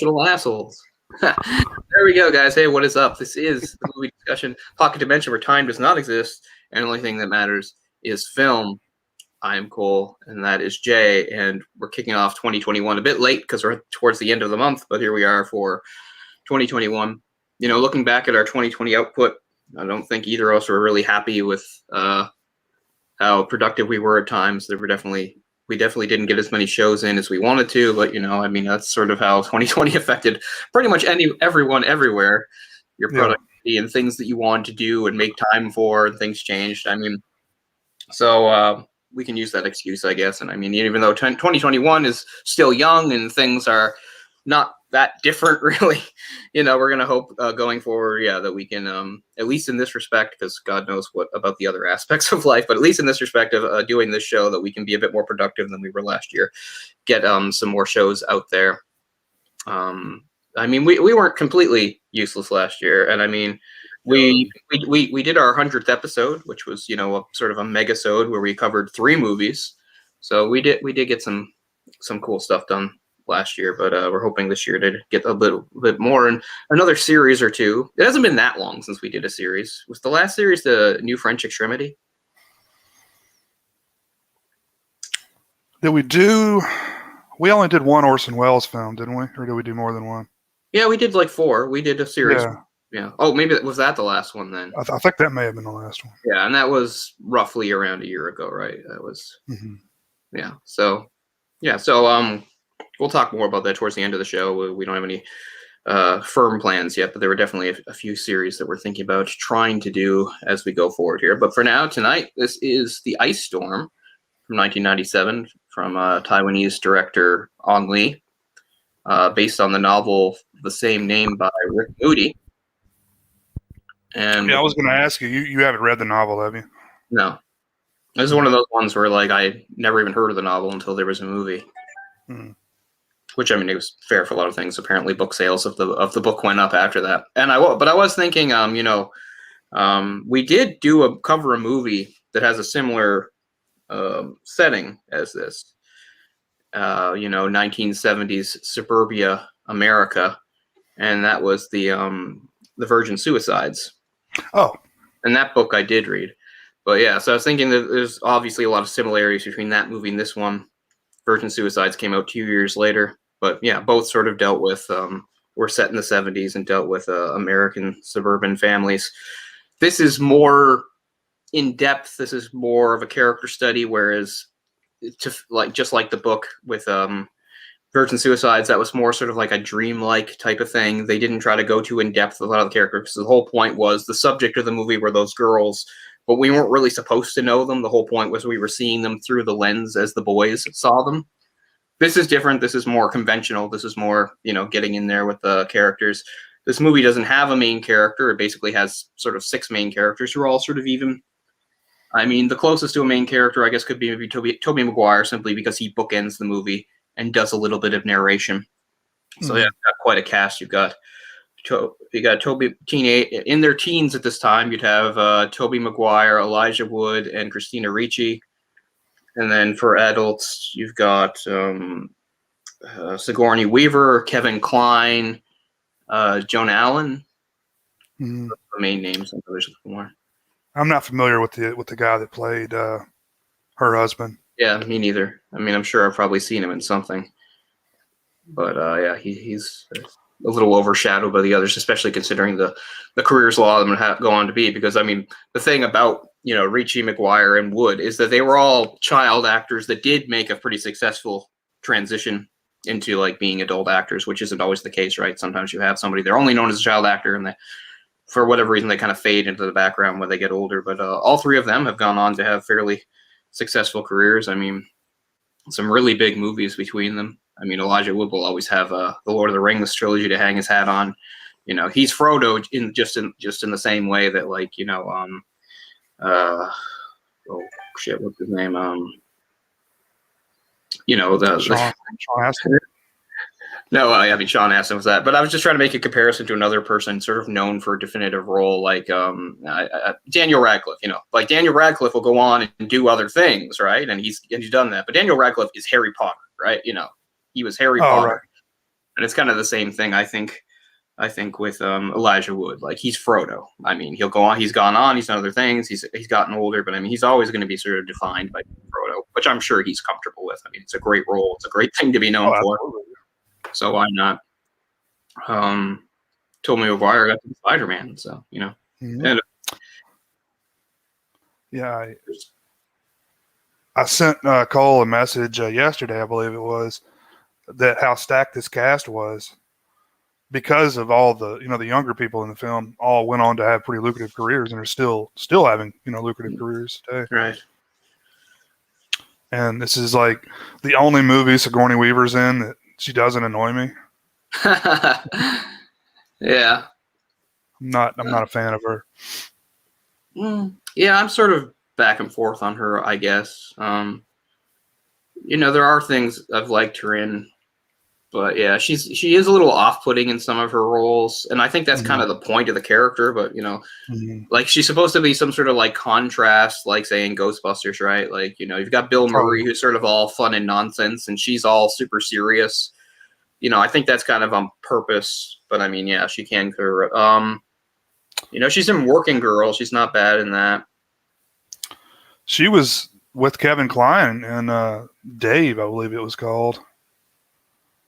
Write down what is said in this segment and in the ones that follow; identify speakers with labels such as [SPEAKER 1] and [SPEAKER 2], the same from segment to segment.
[SPEAKER 1] Little assholes. There we go, guys. Hey, what is up? This is the movie discussion pocket dimension where time does not exist, and the only thing that matters is film. I am Cole, and that is Jay, and we're kicking off 2021 a bit late because we're towards the end of the month, but here we are for 2021. You know, looking back at our 2020 output, I don't think either of us were really happy with how productive we were at times. We definitely didn't get as many shows in as we wanted to, but that's sort of how 2020 affected pretty much everyone everywhere. Your productivity and things that you wanted to do and make time for, and things changed. So we can use that excuse, I guess. And even though 2021 is still young and things are not that different, really, we're going to hope going forward, that we can, at least in this respect, because God knows what about the other aspects of life, but at least in this respect of doing this show, that we can be a bit more productive than we were last year, get some more shows out there. We weren't completely useless last year, and we did our 100th episode, which was a sort of a megasode where we covered 3 movies. So we did get some cool stuff done last year, but we're hoping this year to get a little bit more and another series or 2. It hasn't been that long since we did a series. Was the last series the New French Extremity?
[SPEAKER 2] Did we do? We only did one Orson Welles film, didn't we? Or did we do more than one?
[SPEAKER 1] Yeah, we did like 4. We did a series. Yeah. Oh, maybe was that the last one then?
[SPEAKER 2] I think that may have been the last one.
[SPEAKER 1] Yeah, and that was roughly around a year ago, right? That was.
[SPEAKER 2] Mm-hmm.
[SPEAKER 1] Yeah. So we'll talk more about that towards the end of the show. We don't have any firm plans yet, but there were definitely a few series that we're thinking about trying to do as we go forward here. But for now, tonight, this is The Ice Storm from 1997 from Taiwanese director Ang Lee, based on the novel the same name by Rick Moody. And
[SPEAKER 2] I was going to ask you, you haven't read the novel, have you?
[SPEAKER 1] No. This is one of those ones where I never even heard of the novel until there was a movie.
[SPEAKER 2] Mm-hmm.
[SPEAKER 1] Which it was fair for a lot of things. Apparently, book sales of the book went up after that. And I was thinking, we did cover a movie that has a similar setting as this. 1970s suburbia America, and that was the Virgin Suicides.
[SPEAKER 2] Oh,
[SPEAKER 1] and that book I did read. But yeah, so I was thinking that there's obviously a lot of similarities between that movie and this one. Virgin Suicides came out 2 years later. But yeah, both sort of dealt with, were set in the 70s and dealt with American suburban families. This is more in depth. This is more of a character study, whereas just like the book with Virgin Suicides, that was more sort of like a dreamlike type of thing. They didn't try to go too in depth with a lot of the characters, because the whole point was the subject of the movie were those girls, but we weren't really supposed to know them. The whole point was we were seeing them through the lens as the boys saw them. This is different. This is more conventional. This is more, getting in there with the characters. This movie doesn't have a main character. It basically has sort of 6 main characters who are all sort of even. The closest to a main character, I guess, could be maybe Tobey Maguire, simply because he bookends the movie and does a little bit of narration. So yeah, you've got quite a cast. You've got Toby in their teens at this time. You'd have Tobey Maguire, Elijah Wood, and Christina Ricci. And then for adults, you've got Sigourney Weaver, Kevin Kline, Joan Allen.
[SPEAKER 2] Mm-hmm.
[SPEAKER 1] The main names. There's more.
[SPEAKER 2] I'm not familiar with the guy that played her husband.
[SPEAKER 1] Yeah, me neither. I'm sure I've probably seen him in something. But yeah, he's a little overshadowed by the others, especially considering the careers a lot of them go on to be. Because the thing about Ricci, Maguire, and Wood is that they were all child actors that did make a pretty successful transition into being adult actors, which isn't always the case, right? Sometimes you have somebody, they're only known as a child actor, and they, for whatever reason, they kind of fade into the background when they get older. But all 3 of them have gone on to have fairly successful careers. Some really big movies between them. Elijah Wood will always have the Lord of the Rings trilogy to hang his hat on. He's Frodo in the same way that oh shit, what's his name?
[SPEAKER 2] Sean Astin.
[SPEAKER 1] No, Sean Astin was that. But I was just trying to make a comparison to another person sort of known for a definitive role, like Daniel Radcliffe. Daniel Radcliffe will go on and do other things, right? And he's done that. But Daniel Radcliffe is Harry Potter, right? He was Harry Potter.
[SPEAKER 2] Right.
[SPEAKER 1] And it's kind of the same thing, I think. I think with Elijah Wood, like he's Frodo. I mean, he'll go on. He's gone on. He's done other things. He's gotten older, but I mean, he's always going to be sort of defined by Frodo, which I'm sure he's comfortable with. I mean, it's a great role. It's a great thing to be known
[SPEAKER 2] Oh,
[SPEAKER 1] for.
[SPEAKER 2] absolutely.
[SPEAKER 1] So why not? Tobey Maguire got the Spider-Man, so you know.
[SPEAKER 2] Mhm.
[SPEAKER 1] And
[SPEAKER 2] Yeah, I sent Cole a message yesterday, I believe it was, that how stacked this cast was because of all the the younger people in the film all went on to have pretty lucrative careers and are still having lucrative careers today.
[SPEAKER 1] right.
[SPEAKER 2] And this is like the only movie Sigourney Weaver's in that she doesn't annoy me.
[SPEAKER 1] Yeah.
[SPEAKER 2] I'm not a fan of her.
[SPEAKER 1] Yeah, I'm sort of back and forth on her, I guess. There are things I've liked her in, but yeah, she is a little off-putting in some of her roles, and I think that's kind of the point of the character. But like she's supposed to be some sort of like contrast, like say in Ghostbusters, right? Like you've got Bill Murray who's sort of all fun and nonsense, and she's all super serious. I think that's kind of on purpose. But I mean, yeah, she can. She's in Working Girl. She's not bad in that.
[SPEAKER 2] She was with Kevin Kline and Dave, I believe it was called.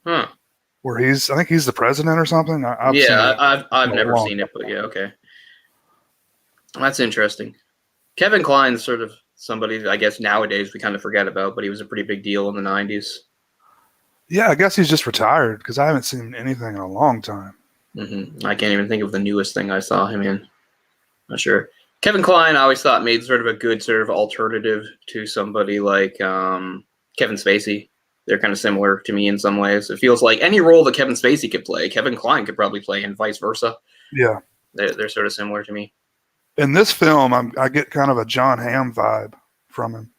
[SPEAKER 1] Huh.
[SPEAKER 2] Where I think he's the president or something. I've
[SPEAKER 1] never seen it, but yeah, okay. That's interesting. Kevin Kline's sort of somebody that I guess nowadays we kind of forget about, but he was a pretty big deal in the 90s.
[SPEAKER 2] Yeah, I guess he's just retired because I haven't seen anything in a long time.
[SPEAKER 1] I can't even think of the newest thing I saw him in. Not sure. Kevin Kline, I always thought made sort of a good sort of alternative to somebody like Kevin Spacey. They're kind of similar to me in some ways. It feels like any role that Kevin Spacey could play, Kevin Kline could probably play, and vice versa.
[SPEAKER 2] Yeah,
[SPEAKER 1] they're sort of similar to me.
[SPEAKER 2] In this film, I get kind of a John Hamm vibe from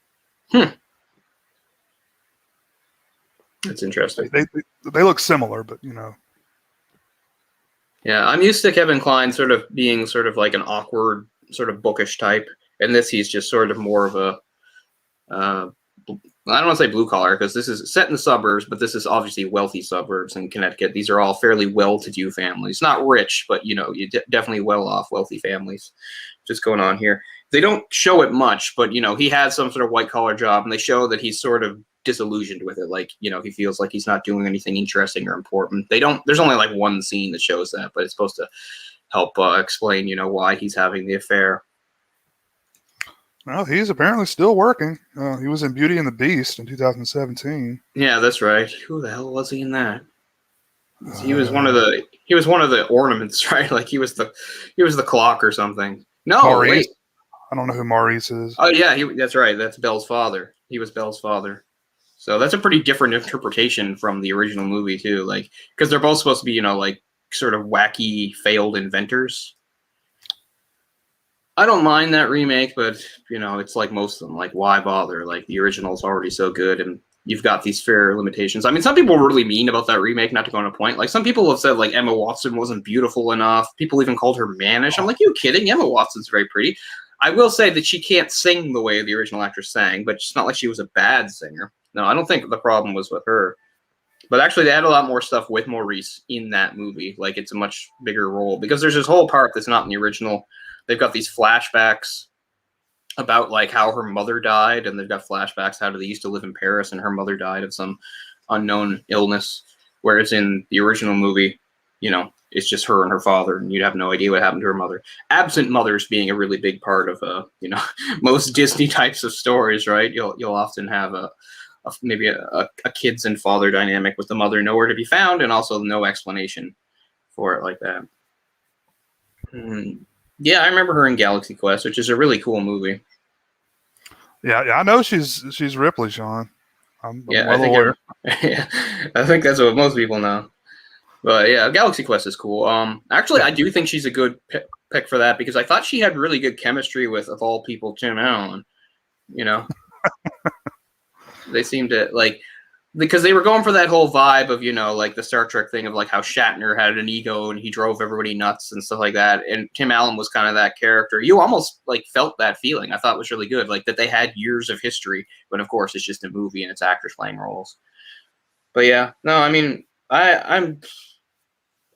[SPEAKER 2] him.
[SPEAKER 1] That's interesting.
[SPEAKER 2] They look similar, but
[SPEAKER 1] Yeah, I'm used to Kevin Kline sort of being sort of like an awkward, sort of bookish type. And this, he's just sort of more of a, I don't want to say blue collar because this is set in the suburbs, but this is obviously wealthy suburbs in Connecticut. These are all fairly well-to-do families. Not rich, but, you definitely well-off, wealthy families just going on here. They don't show it much, but, he has some sort of white-collar job, and they show that he's sort of disillusioned with it. Like, he feels like he's not doing anything interesting or important. There's only like one scene that shows that, but it's supposed to help explain, why he's having the affair.
[SPEAKER 2] Well, he's apparently still working. He was in Beauty and the Beast in 2017.
[SPEAKER 1] Yeah, that's right. Who the hell was he in that? He was one of the ornaments, right? Like he was the clock or something. No,
[SPEAKER 2] Maurice.
[SPEAKER 1] wait.
[SPEAKER 2] I don't know who Maurice is.
[SPEAKER 1] Oh yeah, that's right. That's Belle's father. He was Belle's father. So that's a pretty different interpretation from the original movie too. Like because they're both supposed to be, like sort of wacky failed inventors. I don't mind that remake, but it's like most of them. Like, why bother? Like, the original's already so good, and you've got these fair limitations. I mean, some people were really mean about that remake, not to go on a point. Like, some people have said, like, Emma Watson wasn't beautiful enough. People even called her mannish. I'm like, you kidding? Emma Watson's very pretty. I will say that she can't sing the way the original actress sang, but it's not like she was a bad singer. No, I don't think the problem was with her. But actually, they had a lot more stuff with Maurice in that movie. Like, it's a much bigger role. Because there's this whole part that's not in the original. They've got these flashbacks about like how her mother died, and they've got flashbacks how they used to live in Paris, and her mother died of some unknown illness. Whereas in the original movie, it's just her and her father, and you'd have no idea what happened to her mother. Absent mothers being a really big part of most Disney types of stories, right? You'll often have maybe a kids and father dynamic with the mother nowhere to be found, and also no explanation for it like that. Yeah, I remember her in Galaxy Quest, which is a really cool movie.
[SPEAKER 2] Yeah, I know she's Ripley, Sean. I'm well aware.
[SPEAKER 1] I think that's what most people know. But yeah, Galaxy Quest is cool. Actually, I do think she's a good pick for that because I thought she had really good chemistry with, of all people, Tim Allen. They seemed to like. Because they were going for that whole vibe of, like the Star Trek thing of like how Shatner had an ego and he drove everybody nuts and stuff like that. And Tim Allen was kind of that character. You almost like felt that feeling. I thought it was really good. Like that they had years of history, but of course it's just a movie and it's actors playing roles. But yeah, no, I mean, I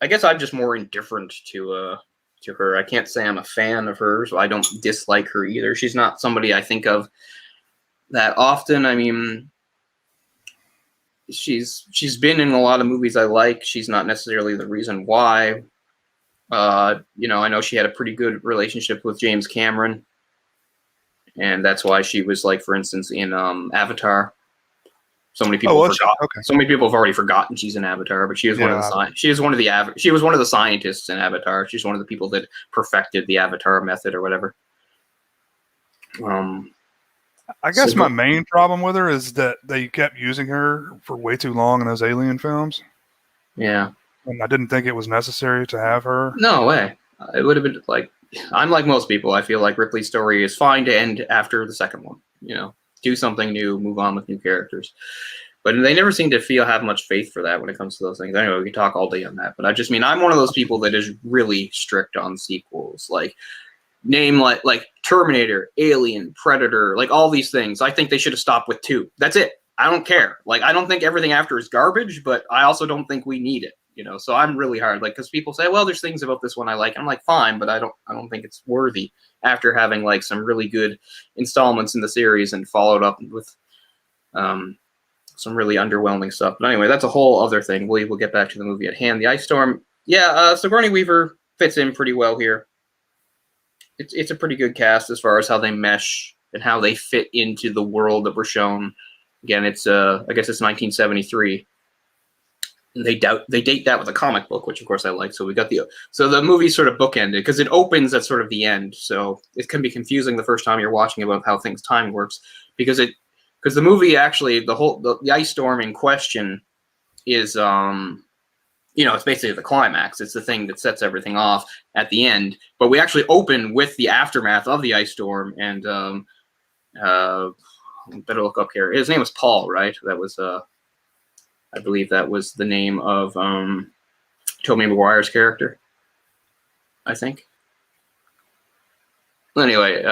[SPEAKER 1] guess I'm just more indifferent to her. I can't say I'm a fan of hers. I don't dislike her either. She's not somebody I think of that often. I mean, she's been in a lot of movies I like. She's not necessarily the reason why. You know, I know she had a pretty good relationship with James Cameron, and that's why she was like, for instance, in Avatar. So many people forgot.
[SPEAKER 2] Okay.
[SPEAKER 1] So many people have already forgotten she's in Avatar, but she was one of the she was one of the scientists in Avatar. She's one of the people that perfected the Avatar method or whatever.
[SPEAKER 2] I guess my main problem with her is that they kept using her for way too long in those Alien films.
[SPEAKER 1] Yeah.
[SPEAKER 2] And I didn't think it was necessary to have her.
[SPEAKER 1] No way. It would have been like, I'm like most people. I feel like Ripley's story is fine to end after the second one. You know, do something new, move on with new characters. But they never seem to have much faith for that when it comes to those things. Anyway, we can talk all day on that. But I just mean, I'm one of those people that is really strict on sequels. Like, name like Terminator, Alien, Predator, like all these things. I think they should have stopped with 2. That's it. I don't care. Like, I don't think everything after is garbage, but I also don't think we need it. You know, so I'm really hard, like, because people say, well, there's things about this one I like. I'm like, fine, but I don't think it's worthy after having like some really good installments in the series and followed up with some really underwhelming stuff. But anyway, that's a whole other thing. We'll get back to the movie at hand. The Ice Storm, yeah. Sigourney Weaver fits in pretty well here. It's a pretty good cast as far as how they mesh and how they fit into the world that we're shown. Again, it's I guess it's 1973. And they date that with a comic book, which of course I like. So we got the movie sort of bookended because it opens at sort of the end. So it can be confusing the first time you're watching about how time works because the movie actually the ice storm in question is you know, it's basically the climax. It's the thing that sets everything off at the end. But we actually open with the aftermath of the ice storm, and better look up here. His name was Paul, right? That was I believe that was the name of Tobey Maguire's character, I think. Anyway,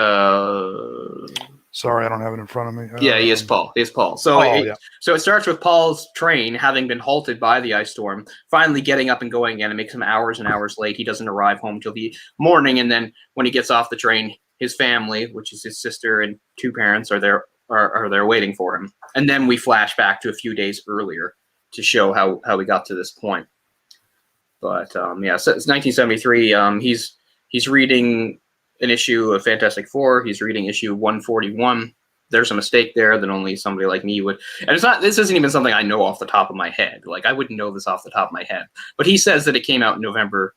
[SPEAKER 2] sorry, I don't have it in front of me.
[SPEAKER 1] Yeah, he is Paul. So, so it starts with Paul's train having been halted by the ice storm, finally getting up and going again. It makes him hours and hours late. He doesn't arrive home till the morning, and then when he gets off the train, his family, which is his sister and 2 parents, are there waiting for him. And then we flash back to a few days earlier to show how we got to this point. But yeah, so it's 1973. He's reading an issue of Fantastic Four. He's reading issue 141. There's a mistake there that only somebody like me would. And this isn't even something I know off the top of my head. Like, I wouldn't know this off the top of my head. But he says that it came out in November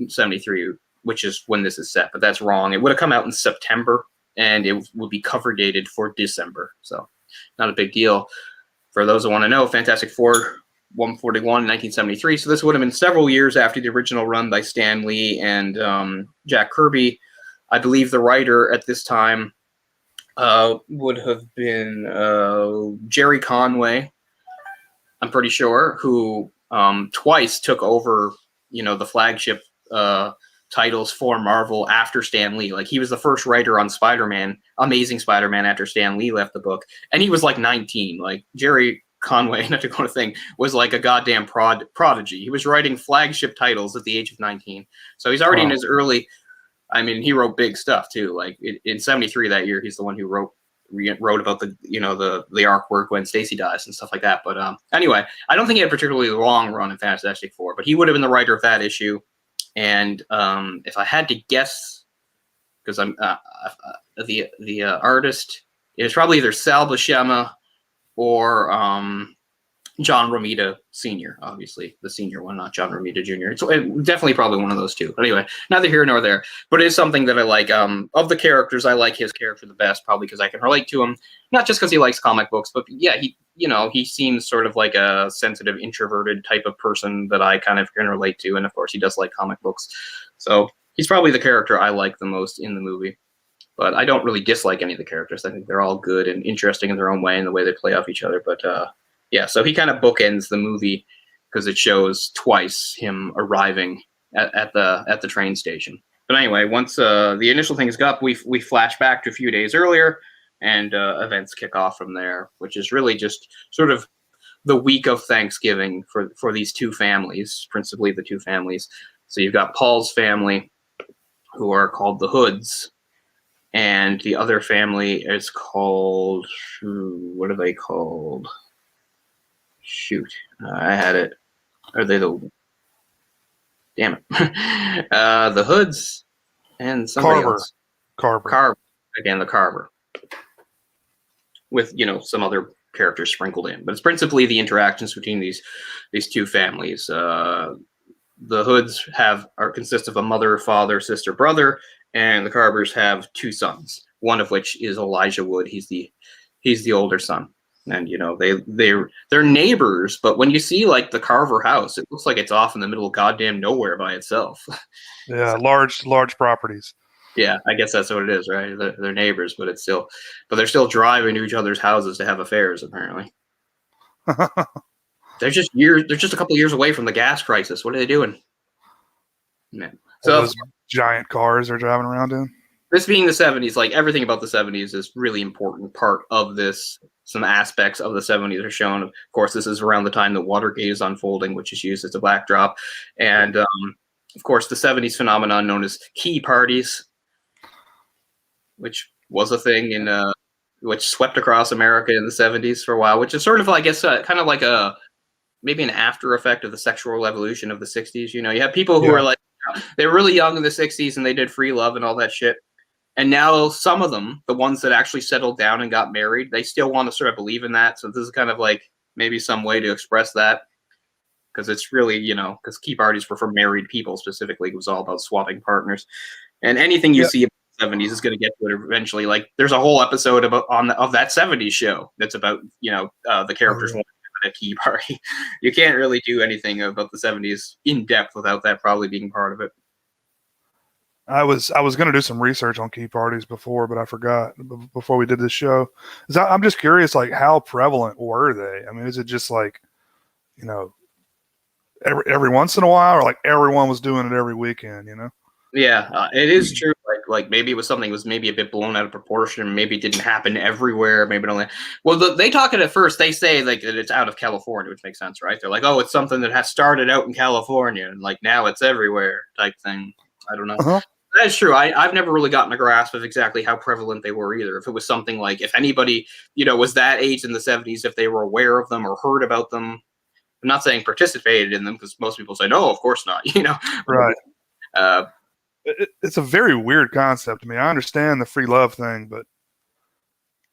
[SPEAKER 1] 73, which is when this is set. But that's wrong. It would have come out in September, and it would be cover dated for December. So not a big deal. For those who want to know, Fantastic Four 141, 1973. So this would have been several years after the original run by Stan Lee and Jack Kirby. I believe the writer at this time would have been Jerry Conway, I'm pretty sure, who twice took over, you know, the flagship titles for Marvel after Stan Lee. Like, he was the first writer on Spider-Man, Amazing Spider-Man, after Stan Lee left the book. And he was like 19. Like, Jerry Conway, not to go to thing, was like a goddamn prodigy. He was writing flagship titles at the age of 19. So he's already in his early... I mean, he wrote big stuff too. Like in 73 that year, he's the one who wrote about the, you know, the artwork when Stacy dies and stuff like that. But anyway, I don't think he had a particularly long run in Fantastic Four, but he would have been the writer of that issue. And if I had to guess, because I'm the artist is probably either Sal Buscema or John Romita Sr., obviously the senior one, not John Romita Jr. It's definitely probably one of those two. But anyway, neither here nor there. But it is something that I like. Of the characters, I like his character the best, probably because I can relate to him. Not just because he likes comic books, but yeah, he seems sort of like a sensitive, introverted type of person that I kind of can relate to. And of course, he does like comic books. So he's probably the character I like the most in the movie. But I don't really dislike any of the characters. I think they're all good and interesting in their own way and the way they play off each other. But yeah, so he kind of bookends the movie because it shows twice him arriving at the train station. But anyway, once the initial things go up, we flash back to a few days earlier, and events kick off from there, which is really just sort of the week of Thanksgiving for these two families, principally the two families. So you've got Paul's family, who are called the Hoods, and the other family is called, what are they called? Shoot, I had it. Are they the? Damn it, the Hoods and somebody
[SPEAKER 2] Carver.
[SPEAKER 1] else.
[SPEAKER 2] Carver.
[SPEAKER 1] Again, the Carver, with some other characters sprinkled in, but it's principally the interactions between these two families. The Hoods consist of a mother, father, sister, brother, and the Carvers have two sons. One of which is Elijah Wood. He's the older son, and they're neighbors. But when you see like the Carver house, it looks like it's off in the middle of goddamn nowhere by itself.
[SPEAKER 2] Yeah, large properties.
[SPEAKER 1] Yeah, I guess that's what it is, right? They're neighbors, but they're still driving to each other's houses to have affairs. Apparently, they're just a couple of years away from the gas crisis. What are they doing? Man. So
[SPEAKER 2] those giant cars they're driving around in.
[SPEAKER 1] This being the 70s, like everything about the 70s is really important part of this. Some aspects of the 70s are shown. Of course, this is around the time that Watergate is unfolding, which is used as a backdrop. And, of course, the 70s phenomenon known as key parties, which was a thing which swept across America in the 70s for a while, which is sort of, I guess, kind of like maybe an after effect of the sexual revolution of the 60s. You have people who are like, they were really young in the 60s and they did free love and all that shit. And now some of them, the ones that actually settled down and got married, they still want to sort of believe in that. So this is kind of like maybe some way to express that. Because it's really, because key parties were for married people specifically. It was all about swapping partners. And anything you see about the 70s is going to get to it eventually. Like there's a whole episode of that 70s show that's about, the characters wanting a key party. You can't really do anything about the 70s in depth without that probably being part of it.
[SPEAKER 2] I was going to do some research on key parties before, but I forgot before we did this show. I'm just curious, like how prevalent were they? I mean, is it just like, every once in a while, or like everyone was doing it every weekend?
[SPEAKER 1] Yeah, it is true. Like maybe it was something that was maybe a bit blown out of proportion. Maybe it didn't happen everywhere. Maybe it only. Well, they talk it at first. They say like that it's out of California, which makes sense, right? They're like, oh, it's something that has started out in California and like now it's everywhere type thing. I don't know.
[SPEAKER 2] Uh-huh.
[SPEAKER 1] That's true. I've never really gotten a grasp of exactly how prevalent they were either. If it was something like, if anybody, was that age in the 70s, if they were aware of them or heard about them. I'm not saying participated in them because most people say, no, of course not,
[SPEAKER 2] Right. It's a very weird concept to me. I understand the free love thing, but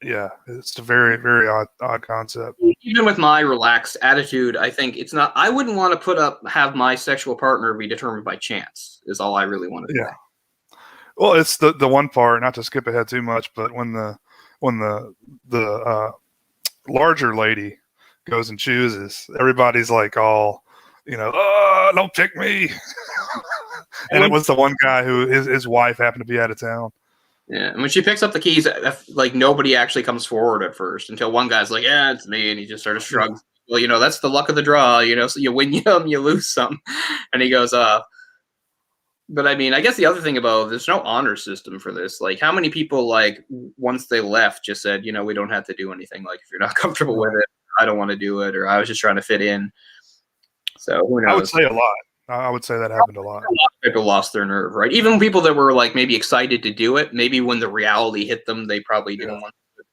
[SPEAKER 2] yeah, it's a very, very odd concept.
[SPEAKER 1] Even with my relaxed attitude, I think it's not, I wouldn't want to have my sexual partner be determined by chance is all I really want to say.
[SPEAKER 2] Well, it's the one part, not to skip ahead too much, but when the larger lady goes and chooses, everybody's like all, oh, don't pick me. And it was the one guy who his wife happened to be out of town.
[SPEAKER 1] Yeah, and when she picks up the keys, like nobody actually comes forward at first until one guy's like, yeah, it's me, and he just sort of shrugs. Yeah. Well, that's the luck of the draw, so you win some, you lose some. And he goes, but I mean, I guess the other thing about there's no honor system for this. Like, how many people, like, once they left, just said, we don't have to do anything. Like, if you're not comfortable with it, I don't want to do it, or I was just trying to fit in. So who knows?
[SPEAKER 2] I would say a lot. I would say that happened a lot.
[SPEAKER 1] A lot of people lost their nerve, right? Even people that were like maybe excited to do it, maybe when the reality hit them, they probably didn't want to do it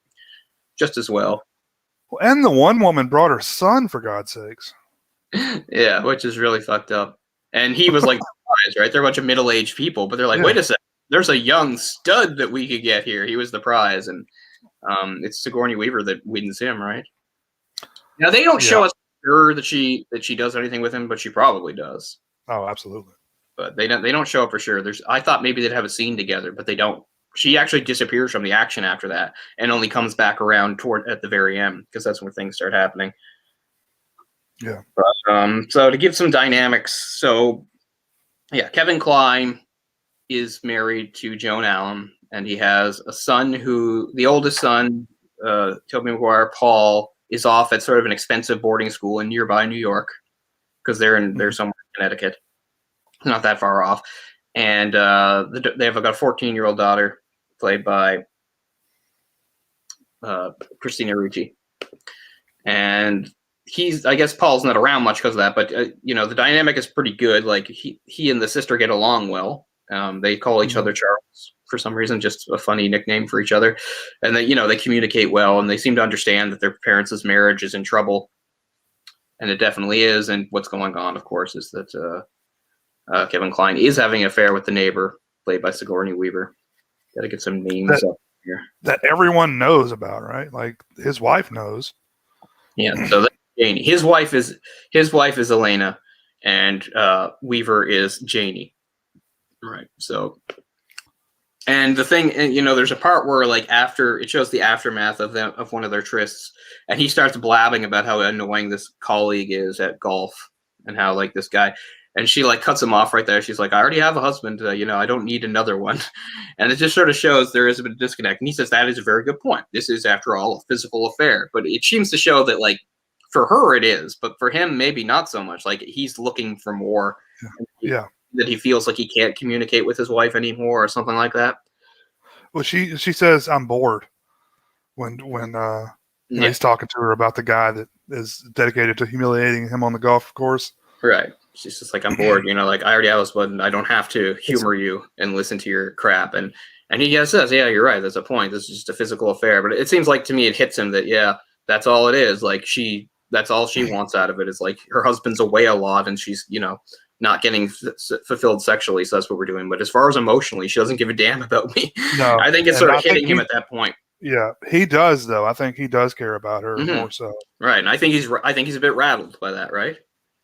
[SPEAKER 1] just as well.
[SPEAKER 2] And the one woman brought her son, for God's sakes.
[SPEAKER 1] Yeah, which is really fucked up. And he was like, right? They're a bunch of middle-aged people, but they're like, wait a second, there's a young stud that we could get here. He was the prize, and it's Sigourney Weaver that wins him, right? Now they don't show us sure that she does anything with him, but she probably does.
[SPEAKER 2] Oh, absolutely.
[SPEAKER 1] But they don't show up for sure. I thought maybe they'd have a scene together, but they don't. She actually disappears from the action after that, and only comes back around at the very end because that's when things start happening.
[SPEAKER 2] Yeah.
[SPEAKER 1] But, so to give some dynamics, so yeah, Kevin Kline is married to Joan Allen, and he has a son the oldest son, Tobey Maguire, Paul, is off at sort of an expensive boarding school in nearby New York because they're somewhere in Connecticut, not that far off. And they have a 14-year-old daughter played by Christina Ricci. And I guess Paul's not around much because of that, but the dynamic is pretty good. Like he and the sister get along well. They call each other Charles for some reason, just a funny nickname for each other. And they communicate well, and they seem to understand that their parents' marriage is in trouble, and it definitely is. And what's going on, of course, is that Kevin Kline is having an affair with the neighbor, played by Sigourney Weaver. Got to get some names up here
[SPEAKER 2] that everyone knows about, right? Like his wife knows.
[SPEAKER 1] Yeah, so that's Janie. His wife is Elena, and Weaver is Janie. Right. So, and the thing, there's a part where like after it shows the aftermath of one of their trysts, and he starts blabbing about how annoying this colleague is at golf, and how like this guy, and she like cuts him off right there. She's like, "I already have a husband. I don't need another one." And it just sort of shows there is a bit of disconnect. And he says that is a very good point. This is, after all, a physical affair, but it seems to show that like for her it is, but for him maybe not so much. Like he's looking for more.
[SPEAKER 2] Yeah.
[SPEAKER 1] That he feels like he can't communicate with his wife anymore, or something like that.
[SPEAKER 2] Well, she says, "I'm bored," when he's talking to her about the guy that is dedicated to humiliating him on the golf course.
[SPEAKER 1] Right. She's just like, "I'm bored." Like I already have a husband. I don't have to humor you and listen to your crap. And he says, "Yeah, you're right. There's a point. This is just a physical affair." But it seems like to me it hits him that that's all it is. Like that's all she wants out of it is like her husband's away a lot, and she's not getting fulfilled sexually, so that's what we're doing. But as far as emotionally, she doesn't give a damn about me.
[SPEAKER 2] No,
[SPEAKER 1] I think it's sort of hitting him at that point.
[SPEAKER 2] Yeah, he does though. I think he does care about her more so.
[SPEAKER 1] Right, and I think he's a bit rattled by that, right?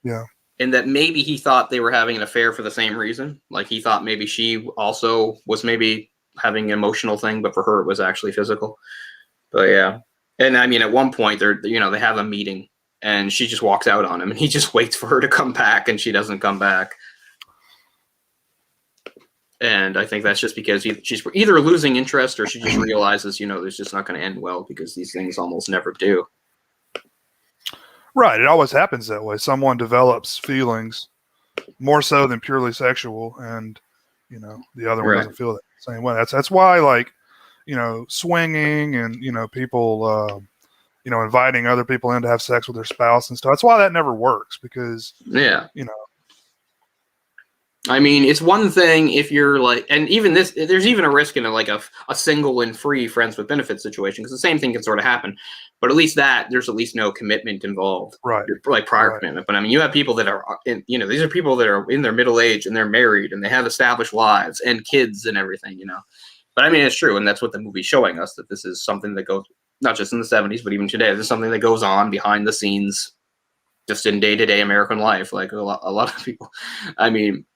[SPEAKER 2] Yeah,
[SPEAKER 1] and that maybe he thought they were having an affair for the same reason. Like he thought maybe she also was maybe having an emotional thing, but for her it was actually physical. But yeah, and I mean at one point they have a meeting. And she just walks out on him, and he just waits for her to come back, and she doesn't come back. And I think that's just because she's either losing interest or she just realizes, it's just not going to end well because these things almost never do.
[SPEAKER 2] Right. It always happens that way. Someone develops feelings more so than purely sexual, and the other one doesn't feel that same way. That's why, like, swinging and people. Inviting other people in to have sex with their spouse and stuff. That's why that never works because,
[SPEAKER 1] I mean, it's one thing if you're like, and even this, there's even a risk in a single and free friends with benefits situation because the same thing can sort of happen. But at least there's at least no commitment involved,
[SPEAKER 2] right?
[SPEAKER 1] Like prior commitment. But I mean, you have people that are, these are people that are in their middle age and they're married and they have established lives and kids and everything, But I mean, it's true, and that's what the movie's showing us, that this is something that goes. Not just in the 70s, but even today, there's something that goes on behind the scenes, just in day-to-day American life. Like a lot of people. I mean,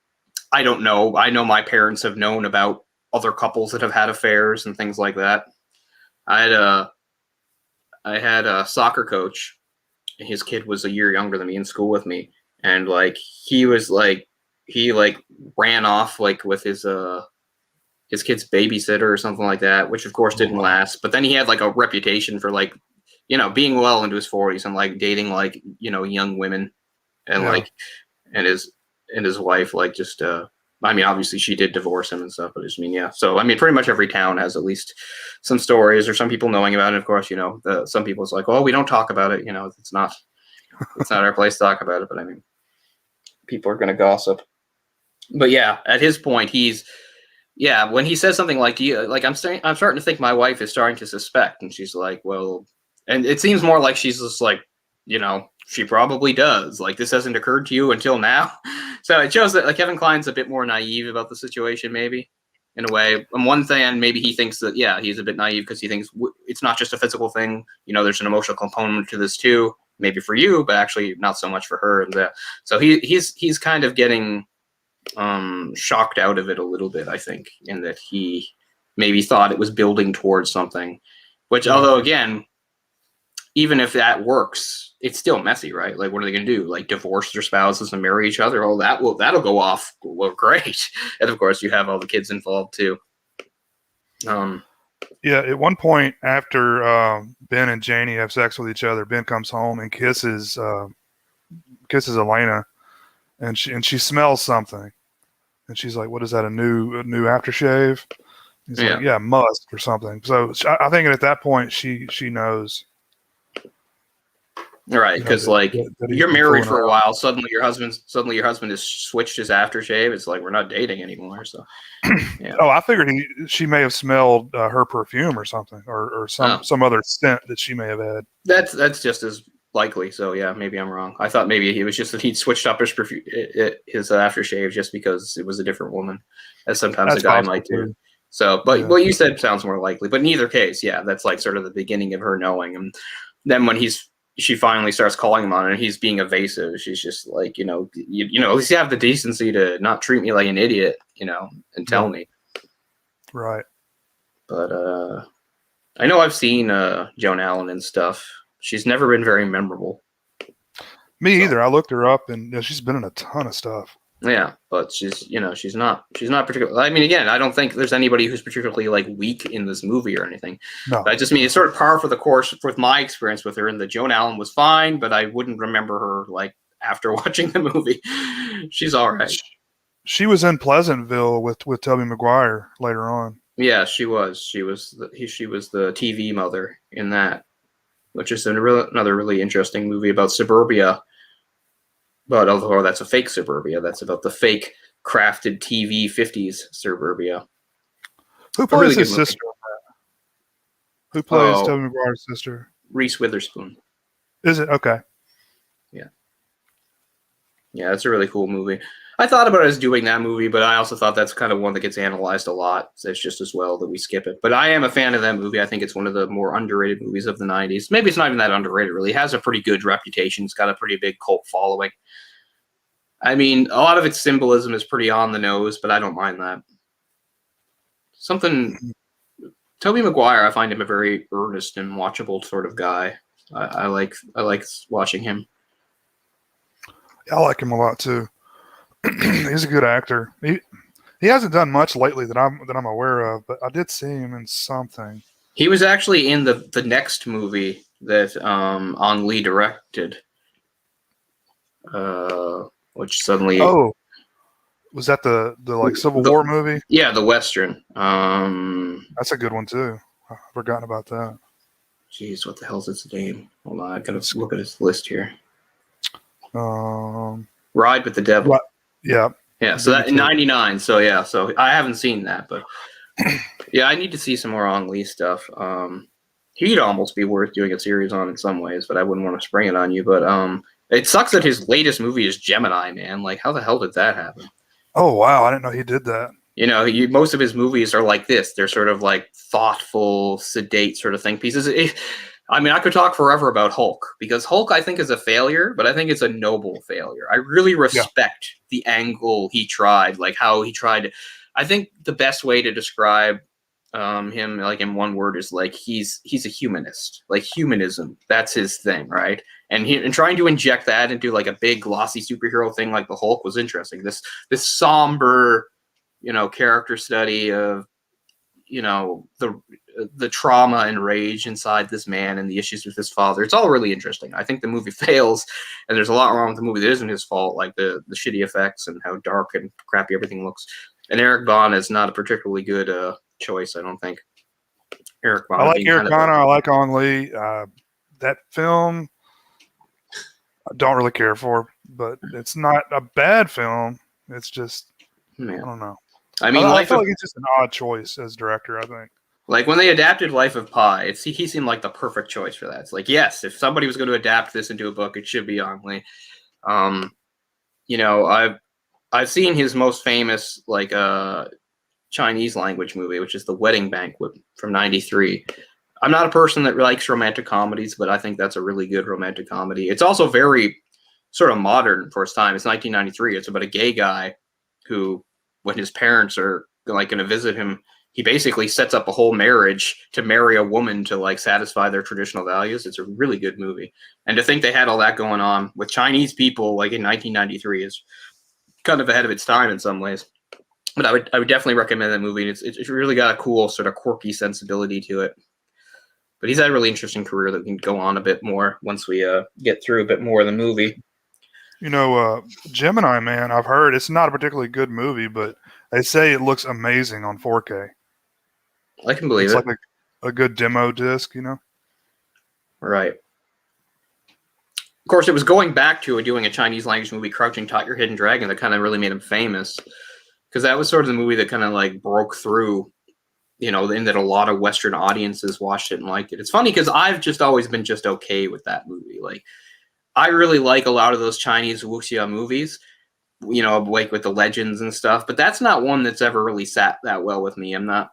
[SPEAKER 1] I don't know. I know my parents have known about other couples that have had affairs and things like that. I had a soccer coach, and his kid was a year younger than me in school with me, and like he ran off like with his kid's babysitter or something like that, which of course didn't last. But then he had like a reputation for like, being well into his 40s and like dating like, young women and and his wife, like just, I mean, obviously she did divorce him and stuff, but I just mean, yeah. So, I mean, pretty much every town has at least some stories or some people knowing about it. Of course, some people it's like, oh, we don't talk about it. It's not our place to talk about it. But I mean, people are going to gossip. But yeah, at his point, when he says something like, I'm starting to think my wife is starting to suspect. And she's like, well, and it seems more like she's just like, she probably does. Like, this hasn't occurred to you until now. So it shows that like Kevin Kline's a bit more naive about the situation, maybe in a way. On one thing, maybe he thinks that, he's a bit naive because he thinks it's not just a physical thing. There's an emotional component to this too, maybe for you, but actually not so much for her. And so he's kind of getting shocked out of it a little bit, I think, in that he maybe thought it was building towards something, which although again, even if that works, it's still messy, right? Like, what are they going to do? Like, divorce their spouses and marry each other? Oh, that'll go off. Well, great. And of course, you have all the kids involved too.
[SPEAKER 2] Yeah. At one point, after Ben and Janie have sex with each other, Ben comes home and kisses Elena, and she smells something, and she's like, "What is that? A new aftershave?" He's like, "Yeah, musk or something." So I think at that point she knows.
[SPEAKER 1] Right,
[SPEAKER 2] You know,
[SPEAKER 1] because like
[SPEAKER 2] that he's
[SPEAKER 1] you're
[SPEAKER 2] been
[SPEAKER 1] married
[SPEAKER 2] fooling
[SPEAKER 1] for a
[SPEAKER 2] around.
[SPEAKER 1] while, suddenly your husband has switched his aftershave. It's like we're not dating anymore. So yeah.
[SPEAKER 2] Oh, I figured she may have smelled her perfume or something, or
[SPEAKER 1] Oh,
[SPEAKER 2] some other scent that she may have had.
[SPEAKER 1] that's just as likely. So yeah, maybe I'm wrong. I thought maybe it was just that he'd switched up his his aftershave just because it was a different woman, as sometimes a
[SPEAKER 2] That's
[SPEAKER 1] guy
[SPEAKER 2] possible
[SPEAKER 1] might do.
[SPEAKER 2] too.
[SPEAKER 1] So, but
[SPEAKER 2] Yeah,
[SPEAKER 1] what you said sounds more likely. But in either case, yeah, that's like sort of the beginning of her knowing. And then when she finally starts calling him on it and he's being evasive, she's just like, at least you have the decency to not treat me like an idiot, and tell
[SPEAKER 2] yeah,
[SPEAKER 1] me.
[SPEAKER 2] right.
[SPEAKER 1] But I know I've seen Joan Allen and stuff. She's never been very memorable.
[SPEAKER 2] Me
[SPEAKER 1] So
[SPEAKER 2] either. I looked her up, and she's been in a ton of stuff.
[SPEAKER 1] yeah, but she's not particularly. I mean, again, I don't think there's anybody who's particularly like weak in this movie or anything.
[SPEAKER 2] No,
[SPEAKER 1] But I just mean it's sort of par for the course with my experience with her. And the Joan Allen was fine, but I wouldn't remember her like after watching the movie. She's all right.
[SPEAKER 2] she was in Pleasantville with Tobey Maguire later on.
[SPEAKER 1] Yeah, she was. She was the TV mother in that, which is another really interesting movie about suburbia. But although that's a fake suburbia, that's about the fake crafted TV 50s suburbia.
[SPEAKER 2] Who
[SPEAKER 1] A really
[SPEAKER 2] plays
[SPEAKER 1] good
[SPEAKER 2] his
[SPEAKER 1] movie.
[SPEAKER 2] sister? Who plays
[SPEAKER 1] Oh,
[SPEAKER 2] Tobey Maguire's sister?
[SPEAKER 1] Reese Witherspoon.
[SPEAKER 2] Is it okay?
[SPEAKER 1] Yeah. Yeah, that's a really cool movie. I thought about it as doing that movie, but I also thought that's kind of one that gets analyzed a lot. So it's just as well that we skip it. But I am a fan of that movie. I think it's one of the more underrated movies of the 90s. Maybe it's not even that underrated, really. It has a pretty good reputation. It's got a pretty big cult following. I mean, a lot of its symbolism is pretty on the nose, but I don't mind that. Something Tobey Maguire, I find him a very earnest and watchable sort of guy. I like watching him.
[SPEAKER 2] I like him a lot too. He's a good actor. He hasn't done much lately that I'm aware of, but I did see him in something.
[SPEAKER 1] He was actually in the next movie that Ang Lee directed, which suddenly
[SPEAKER 2] Oh, was that the like Civil War movie?
[SPEAKER 1] Yeah, the Western.
[SPEAKER 2] That's a good one too. I've forgotten about that.
[SPEAKER 1] Geez, what the hell's its name? Hold on, I gotta
[SPEAKER 2] It's,
[SPEAKER 1] look at his list here.
[SPEAKER 2] um,
[SPEAKER 1] Ride with the Devil.
[SPEAKER 2] right, yeah,
[SPEAKER 1] Yeah, so that in '99. So yeah, so I haven't seen that, but yeah, I need to see some more Ang Lee stuff. He'd almost be worth doing a series on in some ways, but I wouldn't want to spring it on you. But it sucks that his latest movie is Gemini, man. Like, how the hell did that happen?
[SPEAKER 2] Oh wow, I didn't know he did that.
[SPEAKER 1] Most of his movies are like this. They're sort of like thoughtful, sedate sort of think pieces. I mean, I could talk forever about Hulk because Hulk, I think, is a failure, but I think it's a noble failure. I really respect the angle he tried, like how he tried. I think the best way to describe him, like in one word, is like he's a humanist. Like humanism, that's his thing, right? And trying to inject that into like a big glossy superhero thing like the Hulk was interesting. This somber, character study of the trauma and rage inside this man and the issues with his father. It's all really interesting. I think the movie fails, and there's a lot wrong with the movie that isn't his fault, like the shitty effects and how dark and crappy everything looks. And Eric Bana is not a particularly good choice, I don't think. Eric Bana.
[SPEAKER 2] I like Eric Bana. I like Ang Lee. That film, I don't really care for, but it's not a bad film. It's just I don't know.
[SPEAKER 1] I mean,
[SPEAKER 2] I feel like it's just an odd choice as director, I think.
[SPEAKER 1] Like when they adapted Life of Pi, he seemed like the perfect choice for that. It's like, yes, if somebody was going to adapt this into a book, it should be Ang Lee. I've seen his most famous like Chinese language movie, which is The Wedding Banquet from '93. I'm not a person that likes romantic comedies, but I think that's a really good romantic comedy. It's also very sort of modern for its time. It's 1993. It's about a gay guy who, when his parents are like going to visit him, he basically sets up a whole marriage to marry a woman to like satisfy their traditional values. It's a really good movie. And to think they had all that going on with Chinese people like in 1993 is kind of ahead of its time in some ways. But I would definitely recommend that movie. It's really got a cool sort of quirky sensibility to it. But he's had a really interesting career that we can go on a bit more once we get through a bit more of the movie.
[SPEAKER 2] Gemini Man, I've heard it's not a particularly good movie, but they say it looks amazing on 4K.
[SPEAKER 1] I can believe
[SPEAKER 2] it's
[SPEAKER 1] it.
[SPEAKER 2] Like a good demo disc,
[SPEAKER 1] Right. of course, it was going back to doing a Chinese language movie, Crouching Tiger, Hidden Dragon, that kind of really made him famous, because that was sort of the movie that kind of like broke through, in that a lot of Western audiences watched it and liked it. It's funny because I've just always been just okay with that movie. Like, I really like a lot of those Chinese wuxia movies, like with the legends and stuff, but that's not one that's ever really sat that well with me. I'm not.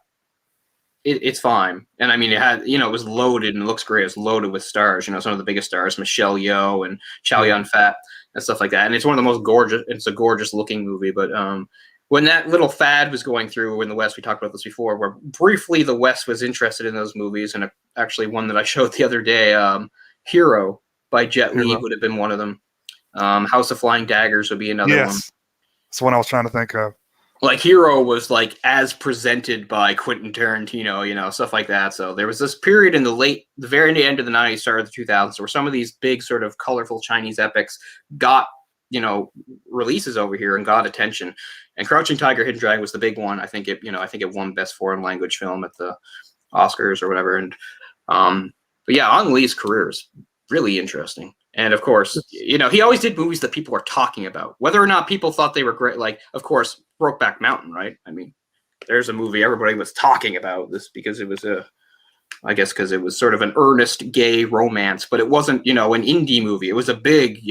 [SPEAKER 1] It's fine, and I mean, it had, it was loaded and it looks great. It's loaded with stars, some of the biggest stars, Michelle Yeoh and Chow Yun-fat and stuff like that. And it's one of the most gorgeous. It's a gorgeous looking movie, but when that little fad was going through in the West, we talked about this before, where briefly the West was interested in those movies, and actually one that I showed the other day, Hero by Jet Li would have been one of them. House of Flying Daggers would be another one.
[SPEAKER 2] Yes, that's what I was trying to think of.
[SPEAKER 1] Like, Hero was like as presented by Quentin Tarantino, stuff like that. So there was this period in the very end of the 90s, start of the 2000s, where some of these big sort of colorful Chinese epics got, releases over here and got attention. And Crouching Tiger, Hidden Dragon was the big one. I think it won Best Foreign Language Film at the Oscars or whatever. And but yeah, Ang Lee's career is really interesting. And of course, he always did movies that people are talking about, whether or not people thought they were great. Like, of course, Brokeback Mountain, right? I mean, there's a movie everybody was talking about this because it was because it was sort of an earnest gay romance, but it wasn't, an indie movie. It was a big,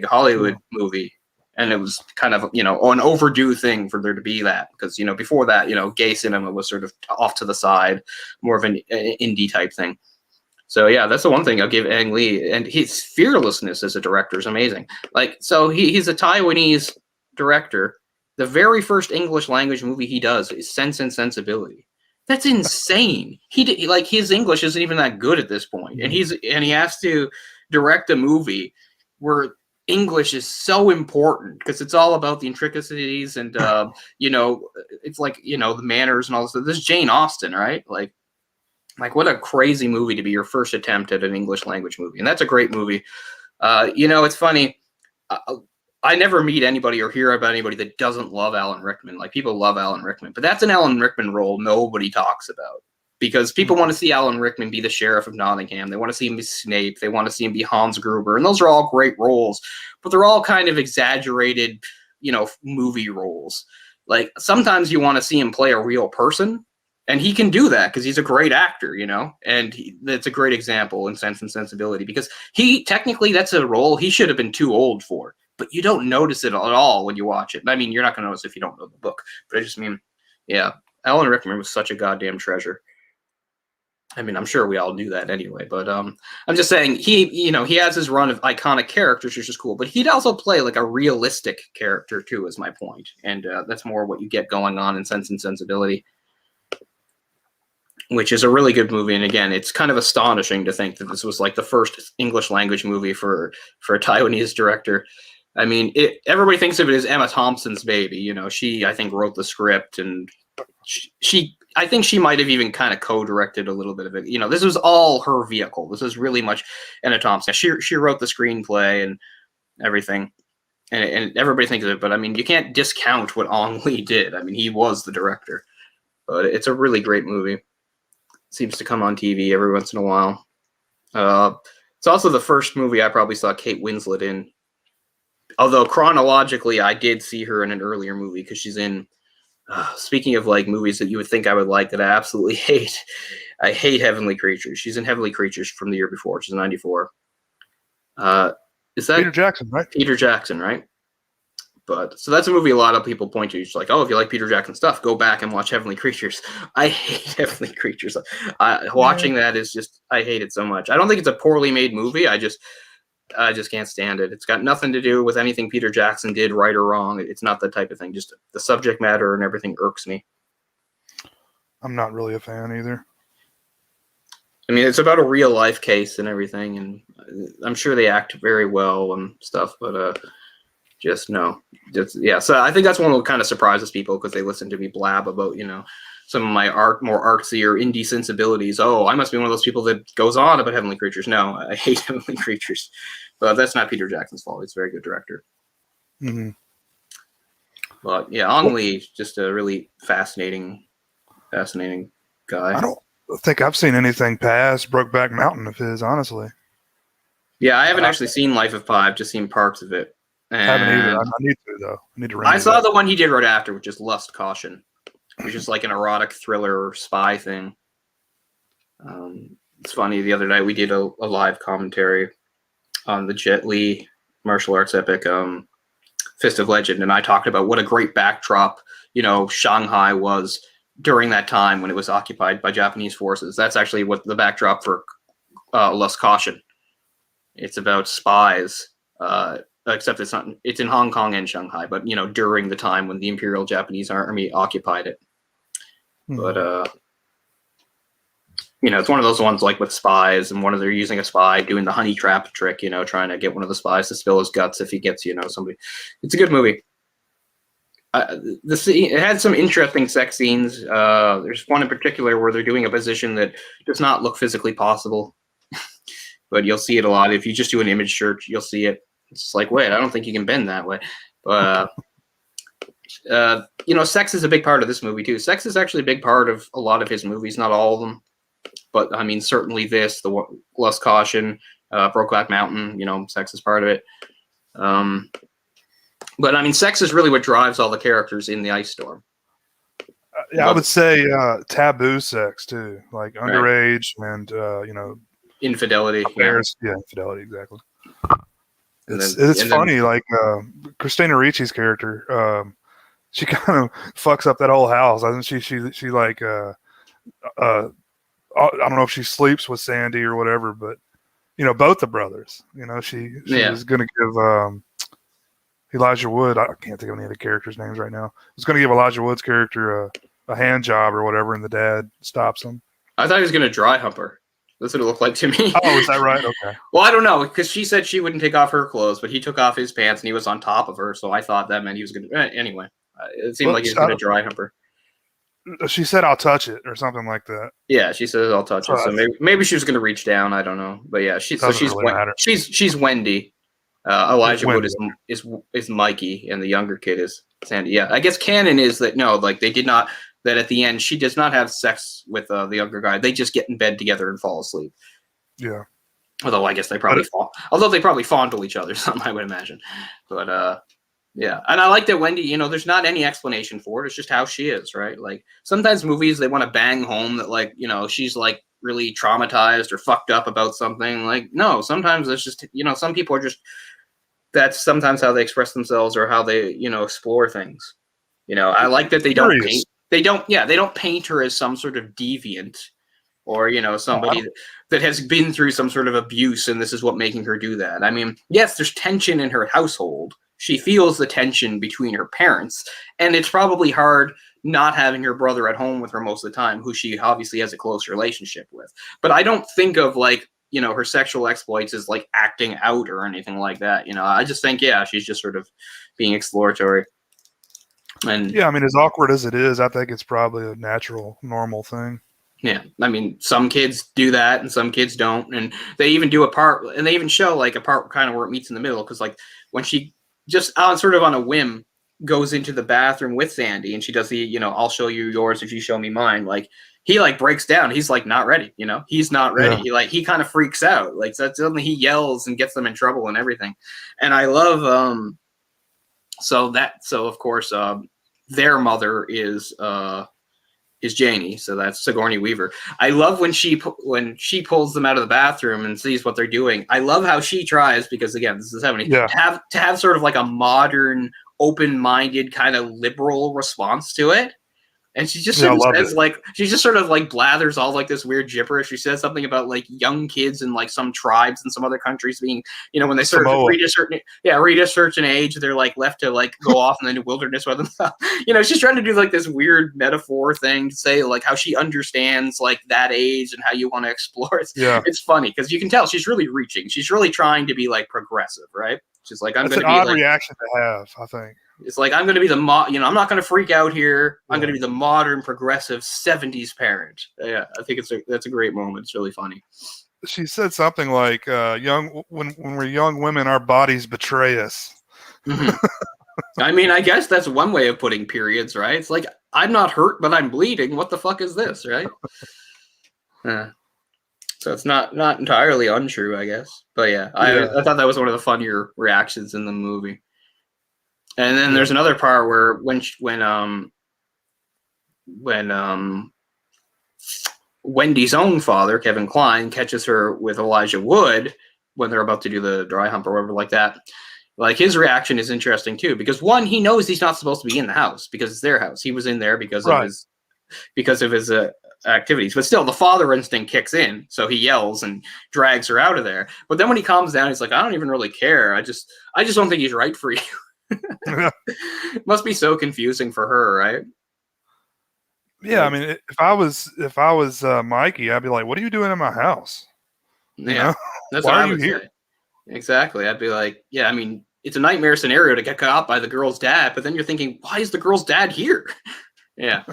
[SPEAKER 1] Hollywood movie. And it was kind of, an overdue thing for there to be that, because, before that, gay cinema was sort of off to the side, more of an indie type thing. So yeah, that's the one thing I'll give Ang Lee, and his fearlessness as a director is amazing. Like, so he's a Taiwanese director. The very first English language movie he does is Sense and Sensibility. That's insane. His English isn't even that good at this point, and he has to direct a movie where English is so important because it's all about the intricacies and it's like the manners and all this. This is Jane Austen, right? Like, what a crazy movie to be your first attempt at an English language movie. And that's a great movie. It's funny. I never meet anybody or hear about anybody that doesn't love Alan Rickman. Like, people love Alan Rickman. But that's an Alan Rickman role nobody talks about. Because people want to see Alan Rickman be the Sheriff of Nottingham. They want to see him be Snape. They want to see him be Hans Gruber. And those are all great roles. But they're all kind of exaggerated, movie roles. Like, sometimes you want to see him play a real person. And he can do that because he's a great actor, and that's a great example in Sense and Sensibility, because technically that's a role he should have been too old for, but you don't notice it at all when you watch it. I mean, you're not going to notice if you don't know the book, but I just mean, yeah, Alan Rickman was such a goddamn treasure. I mean, I'm sure we all knew that anyway, but I'm just saying he has his run of iconic characters, which is cool, but he'd also play like a realistic character too, is my point. And that's more what you get going on in Sense and Sensibility, which is a really good movie. And again, it's kind of astonishing to think that this was like the first English language movie for a Taiwanese director. I mean, everybody thinks of it as Emma Thompson's baby. She, I think, wrote the script, and I think she might have even kind of co-directed a little bit of it. This was all her vehicle. This is really much Emma Thompson. She wrote the screenplay and everything, and everybody thinks of it. But I mean, you can't discount what Ang Lee did. I mean, he was the director. But it's a really great movie. Seems to come on TV every once in a while. It's also the first movie I probably saw Kate Winslet in. Although chronologically, I did see her in an earlier movie because she's in. Speaking of like movies that you would think I would like that I absolutely hate, I hate Heavenly Creatures. She's in Heavenly Creatures from the year before, which is '94. Is that
[SPEAKER 2] Peter Jackson, right?
[SPEAKER 1] Peter Jackson, right? But so that's a movie a lot of people point to. It's like, oh, if you like Peter Jackson stuff, go back and watch Heavenly Creatures. I hate Heavenly Creatures. Watching that is just, I hate it so much. I don't think it's a poorly made movie. I just can't stand it. It's got nothing to do with anything Peter Jackson did right or wrong. It's not that type of thing. Just the subject matter and everything irks me.
[SPEAKER 2] I'm not really a fan either.
[SPEAKER 1] I mean, it's about a real life case and everything, and I'm sure they act very well and stuff, but just no. Yeah, so I think that's one that kind of surprises people because they listen to me blab about, some of my more artsy or indie sensibilities. Oh, I must be one of those people that goes on about Heavenly Creatures. No, I hate Heavenly Creatures. But that's not Peter Jackson's fault. He's a very good director.
[SPEAKER 2] Mm-hmm.
[SPEAKER 1] But yeah, Ang Lee, just a really fascinating guy.
[SPEAKER 2] I don't think I've seen anything past Brokeback Mountain of his, honestly.
[SPEAKER 1] Yeah, I haven't actually seen Life of Pi. I've just seen parts of it.
[SPEAKER 2] I haven't either.
[SPEAKER 1] And
[SPEAKER 2] I need to though. I need to.
[SPEAKER 1] I saw the one he did right after, which is Lust Caution, which is like an erotic thriller or spy thing. It's funny. The other night we did a live commentary on the Jet Li martial arts epic, Fist of Legend, and I talked about what a great backdrop, Shanghai was during that time when it was occupied by Japanese forces. That's actually what the backdrop for Lust Caution. It's about spies, except it's in Hong Kong and Shanghai, but during the time when the Imperial Japanese Army occupied it. But it's one of those ones like with spies, and they're using a spy doing the honey trap trick, trying to get one of the spies to spill his guts if he gets, somebody. It's a good movie. It had some interesting sex scenes. There's one in particular where they're doing a position that does not look physically possible, but you'll see it a lot. If you just do an image search, you'll see it. It's like, wait, I don't think you can bend that way. But sex is a big part of this movie too. Sex is actually a big part of a lot of his movies, not all of them. But I mean, certainly the Lust Caution, Brokeback Mountain, sex is part of it. But I mean, sex is really what drives all the characters in the Ice Storm.
[SPEAKER 2] I would say taboo sex too, like underage and
[SPEAKER 1] infidelity.
[SPEAKER 2] Affairs. Yeah, infidelity, exactly. It's funny, like Christina Ricci's character, she kind of fucks up that whole house. I think she like I don't know if she sleeps with Sandy or whatever, but both the brothers. She was going to give Elijah Wood. I can't think of any of the characters' names right now. Was going to give Elijah Wood's character a hand job or whatever, and the dad stops him.
[SPEAKER 1] I thought he was going to dry hump her. That's what it looked like to me.
[SPEAKER 2] Oh, is that right? Okay.
[SPEAKER 1] Well, I don't know, because she said she wouldn't take off her clothes, but he took off his pants and he was on top of her. So I thought that meant he was going to. Anyway, it seemed like he was going to dry hump her.
[SPEAKER 2] She said, "I'll touch it" or something like that.
[SPEAKER 1] Yeah, she says, "I'll touch it." So maybe she was going to reach down. I don't know, but yeah, she's Wendy. Elijah Wood is Mikey, and the younger kid is Sandy. Yeah, I guess canon is that they did not. That at the end she does not have sex with the younger guy. They just get in bed together and fall asleep.
[SPEAKER 2] Yeah.
[SPEAKER 1] Although I guess they probably fondle each other, some I would imagine. But yeah, and I like that Wendy, there's not any explanation for it. It's just how she is, right? Like sometimes movies, they want to bang home that she's like really traumatized or fucked up about something. Like, no, sometimes it's just, some people are just, that's sometimes how they express themselves or how they, explore things. I like that they don't paint. They don't paint her as some sort of deviant or, somebody that has been through some sort of abuse and this is what making her do that. I mean, yes, there's tension in her household. She feels the tension between her parents, and it's probably hard not having her brother at home with her most of the time, who she obviously has a close relationship with. But I don't think of her sexual exploits as like acting out or anything like that. I just think, she's just sort of being exploratory. And
[SPEAKER 2] yeah, I mean, as awkward as it is, I think it's probably a natural, normal thing.
[SPEAKER 1] Yeah, I mean, some kids do that and some kids don't, and they even do a part, and they even show like a part kind of where it meets in the middle, because like when she just sort of on a whim goes into the bathroom with Sandy and she does the, I'll show you yours if you show me mine. Like he like breaks down. He's like not ready, he's not ready.
[SPEAKER 2] Yeah.
[SPEAKER 1] He kind of freaks out. Like so suddenly he yells and gets them in trouble and everything. And I love, so of course, their mother is Janie. So that's Sigourney Weaver. I love when she pulls them out of the bathroom and sees what they're doing. I love how she tries, because again, this is 70s, to have sort of like a modern, open-minded kind of liberal response to it. And she just sort of says she just sort of like blathers all like this weird gibberish. She says something about like young kids in like some tribes in some other countries being, when they sort of reach a certain age, they're like left to like go off in the wilderness with themselves. She's trying to do like this weird metaphor thing to say like how she understands like that age and how you want to explore it. Yeah. It's funny because you can tell she's really reaching. She's really trying to be like progressive, right? She's like,
[SPEAKER 2] That's an odd reaction to have, I think.
[SPEAKER 1] It's like, I'm going to be I'm not going to freak out here. I'm going to be the modern, progressive 70s parent. Yeah, I think that's a great moment. It's really funny.
[SPEAKER 2] She said something like, when we're young women, our bodies betray us.
[SPEAKER 1] Mm-hmm. I mean, I guess that's one way of putting periods, right? It's like, I'm not hurt, but I'm bleeding. What the fuck is this, right? So it's not entirely untrue, I guess. But yeah,
[SPEAKER 2] Yeah.
[SPEAKER 1] I thought that was one of the funnier reactions in the movie. And then
[SPEAKER 2] Yeah.
[SPEAKER 1] there's another part where when Wendy's own father, Kevin Kline, catches her with Elijah Wood when they're about to do the dry hump or whatever like that. Like his reaction is interesting too, because one, he knows he's not supposed to be in the house because it's their house. He was in there because
[SPEAKER 2] Right.
[SPEAKER 1] of his activities. But still, the father instinct kicks in, so he yells and drags her out of there. But then when he calms down, he's like, "I don't even really care. I just don't think he's right for you." It must be so confusing for her, right?
[SPEAKER 2] Yeah, I mean, if I was Mikey, I'd be like, "What are you doing in my house? You
[SPEAKER 1] Yeah,
[SPEAKER 2] know,
[SPEAKER 1] that's
[SPEAKER 2] why
[SPEAKER 1] what
[SPEAKER 2] are
[SPEAKER 1] I
[SPEAKER 2] you
[SPEAKER 1] would
[SPEAKER 2] here?"
[SPEAKER 1] say. Exactly. I'd be like, yeah, I mean, it's a nightmare scenario to get caught by the girl's dad, but then you're thinking, why is the girl's dad here? Yeah.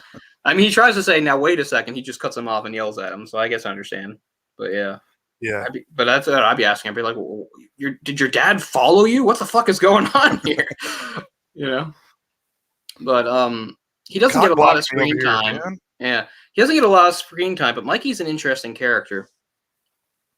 [SPEAKER 1] I mean, he tries to say, now wait a second. He just cuts him off and yells at him. So I guess I understand. But yeah.
[SPEAKER 2] Yeah,
[SPEAKER 1] But that's what I'd be asking. I'd be like, well, did your dad follow you? What the fuck is going on here? You know? But he doesn't get
[SPEAKER 2] cock
[SPEAKER 1] a lot of
[SPEAKER 2] blocks me over
[SPEAKER 1] screen
[SPEAKER 2] here,
[SPEAKER 1] time.
[SPEAKER 2] man.
[SPEAKER 1] Yeah. He doesn't get a lot of screen time, but Mikey's an interesting character.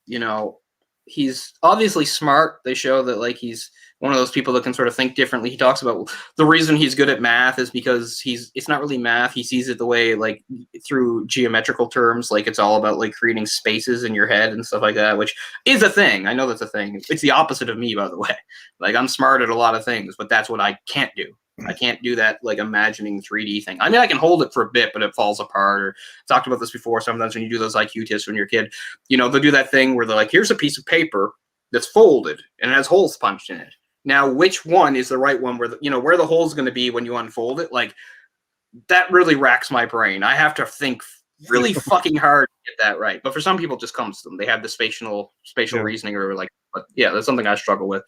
[SPEAKER 1] You know, he's obviously smart. They show that like he's one of those people that can sort of think differently. He talks about the reason he's good at math is because it's not really math. He sees it the way like through geometrical terms, like it's all about like creating spaces in your head and stuff like that, which is a thing. I know that's a thing. It's the opposite of me, by the way. Like I'm smart at a lot of things, but that's what I can't do. I can't do that like imagining 3D thing. I mean, I can hold it for a bit, but it falls apart. Or talked about this before. Sometimes when you do those IQ tests when you're a kid, you know, they'll do that thing where they're like, here's a piece of paper that's folded and it has holes punched in it. Now, which one is the right one where where the hole's going to be when you unfold it? Like that really racks my brain. I have to think really fucking hard to get that right. But for some people, it just comes to them. They have the spatial
[SPEAKER 2] Yeah.
[SPEAKER 1] reasoning or like, but yeah, that's something I struggle with.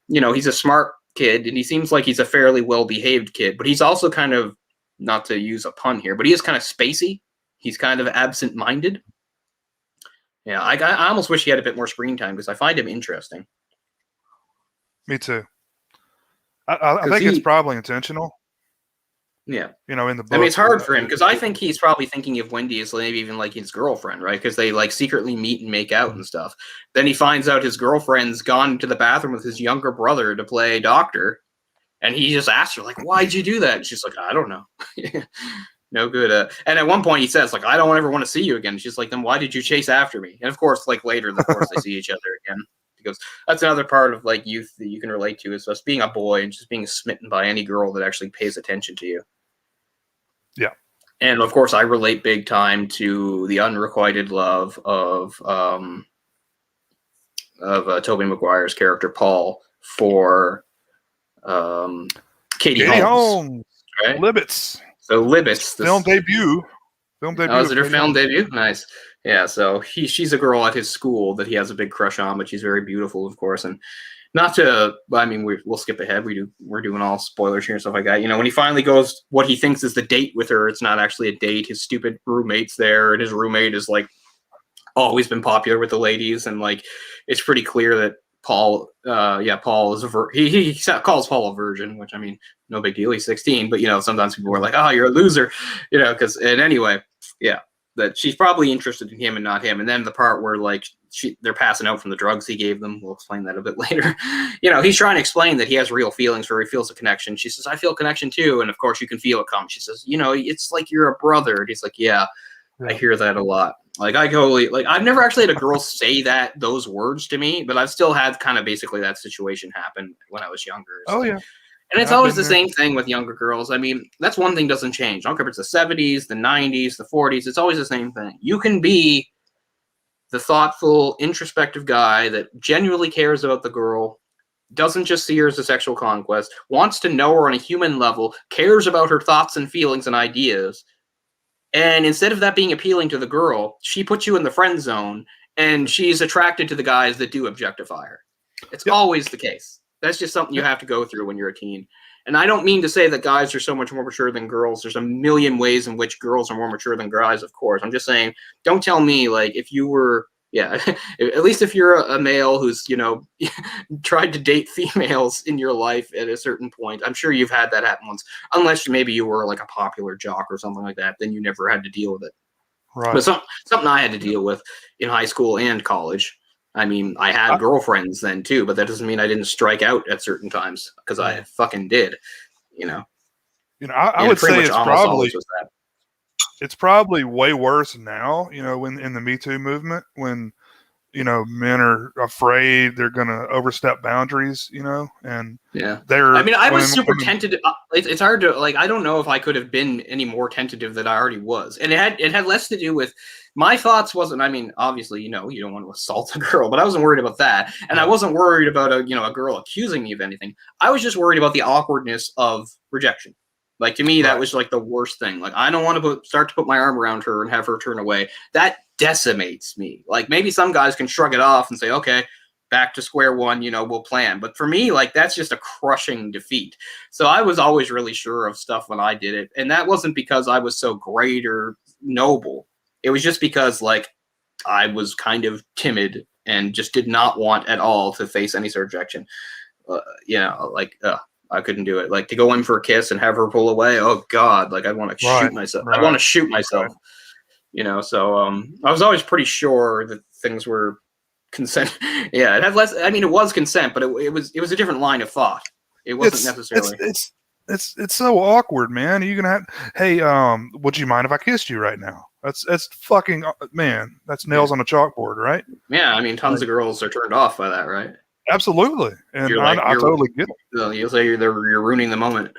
[SPEAKER 1] You know, he's a smart kid and he seems like he's a fairly well-behaved kid, but he's also kind of, not to use a pun here, but he is kind of spacey. He's kind of absent-minded. Yeah, I almost wish he had a bit more screen time because I find him interesting.
[SPEAKER 2] Me too. I think it's probably intentional.
[SPEAKER 1] Yeah.
[SPEAKER 2] You know, in the book.
[SPEAKER 1] I mean, it's hard for him because I think he's probably thinking of Wendy as maybe even like his girlfriend, right? Because they like secretly meet and make out and stuff. Then he finds out his girlfriend's gone to the bathroom with his younger brother to play doctor. And he just asks her, like, why'd you do that? And she's like, I don't know. No good. And at one point he says, like, I don't ever want to see you again. She's like, then why did you chase after me? And of course, like later, of course, they see each other again. Because that's another part of like youth that you can relate to is just being a boy and just being smitten by any girl that actually pays attention to you.
[SPEAKER 2] Yeah.
[SPEAKER 1] And of course, I relate big time to the unrequited love of Tobey Maguire's character Paul for Katie Holmes. Right?
[SPEAKER 2] Libbets.
[SPEAKER 1] So Libbets,
[SPEAKER 2] film debut.
[SPEAKER 1] Oh, is it her film debut? Nice. Yeah, so she's a girl at his school that he has a big crush on, but she's very beautiful, of course. And not to, I mean, we'll skip ahead. We're doing all spoilers here and stuff like that. You know, when he finally goes, what he thinks is the date with her, it's not actually a date. His stupid roommate's there, and his roommate is like always been popular with the ladies, and like it's pretty clear that Paul is he calls Paul a virgin, which I mean, no big deal. He's 16, but you know, sometimes people are like, "Oh, you're a loser," you know, and anyway, yeah, that she's probably interested in him and not him. And then the part where like they're passing out from the drugs he gave them, we'll explain that a bit later. You know, he's trying to explain that he has real feelings for her. He feels a connection. She says, "I feel a connection too," and of course, you can feel it come. She says, "You know, it's like you're a brother." And he's like, "Yeah, I hear that a lot." Like I totally like I've never actually had a girl say those words to me, but I've still had kind of basically that situation happen when I was younger.
[SPEAKER 2] Oh yeah.
[SPEAKER 1] And it's always the same thing with younger girls. I mean, that's one thing doesn't change. I don't care if it's the 70s, the 90s, the 40s, it's always the same thing. You can be the thoughtful, introspective guy that genuinely cares about the girl, doesn't just see her as a sexual conquest, wants to know her on a human level, cares about her thoughts and feelings and ideas. And instead of that being appealing to the girl, she puts you in the friend zone and she's attracted to the guys that do objectify her. It's always the case. That's just something you have to go through when you're a teen. And I don't mean to say that guys are so much more mature than girls. There's a million ways in which girls are more mature than guys, of course. I'm just saying, don't tell me, like, if you were, at least if you're a male who's, you know, tried to date females in your life at a certain point, I'm sure you've had that happen once. Unless maybe you were like a popular jock or something like that, then you never had to deal with it.
[SPEAKER 2] Right.
[SPEAKER 1] But something I had to deal with in high school and college. I mean, I had girlfriends then too, but that doesn't mean I didn't strike out at certain times because I fucking did, you know.
[SPEAKER 2] I
[SPEAKER 1] And
[SPEAKER 2] would
[SPEAKER 1] pretty
[SPEAKER 2] say
[SPEAKER 1] much almost always was that.
[SPEAKER 2] it's probably way worse now, when in the Me Too movement, when men are afraid they're going to overstep boundaries, and
[SPEAKER 1] Yeah.
[SPEAKER 2] they're.
[SPEAKER 1] I mean, I was super tentative. It's hard to like. I don't know if I could have been any more tentative than I already was, and it had less to do with my thoughts. Wasn't I mean, obviously, you don't want to assault a girl, but I wasn't worried about that, and I wasn't worried about a girl accusing me of anything. I was just worried about the awkwardness of rejection. Like to me, that was like the worst thing. Like I don't want to start to put my arm around her and have her turn away. That decimates me. Like maybe some guys can shrug it off and say, okay, back to square one, we'll plan. But for me, like that's just a crushing defeat. So I was always really sure of stuff when I did it. And that wasn't because I was so great or noble. It was just because like I was kind of timid and just did not want at all to face any sort of rejection. I couldn't do it. Like to go in for a kiss and have her pull away. Oh God. Like I want to shoot myself. I want to shoot myself. So I was always pretty sure that things were consent. Yeah, it had less. I mean, it was consent, but it was a different line of thought. It wasn't necessarily.
[SPEAKER 2] It's so awkward, man. Are you gonna have? Hey, would you mind if I kissed you right now? That's fucking man. That's nails on a chalkboard, right?
[SPEAKER 1] Yeah, I mean, tons of girls are turned off by that, right?
[SPEAKER 2] Absolutely, and I totally get it.
[SPEAKER 1] You'll say you're ruining the moment.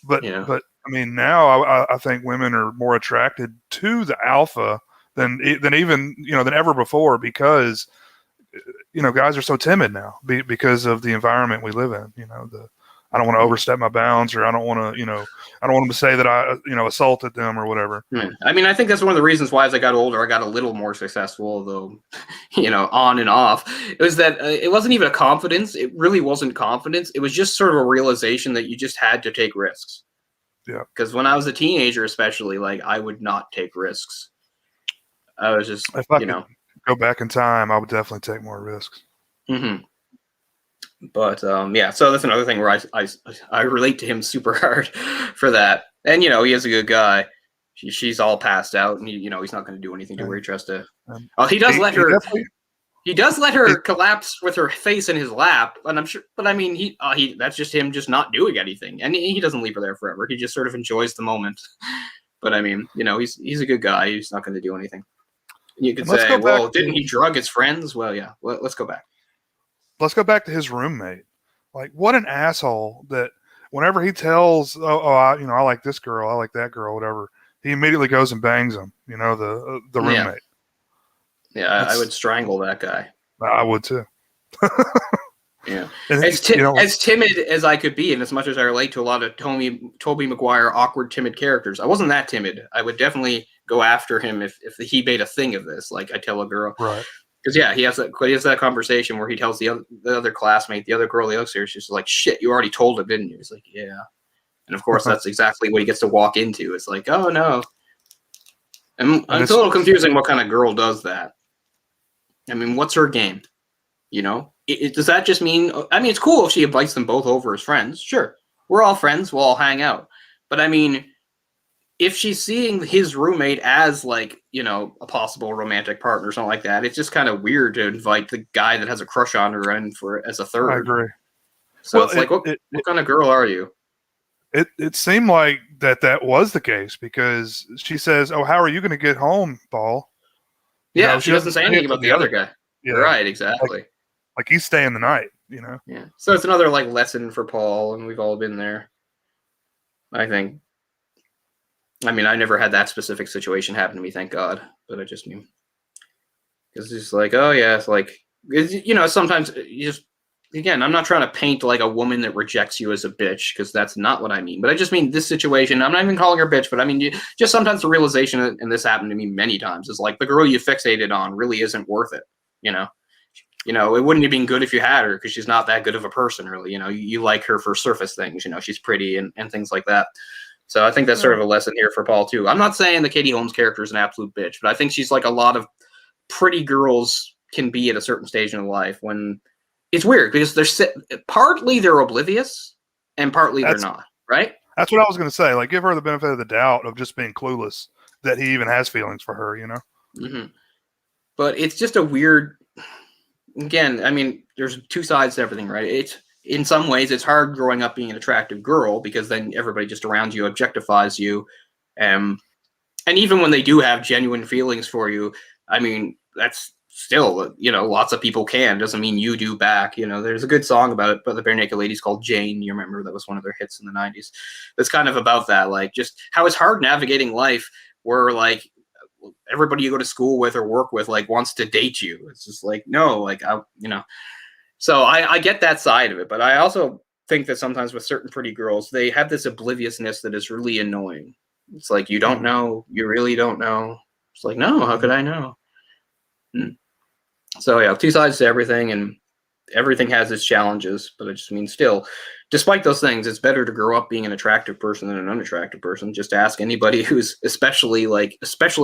[SPEAKER 2] But I mean, now I think women are more attracted to the alpha than even than ever before because guys are so timid now because of the environment we live in. I don't want to overstep my bounds, or I don't want to I don't want them to say that I assaulted them or whatever.
[SPEAKER 1] I mean, I think that's one of the reasons why as I got older, I got a little more successful, though on and off. It was that it wasn't even a confidence. It really wasn't confidence. It was just sort of a realization that you just had to take risks.
[SPEAKER 2] Yeah.
[SPEAKER 1] Because when I was a teenager, especially, like I would not take risks. I was just,
[SPEAKER 2] if I could go back in time, I would definitely take more risks.
[SPEAKER 1] Mm-hmm. But so that's another thing where I relate to him super hard for that. And he is a good guy. She's all passed out, and he's not going to do anything to where he tries to. He does let her. He does let her collapse with her face in his lap, and I'm sure. But I mean, he that's just him just not doing anything, and he doesn't leave her there forever. He just sort of enjoys the moment. But I mean, he's a good guy. He's not going to do anything. You could say, well, didn't he drug his friends? Well, yeah. Let's go back.
[SPEAKER 2] Let's go back to his roommate. Like, what an asshole that whenever he tells, I like this girl, I like that girl, whatever, he immediately goes and bangs him. The roommate.
[SPEAKER 1] Yeah, I would strangle that guy.
[SPEAKER 2] I would too.
[SPEAKER 1] Yeah, as timid as I could be, and as much as I relate to a lot of Tobey Maguire awkward, timid characters, I wasn't that timid. I would definitely go after him if he made a thing of this. Like I tell a girl,
[SPEAKER 2] right?
[SPEAKER 1] Because he has that conversation where he tells the other classmate, the other girl, the upstairs, she's like, "Shit, you already told him, didn't you?" He's like, "Yeah," and of course that's exactly what he gets to walk into. It's like, oh no, and it's a little confusing. What kind of girl does that? I mean, what's her game? Does that just mean? I mean, it's cool if she invites them both over as friends. Sure, we're all friends. We'll all hang out. But I mean, if she's seeing his roommate as like a possible romantic partner or something like that, it's just kind of weird to invite the guy that has a crush on her in as a third.
[SPEAKER 2] I agree.
[SPEAKER 1] So it's like, what kind of girl are you?
[SPEAKER 2] It seemed like that was the case because she says, "Oh, how are you going to get home, Paul?"
[SPEAKER 1] Yeah, she doesn't say anything about the other guy.
[SPEAKER 2] Yeah.
[SPEAKER 1] Right, exactly.
[SPEAKER 2] Like he's staying the night,
[SPEAKER 1] Yeah. So it's another like lesson for Paul, and we've all been there. I think. I mean, I never had that specific situation happen to me, thank God. But I just mean, because it's like, oh yeah, it's like, sometimes you just, again, I'm not trying to paint like a woman that rejects you as a bitch, because that's not what I mean. But I just mean this situation. I'm not even calling her bitch, but I mean, just sometimes the realization, and this happened to me many times, is like the girl you fixated on really isn't worth it. It wouldn't have been good if you had her because she's not that good of a person, really. You like her for surface things. She's pretty and things like that. So I think that's sort of a lesson here for Paul too. I'm not saying the Katie Holmes character is an absolute bitch, but I think she's like a lot of pretty girls can be at a certain stage in life when it's weird because partly they're oblivious and partly they're not, right?
[SPEAKER 2] That's what I was going to say. Like, give her the benefit of the doubt of just being clueless that he even has feelings for her, you know?
[SPEAKER 1] Mm-hmm. But it's just a weird. Again, I mean, there's two sides to everything, right? It's in some ways it's hard growing up being an attractive girl because then everybody just around you objectifies you, and even when they do have genuine feelings for you, I mean, that's still, lots of people can. Doesn't mean you do back. There's a good song about it by the Bare Naked Ladies called Jane. You remember that was one of their hits in the 90s. That's kind of about that, like just how it's hard navigating life where like everybody you go to school with or work with like wants to date you. It's just like, no, like so I get that side of it, but I also think that sometimes with certain pretty girls, they have this obliviousness that is really annoying. It's like, you don't know, you really don't know. It's like, no, how could I know? So yeah, two sides to everything, and everything has its challenges, but I just mean still, despite those things, it's better to grow up being an attractive person than an unattractive person. Just ask anybody who's especially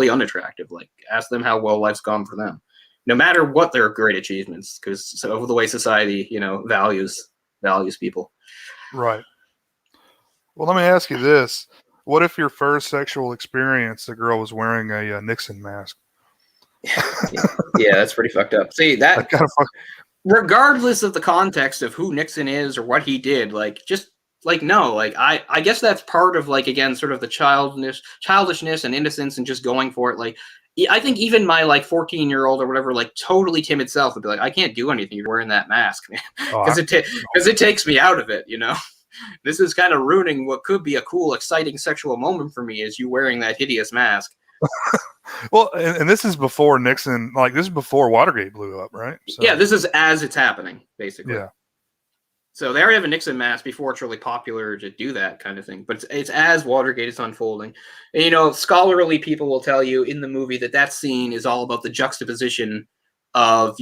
[SPEAKER 1] unattractive, like ask them how well life's gone for them, no matter what their great achievements, because of the way society, values people.
[SPEAKER 2] Right. Well, let me ask you this. What if your first sexual experience, the girl was wearing a Nixon mask?
[SPEAKER 1] Yeah, that's pretty fucked up. See, that
[SPEAKER 2] kind of
[SPEAKER 1] regardless of the context of who Nixon is or what he did, like, just like, no, like, I guess that's part of, like, again, sort of the childishness and innocence and just going for it. Like, I think even my like 14-year-old or whatever, like totally timid self would be like, I can't do anything. You're wearing that mask, man, because it takes me out of it. This is kind of ruining what could be a cool, exciting sexual moment for me. Is you wearing that hideous mask?
[SPEAKER 2] Well, and this is before Nixon, like this is before Watergate blew up, right? So,
[SPEAKER 1] yeah, this is as it's happening, basically.
[SPEAKER 2] Yeah.
[SPEAKER 1] So they already have a Nixon mask before it's really popular to do that kind of thing. But it's as Watergate is unfolding. And, scholarly people will tell you in the movie that scene is all about the juxtaposition of,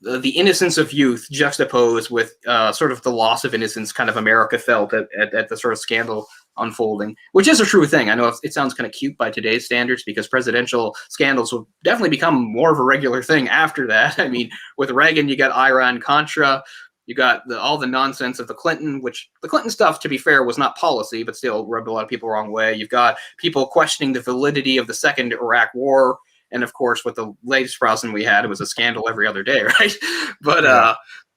[SPEAKER 1] the innocence of youth juxtaposed with sort of the loss of innocence kind of America felt at the sort of scandal unfolding, which is a true thing. I know it sounds kind of cute by today's standards because presidential scandals will definitely become more of a regular thing after that. I mean, with Reagan, you got Iran-Contra. You got all the nonsense of the Clinton, which the Clinton stuff, to be fair, was not policy, but still rubbed a lot of people the wrong way. You've got people questioning the validity of the second Iraq war. And of course, with the latest president we had, it was a scandal every other day, right?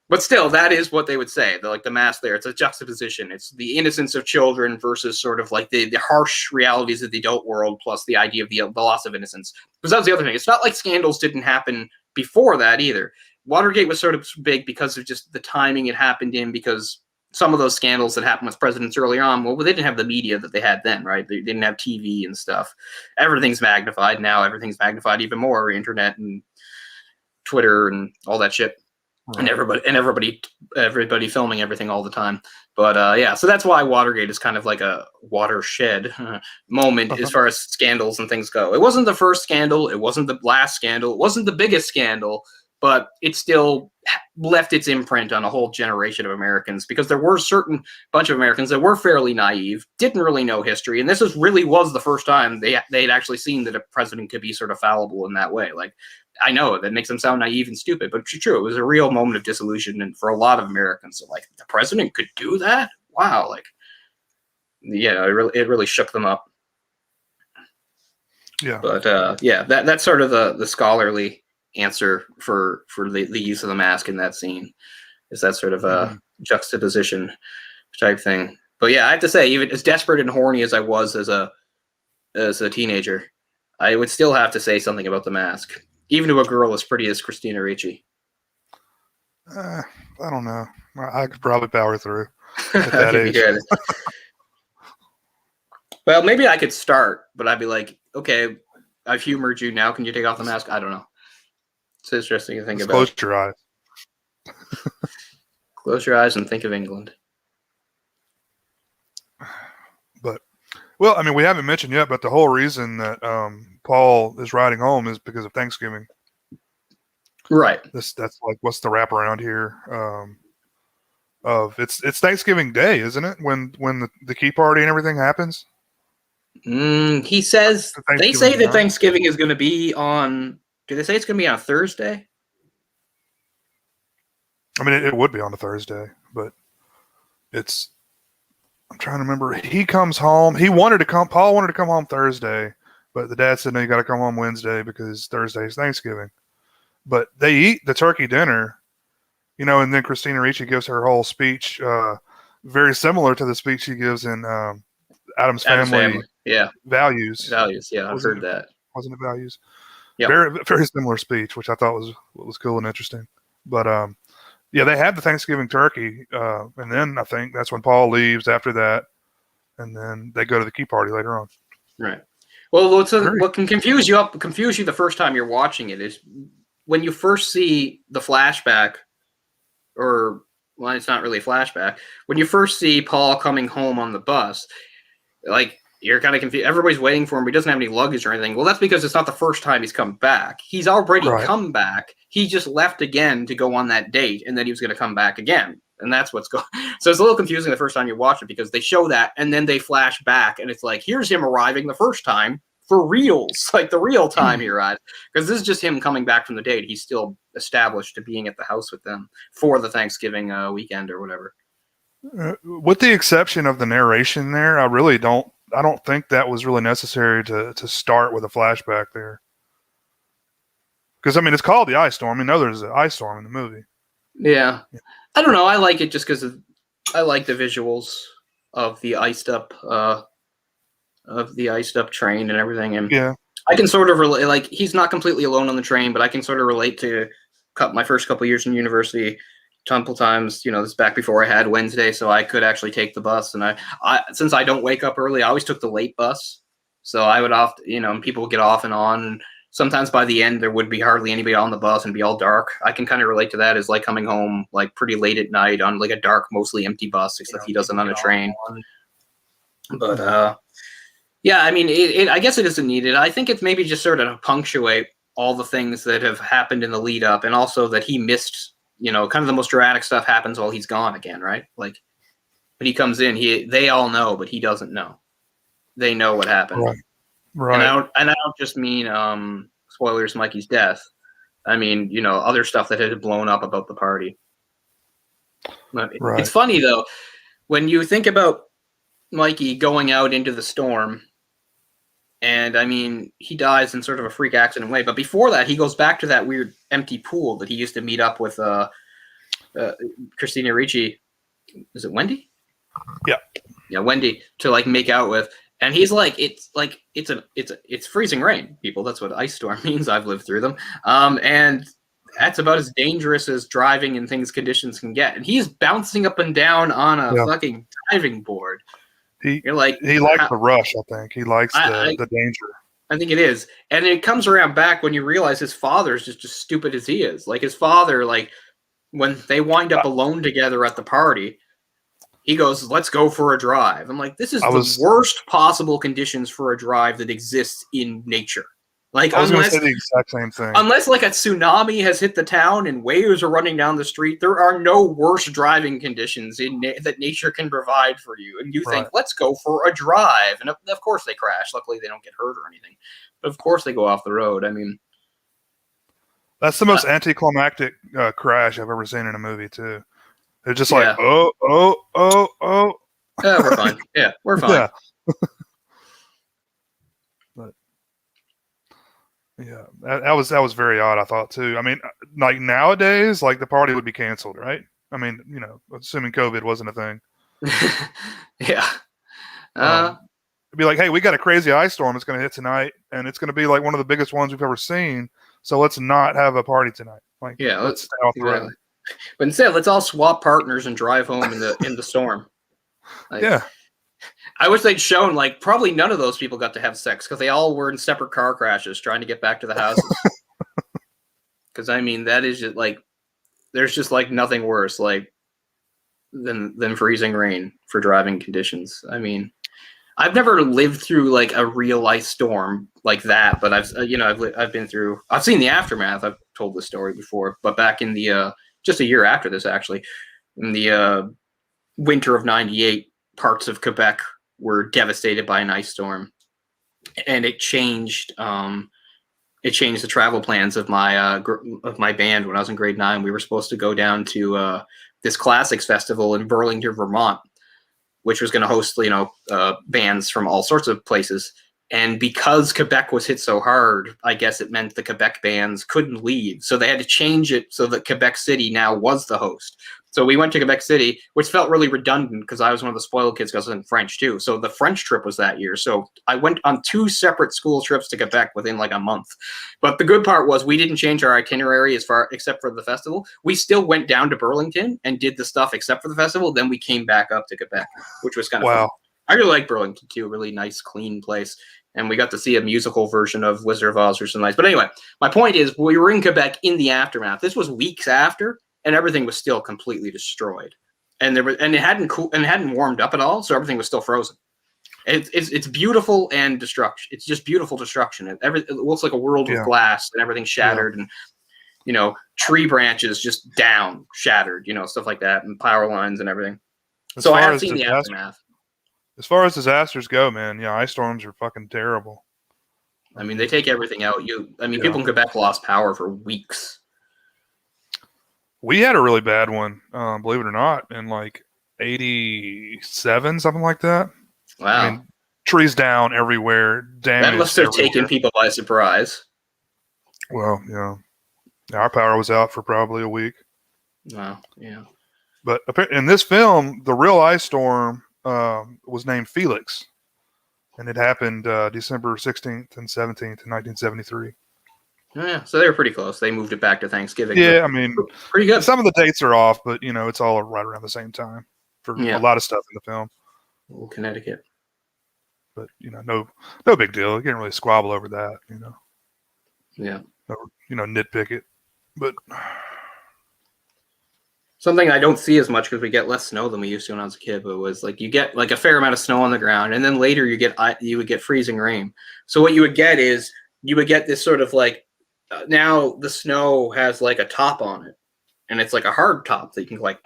[SPEAKER 1] But still, that is what they would say. The mask there, it's a juxtaposition. It's the innocence of children versus sort of like the harsh realities of the adult world, plus the idea of the loss of innocence. Because that was the other thing. It's not like scandals didn't happen before that either. Watergate was sort of big because of just the timing it happened in, because some of those scandals that happened with presidents early on, well, they didn't have the media that they had then, right? They didn't have TV and stuff. Everything's magnified now. Everything's magnified even more. Internet and Twitter and all that shit. Right. And everybody filming everything all the time. But yeah, so that's why Watergate is kind of like a watershed moment as far as scandals and things go. It wasn't the first scandal. It wasn't the last scandal. It wasn't the biggest scandal. But it still left its imprint on a whole generation of Americans, because there were a certain bunch of Americans that were fairly naive, didn't really know history, and this really was the first time they'd actually seen that a president could be sort of fallible in that way. Like, I know that makes them sound naive and stupid, but it's true. It was a real moment of disillusionment for a lot of Americans. So, like, the president could do that? Wow! Like, yeah, it really shook them up.
[SPEAKER 2] Yeah.
[SPEAKER 1] But yeah, that's sort of the scholarly answer for the use of the mask in that scene, is that sort of a juxtaposition type thing. But yeah, I have to say, even as desperate and horny as I was as a teenager, I would still have to say something about the mask, even to a girl as pretty as Christina Ricci.
[SPEAKER 2] I don't know. I could probably power through at that age.
[SPEAKER 1] Well, maybe I could start, but I'd be like, okay, I've humored you. Now can you take off the mask? I don't know. It's interesting to think about.
[SPEAKER 2] Close your eyes.
[SPEAKER 1] Close your eyes and think of England.
[SPEAKER 2] But, well, I mean, we haven't mentioned yet, but the whole reason that Paul is riding home is because of Thanksgiving.
[SPEAKER 1] Right.
[SPEAKER 2] That's like, what's the wraparound here? Of it's Thanksgiving Day, isn't it? When the key party and everything happens.
[SPEAKER 1] He says they say that Thanksgiving is going to be on. Do they say it's going to be on Thursday?
[SPEAKER 2] I mean, it would be on a Thursday, but I'm trying to remember. He comes home. Paul wanted to come home Thursday, But the dad said, no, you got to come home Wednesday because Thursday's Thanksgiving. But they eat the turkey dinner, and then Christina Ricci gives her whole speech, very similar to the speech she gives in Adam's Family.
[SPEAKER 1] Yeah.
[SPEAKER 2] Values.
[SPEAKER 1] Yeah, I've heard that.
[SPEAKER 2] Wasn't it Values?
[SPEAKER 1] Yeah.
[SPEAKER 2] Very, very similar speech, which I thought was cool and interesting. But yeah, they had the Thanksgiving turkey, and then I think that's when Paul leaves after that, and then they go to the key party later on.
[SPEAKER 1] Right. Well, what can confuse you the first time you're watching it is when you first see the flashback, or well, it's not really a flashback. When you first see Paul coming home on the bus, like you're kind of confused. Everybody's waiting for him, but he doesn't have any luggage or anything. Well, that's because it's not the first time he's come back. He's already come back. He just left again to go on that date, and then he was going to come back again. And that's what's going. So it's a little confusing the first time you watch it because they show that, and then they flash back, and it's like, here's him arriving the first time for reals, like the real time he arrived. Because this is just him coming back from the date. He's still established to being at the house with them for the Thanksgiving weekend or whatever.
[SPEAKER 2] With the exception of the narration there, I don't think that was really necessary to start with a flashback there. Because, I mean, it's called the ice storm. We know there's an ice storm in the movie.
[SPEAKER 1] Yeah. I don't know. I like it just because I like the visuals of the iced up train and everything. And
[SPEAKER 2] yeah,
[SPEAKER 1] I can sort of relate. Like, he's not completely alone on the train, but I can sort of relate to my first couple years in university. Couple times, this is back before I had Wednesday, so I could actually take the bus. And I since I don't wake up early, I always took the late bus. So I would people would get off and on. And sometimes by the end, there would be hardly anybody on the bus and be all dark. I can kind of relate to that as like coming home like pretty late at night on like a dark, mostly empty bus, except he doesn't on a train. But yeah, I mean, I guess it isn't needed. I think it's maybe just sort of punctuate all the things that have happened in the lead up, and also that he missed. Kind of the most dramatic stuff happens while he's gone again, right? Like when he comes in, they all know, but he doesn't know. They know what happened.
[SPEAKER 2] Right.
[SPEAKER 1] And I don't just mean spoilers, Mikey's death. I mean, other stuff that had blown up about the party. Right. It's funny though, when you think about Mikey going out into the storm, and I mean, he dies in sort of a freak accident way. But before that, he goes back to that weird empty pool that he used to meet up with Christina Ricci. Is it Wendy?
[SPEAKER 2] Yeah.
[SPEAKER 1] Yeah, Wendy to like make out with. And he's like, it's freezing rain, people. That's what ice storm means. I've lived through them. And that's about as dangerous as driving in conditions can get. And he's bouncing up and down on a fucking diving board.
[SPEAKER 2] He likes the rush, I think. He likes the danger.
[SPEAKER 1] I think it is. And it comes around back when you realize his father is just as stupid as he is. Like his father, like when they wind up alone together at the party, he goes, let's go for a drive. I'm like, this is the worst possible conditions for a drive that exists in nature. Like,
[SPEAKER 2] I was going to say the exact same thing.
[SPEAKER 1] Unless like a tsunami has hit the town and waves are running down the street, there are no worse driving conditions that nature can provide for you. And you think, let's go for a drive. And of course they crash. Luckily they don't get hurt or anything. But of course they go off the road. I mean,
[SPEAKER 2] that's the most anticlimactic crash I've ever seen in a movie too. They're just like, oh.
[SPEAKER 1] Yeah, we're fine. Yeah, we're fine.
[SPEAKER 2] Yeah. Yeah, that was very odd, I thought too. I mean, like nowadays, like the party would be canceled, right? I mean, assuming COVID wasn't a thing.
[SPEAKER 1] Yeah.
[SPEAKER 2] It'd be like, hey, we got a crazy ice storm that's going to hit tonight, and it's going to be like one of the biggest ones we've ever seen. So let's not have a party tonight. Like,
[SPEAKER 1] yeah,
[SPEAKER 2] let's stay off the road.
[SPEAKER 1] But instead, let's all swap partners and drive home in the storm. Like,
[SPEAKER 2] yeah.
[SPEAKER 1] I wish they'd shown, like, probably none of those people got to have sex because they all were in separate car crashes trying to get back to the houses. Because, I mean, that is just, like, there's just, like, nothing worse, like, than freezing rain for driving conditions. I mean, I've never lived through, like, a real ice storm like that, but I've seen the aftermath. I've told this story before, but back in the, just a year after this, actually, in the winter of '98, parts of Quebec were devastated by an ice storm, and it changed the travel plans of my band. When I was in grade 9, we were supposed to go down to this classics festival in Burlington, Vermont, which was going to host bands from all sorts of places. And because Quebec was hit so hard, I guess it meant the Quebec bands couldn't leave. So they had to change it so that Quebec City now was the host. So we went to Quebec City, which felt really redundant because I was one of the spoiled kids because I was in French too. So the French trip was that year. So I went on 2 separate school trips to Quebec within like a month. But the good part was we didn't change our itinerary except for the festival. We still went down to Burlington and did the stuff except for the festival. Then we came back up to Quebec, which was kind of fun. I really like Burlington too. Really nice, clean place. And we got to see a musical version of Wizard of Oz or some nice. But anyway, my point is we were in Quebec in the aftermath. This was weeks after, and everything was still completely destroyed. And it hadn't warmed up at all, so everything was still frozen. It's beautiful and destruction. It's just beautiful destruction. It looks like a world of glass and everything shattered and tree branches just down, shattered, stuff like that, and power lines and everything. So I have seen the aftermath.
[SPEAKER 2] As far as disasters go, man, ice storms are fucking terrible.
[SPEAKER 1] I mean, they take everything out. People in Quebec lost power for weeks.
[SPEAKER 2] We had a really bad one, believe it or not, in like 87, something like that.
[SPEAKER 1] Wow.
[SPEAKER 2] I mean, trees down everywhere, damage.
[SPEAKER 1] That must have taken people by surprise.
[SPEAKER 2] Well, yeah. Our power was out for probably a week.
[SPEAKER 1] Wow, yeah.
[SPEAKER 2] But in this film, the real ice storm was named Felix, and it happened December 16th and 17th in 1973.
[SPEAKER 1] Yeah, so they were pretty close. They moved it back to Thanksgiving.
[SPEAKER 2] Yeah, I mean,
[SPEAKER 1] pretty good.
[SPEAKER 2] Some of the dates are off, but it's all right around the same time for a lot of stuff in the film.
[SPEAKER 1] Well, Connecticut.
[SPEAKER 2] But no big deal. You can't really squabble over that.
[SPEAKER 1] Yeah.
[SPEAKER 2] Or, nitpick it, but.
[SPEAKER 1] Something I don't see as much because we get less snow than we used to when I was a kid, but was like you get like a fair amount of snow on the ground, and then later you would get freezing rain. So what you would get is you would get this sort of like now the snow has like a top on it, and it's like a hard top that you can like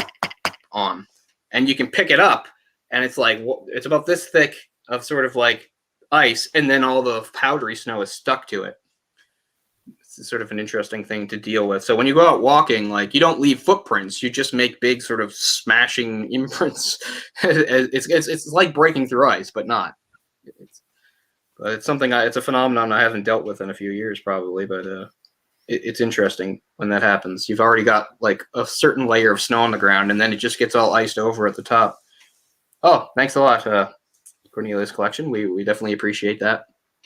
[SPEAKER 1] on, and you can pick it up, and it's like it's about this thick of sort of like ice, and then all the powdery snow is stuck to it. It's sort of an interesting thing to deal with. So when you go out walking, like you don't leave footprints, you just make big sort of smashing imprints. it's like breaking through ice, but not. It's something it's a phenomenon I haven't dealt with in a few years probably, but it's interesting when that happens. You've already got like a certain layer of snow on the ground, and then it just gets all iced over at the top. Oh, thanks a lot, Cornelius Collection. We definitely appreciate that.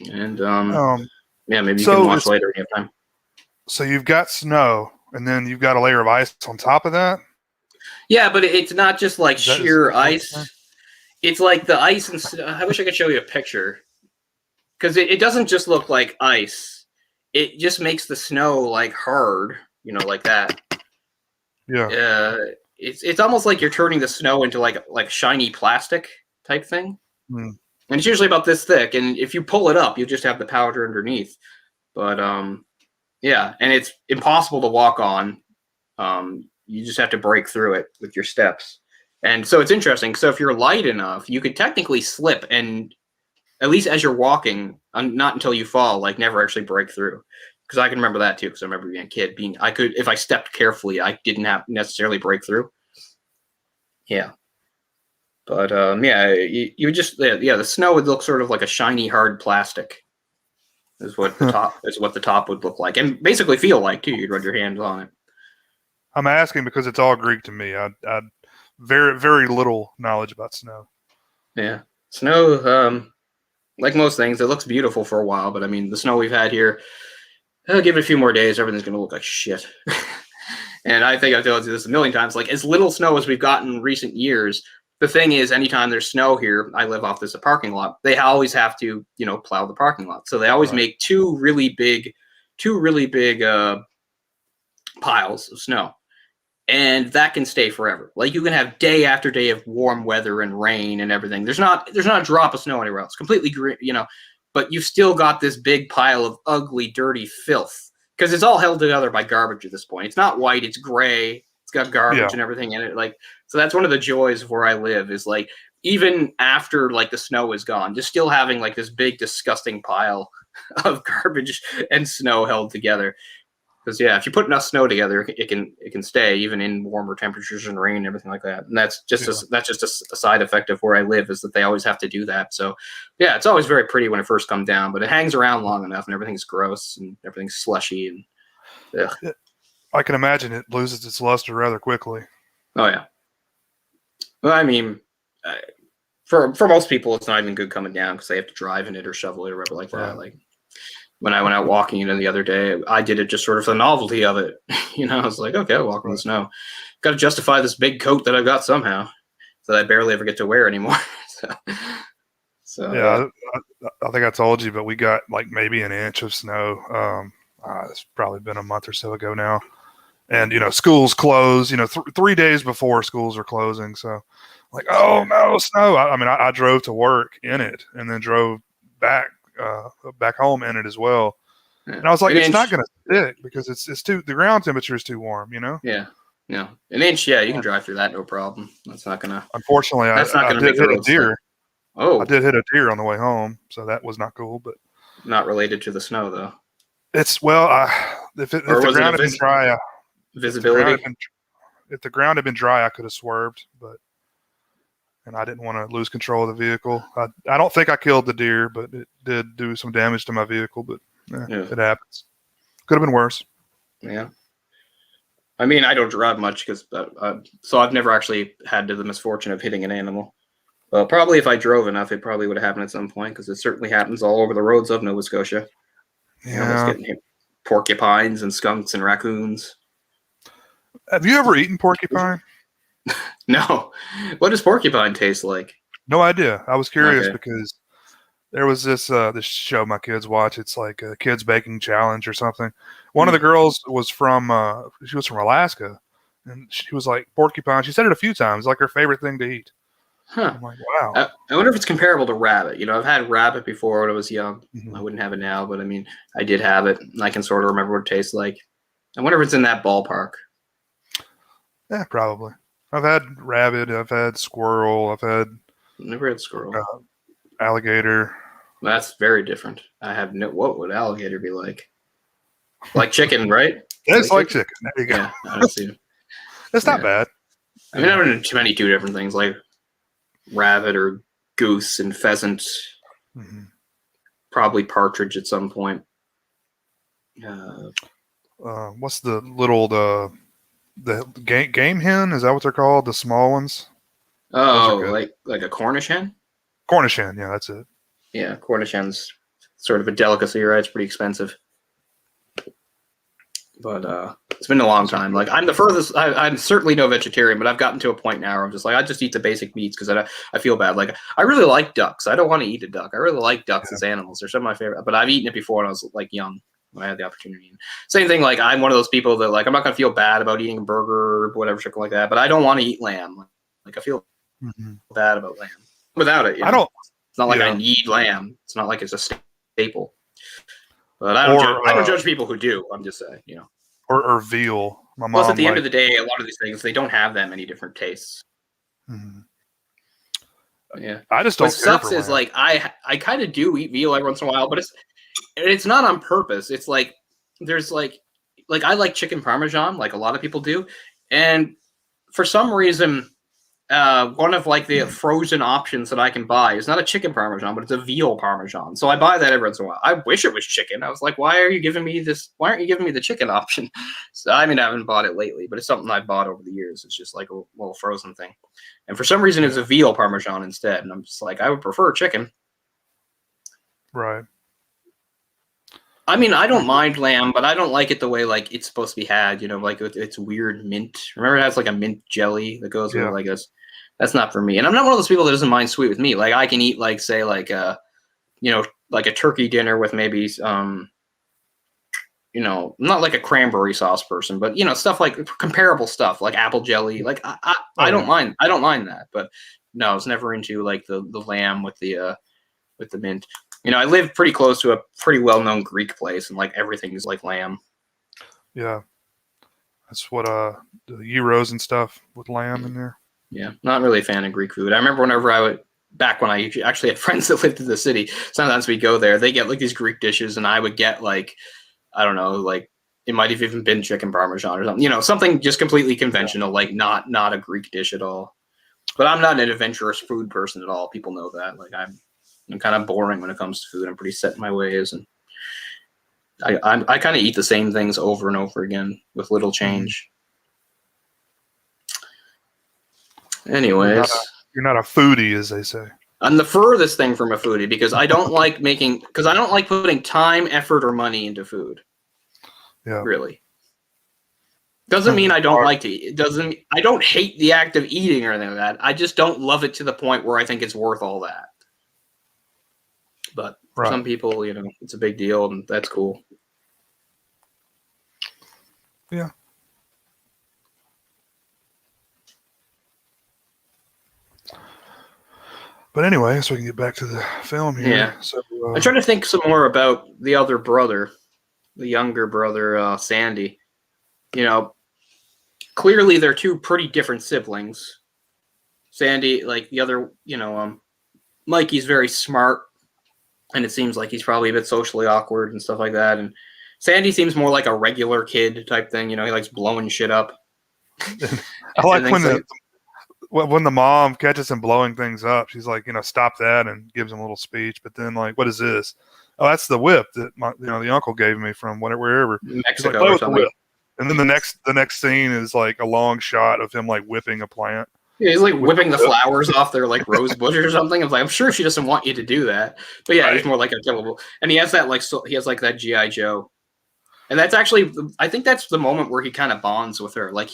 [SPEAKER 1] And maybe you can watch later when you have time.
[SPEAKER 2] So you've got snow, and then you've got a layer of ice on top of that?
[SPEAKER 1] Yeah, but it's not just like sheer ice. It's like the ice and snow. I wish I could show you a picture. Because it doesn't just look like ice. It just makes the snow like hard, like that.
[SPEAKER 2] Yeah.
[SPEAKER 1] It's almost like you're turning the snow into like shiny plastic type thing.
[SPEAKER 2] Mm.
[SPEAKER 1] And it's usually about this thick. And if you pull it up, you just have the powder underneath. But yeah, and it's impossible to walk on. You just have to break through it with your steps. And so it's interesting. So if you're light enough, you could technically slip and at least as you're walking, not until you fall, like never actually break through. Because I can remember that too. Because I remember being a kid, if I stepped carefully, I didn't have necessarily break through. Yeah. But you just the snow would look sort of like a shiny hard plastic. Is what the top would look like, and basically feel like too. You'd run your hands on it.
[SPEAKER 2] I'm asking because it's all Greek to me. I very very little knowledge about snow.
[SPEAKER 1] Yeah, snow. Like most things, it looks beautiful for a while, but I mean, the snow we've had here, give it a few more days, everything's going to look like shit. And I think I've told you this a million times, like as little snow as we've gotten in recent years, the thing is, anytime there's snow here, I live off this parking lot, they always have to, plow the parking lot. So they always make two really big piles of snow. And that can stay forever. Like you can have day after day of warm weather and rain and everything. There's not a drop of snow anywhere else. Completely green, but you've still got this big pile of ugly, dirty filth because it's all held together by garbage at this point. It's not white, it's gray. It's got garbage and everything in it. Like, so that's one of the joys of where I live is like, even after like the snow is gone, just still having like this big, disgusting pile of garbage and snow held together. Because yeah, if you put enough snow together, it can stay even in warmer temperatures and rain and everything like that. And that's just a side effect of where I live, is that they always have to do that. So yeah, it's always very pretty when it first comes down, but it hangs around long enough and everything's gross and everything's slushy and ugh.
[SPEAKER 2] I can imagine it loses its luster rather quickly.
[SPEAKER 1] Oh yeah. Well, I mean, for most people, it's not even good coming down because they have to drive in it or shovel it or whatever like that.
[SPEAKER 2] Right.
[SPEAKER 1] Like when I went out walking, the other day, I did it just sort of for the novelty of it. I was like, okay, I'll walk in the snow. Got to justify this big coat that I've got somehow that I barely ever get to wear anymore. so
[SPEAKER 2] yeah, I think I told you, but we got like maybe an inch of snow. It's probably been a month or so ago now. And, schools close, 3 days before schools are closing. So like, oh no, snow. I drove to work in it and then drove back home in it as well. Yeah. And I was like, it's not going to stick because the ground temperature is too warm,
[SPEAKER 1] Yeah. No, an inch. Yeah. You can drive through that. No problem. That's not going to,
[SPEAKER 2] unfortunately, I did hit a deer. I did hit a deer on the way home. So that was not cool, but
[SPEAKER 1] not related to the snow though.
[SPEAKER 2] It's if the ground had been dry,
[SPEAKER 1] visibility.
[SPEAKER 2] If the ground had been dry, I could have swerved, and I didn't want to lose control of the vehicle. I don't think I killed the deer, but it did do some damage to my vehicle. But it happens. Could have been worse.
[SPEAKER 1] Yeah. I mean, I don't drive much so I've never actually had the misfortune of hitting an animal. Probably if I drove enough, it probably would have happened at some point because it certainly happens all over the roads of Nova Scotia.
[SPEAKER 2] Yeah.
[SPEAKER 1] Getting hit. Porcupines and skunks and raccoons.
[SPEAKER 2] Have you ever eaten porcupine?
[SPEAKER 1] No. What does porcupine taste like?
[SPEAKER 2] No idea. I was curious because there was this show my kids watch. It's like a kids baking challenge or something. One of the girls was from Alaska, and she was like porcupine. She said it a few times, like her favorite thing to eat.
[SPEAKER 1] Huh.
[SPEAKER 2] I'm like, wow.
[SPEAKER 1] I wonder if it's comparable to rabbit. I've had rabbit before when I was young.
[SPEAKER 2] Mm-hmm.
[SPEAKER 1] I wouldn't have it now, but I mean, I did have it, and I can sort of remember what it tastes like. I wonder if it's in that ballpark.
[SPEAKER 2] Yeah, probably. I've had rabbit. I've had squirrel.
[SPEAKER 1] Never had squirrel.
[SPEAKER 2] Alligator.
[SPEAKER 1] That's very different. I have what would alligator be like? Like chicken, right?
[SPEAKER 2] It's like chicken. There you go.
[SPEAKER 1] Yeah, I see.
[SPEAKER 2] It's not bad.
[SPEAKER 1] I mean, I've done two different things, like rabbit or goose and pheasant.
[SPEAKER 2] Mm-hmm.
[SPEAKER 1] Probably partridge at some point.
[SPEAKER 2] What's the game hen? Is that what they're called? The small ones?
[SPEAKER 1] Oh, like a Cornish hen?
[SPEAKER 2] Cornish hen, yeah, that's it.
[SPEAKER 1] Yeah, Cornish hen's sort of a delicacy, right? It's pretty expensive. But it's been a long time. Like I'm the furthest. I'm certainly no vegetarian, but I've gotten to a point now where I'm just like I just eat the basic meats because I feel bad. Like I really like ducks. I don't want to eat a duck. I really like ducks as animals. They're some of my favorite. But I've eaten it before when I was like young when I had the opportunity. Same thing. Like I'm one of those people that like I'm not gonna feel bad about eating a burger or whatever shit like that. But I don't want to eat lamb. Like I feel bad about lamb without it.
[SPEAKER 2] I don't.
[SPEAKER 1] It's not like I need lamb. It's not like it's a staple. But I don't judge people who do. I'm just saying,
[SPEAKER 2] Or veal. My mom.
[SPEAKER 1] Plus, at the end of the day, a lot of these things they don't have that many different tastes.
[SPEAKER 2] Mm-hmm.
[SPEAKER 1] Yeah,
[SPEAKER 2] I just don't.
[SPEAKER 1] What sucks is like I kind of do eat veal every once in a while, but it's not on purpose. It's like there's like I like chicken parmesan, like a lot of people do, and for some reason. One of like the frozen options that I can buy is not a chicken parmesan, but it's a veal parmesan. So I buy that every once in a while. I wish it was chicken. I was like, why aren't you giving me the chicken option? So I haven't bought it lately, but it's something I bought over the years. It's just like a little frozen thing. And for some reason, it's a veal parmesan instead. And I'm just like, I would prefer chicken.
[SPEAKER 2] Right.
[SPEAKER 1] I mean, I don't mind lamb, but I don't like it the way like it's supposed to be had. Like it's weird mint. Remember, it has like a mint jelly that goes with like this. That's not for me. And I'm not one of those people that doesn't mind sweet with meat. Like I can eat like say like like a turkey dinner with maybe I'm not like a cranberry sauce person, but stuff like comparable stuff like apple jelly. Like I don't mind that. But no, I was never into like the lamb with the mint. I live pretty close to a pretty well-known Greek place, and like everything is like lamb.
[SPEAKER 2] Yeah, that's what the gyros and stuff with lamb in there.
[SPEAKER 1] Yeah, not really a fan of Greek food. I remember whenever back when I actually had friends that lived in the city, sometimes we go there, they get like these Greek dishes, and I would get like, I don't know, like It might have even been chicken parmesan or something. You know, something just completely conventional, like not a Greek dish at all. But I'm not an adventurous food person at all. People know that. Like I'm kind of boring when it comes to food. I'm pretty set in my ways, and I kind of eat the same things over and over again with little change. Anyways,
[SPEAKER 2] you're not a foodie, as they say.
[SPEAKER 1] I'm the furthest thing from a foodie because I don't like putting time, effort, or money into food.
[SPEAKER 2] Yeah.
[SPEAKER 1] Really. Doesn't mean I don't like to eat. I don't hate the act of eating or anything like that. I just don't love it to the point where I think it's worth all that. But for some people, you know, it's a big deal, and that's cool.
[SPEAKER 2] Yeah. But anyway, so we can get back to the film here.
[SPEAKER 1] Yeah.
[SPEAKER 2] So
[SPEAKER 1] I'm trying to think some more about the other brother, the younger brother, Sandy. You know, clearly they're two pretty different siblings. Sandy, like the other, you know, Mikey's very smart, and it seems like he's probably a bit socially awkward and stuff like that. And Sandy seems more like a regular kid type thing. You know, he likes blowing shit up.
[SPEAKER 2] I like when the mom catches him blowing things up. She's like, you know, stop that, and gives him a little speech. But then, like, what is this? Oh, that's the whip that the uncle gave me from wherever.
[SPEAKER 1] Mexico
[SPEAKER 2] like,
[SPEAKER 1] or something.
[SPEAKER 2] And then the next scene is like a long shot of him like whipping a plant.
[SPEAKER 1] Yeah, he's like whipping the flowers off their like rose bushes or something. I'm sure she doesn't want you to do that. But yeah, he's more like a killable. And he has that he has like that G.I. Joe. And that's actually, I think that's the moment where he kind of bonds with her. Like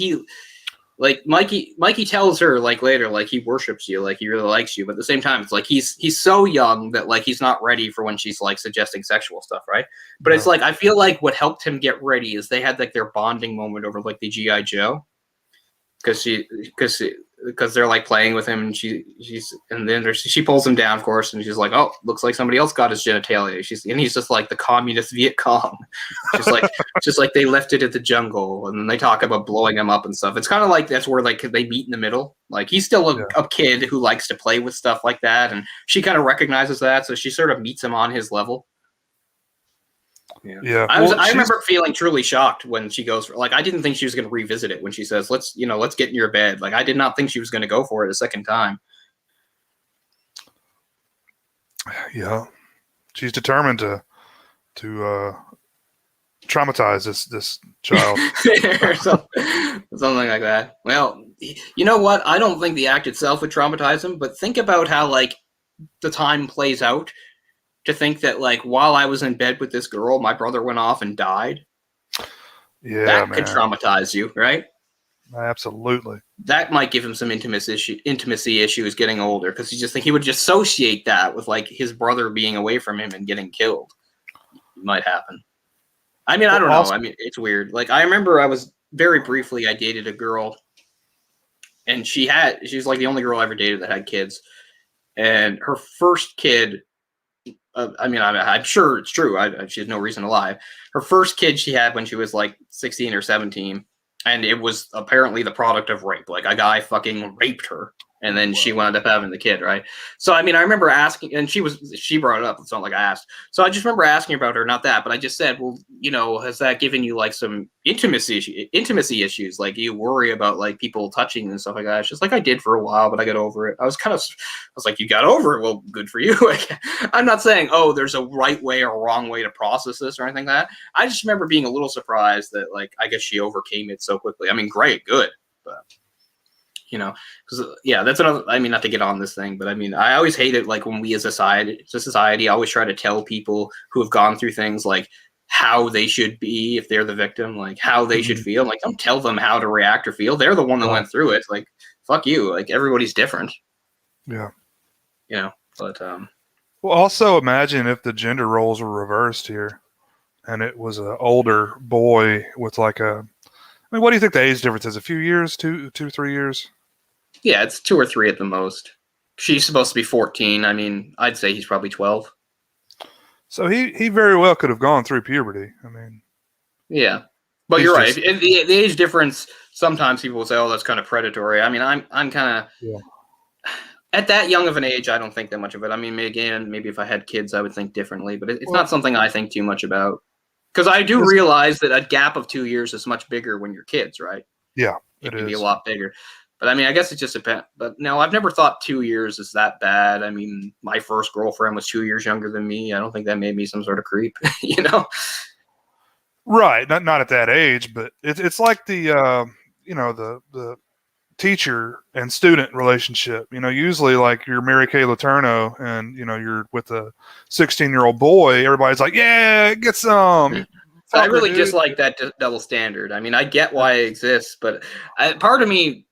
[SPEAKER 1] Mikey tells her like later, like he worships you, like he really likes you. But at the same time, it's like he's so young that like he's not ready for when she's like suggesting sexual stuff, right? But it's like I feel like what helped him get ready is they had like their bonding moment over like the G.I. Joe, because they're like playing with him, and she pulls him down, of course, and she's like, "Oh, looks like somebody else got his genitalia." And he's just like the communist Viet Cong, just like they left it at the jungle, and then they talk about blowing him up and stuff. It's kind of like that's where like they meet in the middle. Like he's still a kid who likes to play with stuff like that, and she kind of recognizes that, so she sort of meets him on his level. Yeah. I remember feeling truly shocked when she goes for, like, I didn't think she was going to revisit it when she says, let's get in your bed. Like, I did not think she was going to go for it a second time.
[SPEAKER 2] Yeah. She's determined to traumatize this child.
[SPEAKER 1] Or something like that. Well, you know what? I don't think the act itself would traumatize him, but think about how, like, the time plays out. To think that, like, while I was in bed with this girl, my brother went off and died.
[SPEAKER 2] Yeah,
[SPEAKER 1] that could traumatize you, right?
[SPEAKER 2] Absolutely.
[SPEAKER 1] That might give him some intimacy issues getting older, because he would just associate that with like his brother being away from him and getting killed. It might happen. I mean, I don't know. I mean, it's weird. Like, I remember I dated a girl, and she was like the only girl I ever dated that had kids, and her first kid. I mean, I'm sure it's true. She has no reason to lie. Her first kid she had when she was like 16 or 17, and it was apparently the product of rape. Like, a guy fucking raped her, and then she wound up having the kid, right? So, I mean, I remember asking, and she brought it up. It's not like I asked. So I just remember asking about her, not that, but I just said, well, you know, has that given you like some intimacy issues? Like, you worry about like people touching and stuff like that? It's just like, I did for a while, but I got over it. I was like, you got over it? Well, good for you. Like, I'm not saying, oh, there's a right way or wrong way to process this or anything like that. I just remember being a little surprised that, like, I guess she overcame it so quickly. I mean, great, good, but you know, because that's another. I mean, not to get on this thing, but I mean, I always hate it. Like, when we as a society always try to tell people who have gone through things like how they should be if they're the victim, like how they should feel. Like, don't tell them how to react or feel. They're the one that went through it. Like, fuck you. Like, everybody's different.
[SPEAKER 2] Yeah.
[SPEAKER 1] You know, but
[SPEAKER 2] well, also imagine if the gender roles were reversed here, and it was an older boy with like I mean, what do you think the age difference is? A few years, 2, 3 years?
[SPEAKER 1] Yeah, it's 2 or 3 at the most. She's supposed to be 14. I mean, I'd say he's probably 12.
[SPEAKER 2] So he very well could have gone through puberty. I mean,
[SPEAKER 1] yeah, but you're right. The age difference. Sometimes people will say, "Oh, that's kind of predatory." I mean, I'm kind of at that young of an age. I don't think that much of it. I mean, again, maybe if I had kids, I would think differently. But it's not something I think too much about. Because I do realize that a gap of 2 years is much bigger when you're kids, right?
[SPEAKER 2] Yeah,
[SPEAKER 1] It can
[SPEAKER 2] is
[SPEAKER 1] be a lot bigger. But I mean, I guess it just depends. But no, I've never thought 2 years is that bad. I mean, my first girlfriend was 2 years younger than me. I don't think that made me some sort of creep, you know?
[SPEAKER 2] Right, not at that age, but it's like the the teacher and student relationship. Usually like you're Mary Kay Letourneau and you're with a 16-year-old boy. Everybody's like, yeah, get some.
[SPEAKER 1] I
[SPEAKER 2] Fuck her,
[SPEAKER 1] really
[SPEAKER 2] dude.
[SPEAKER 1] dislike that double standard. I mean, I get why it exists, but part of me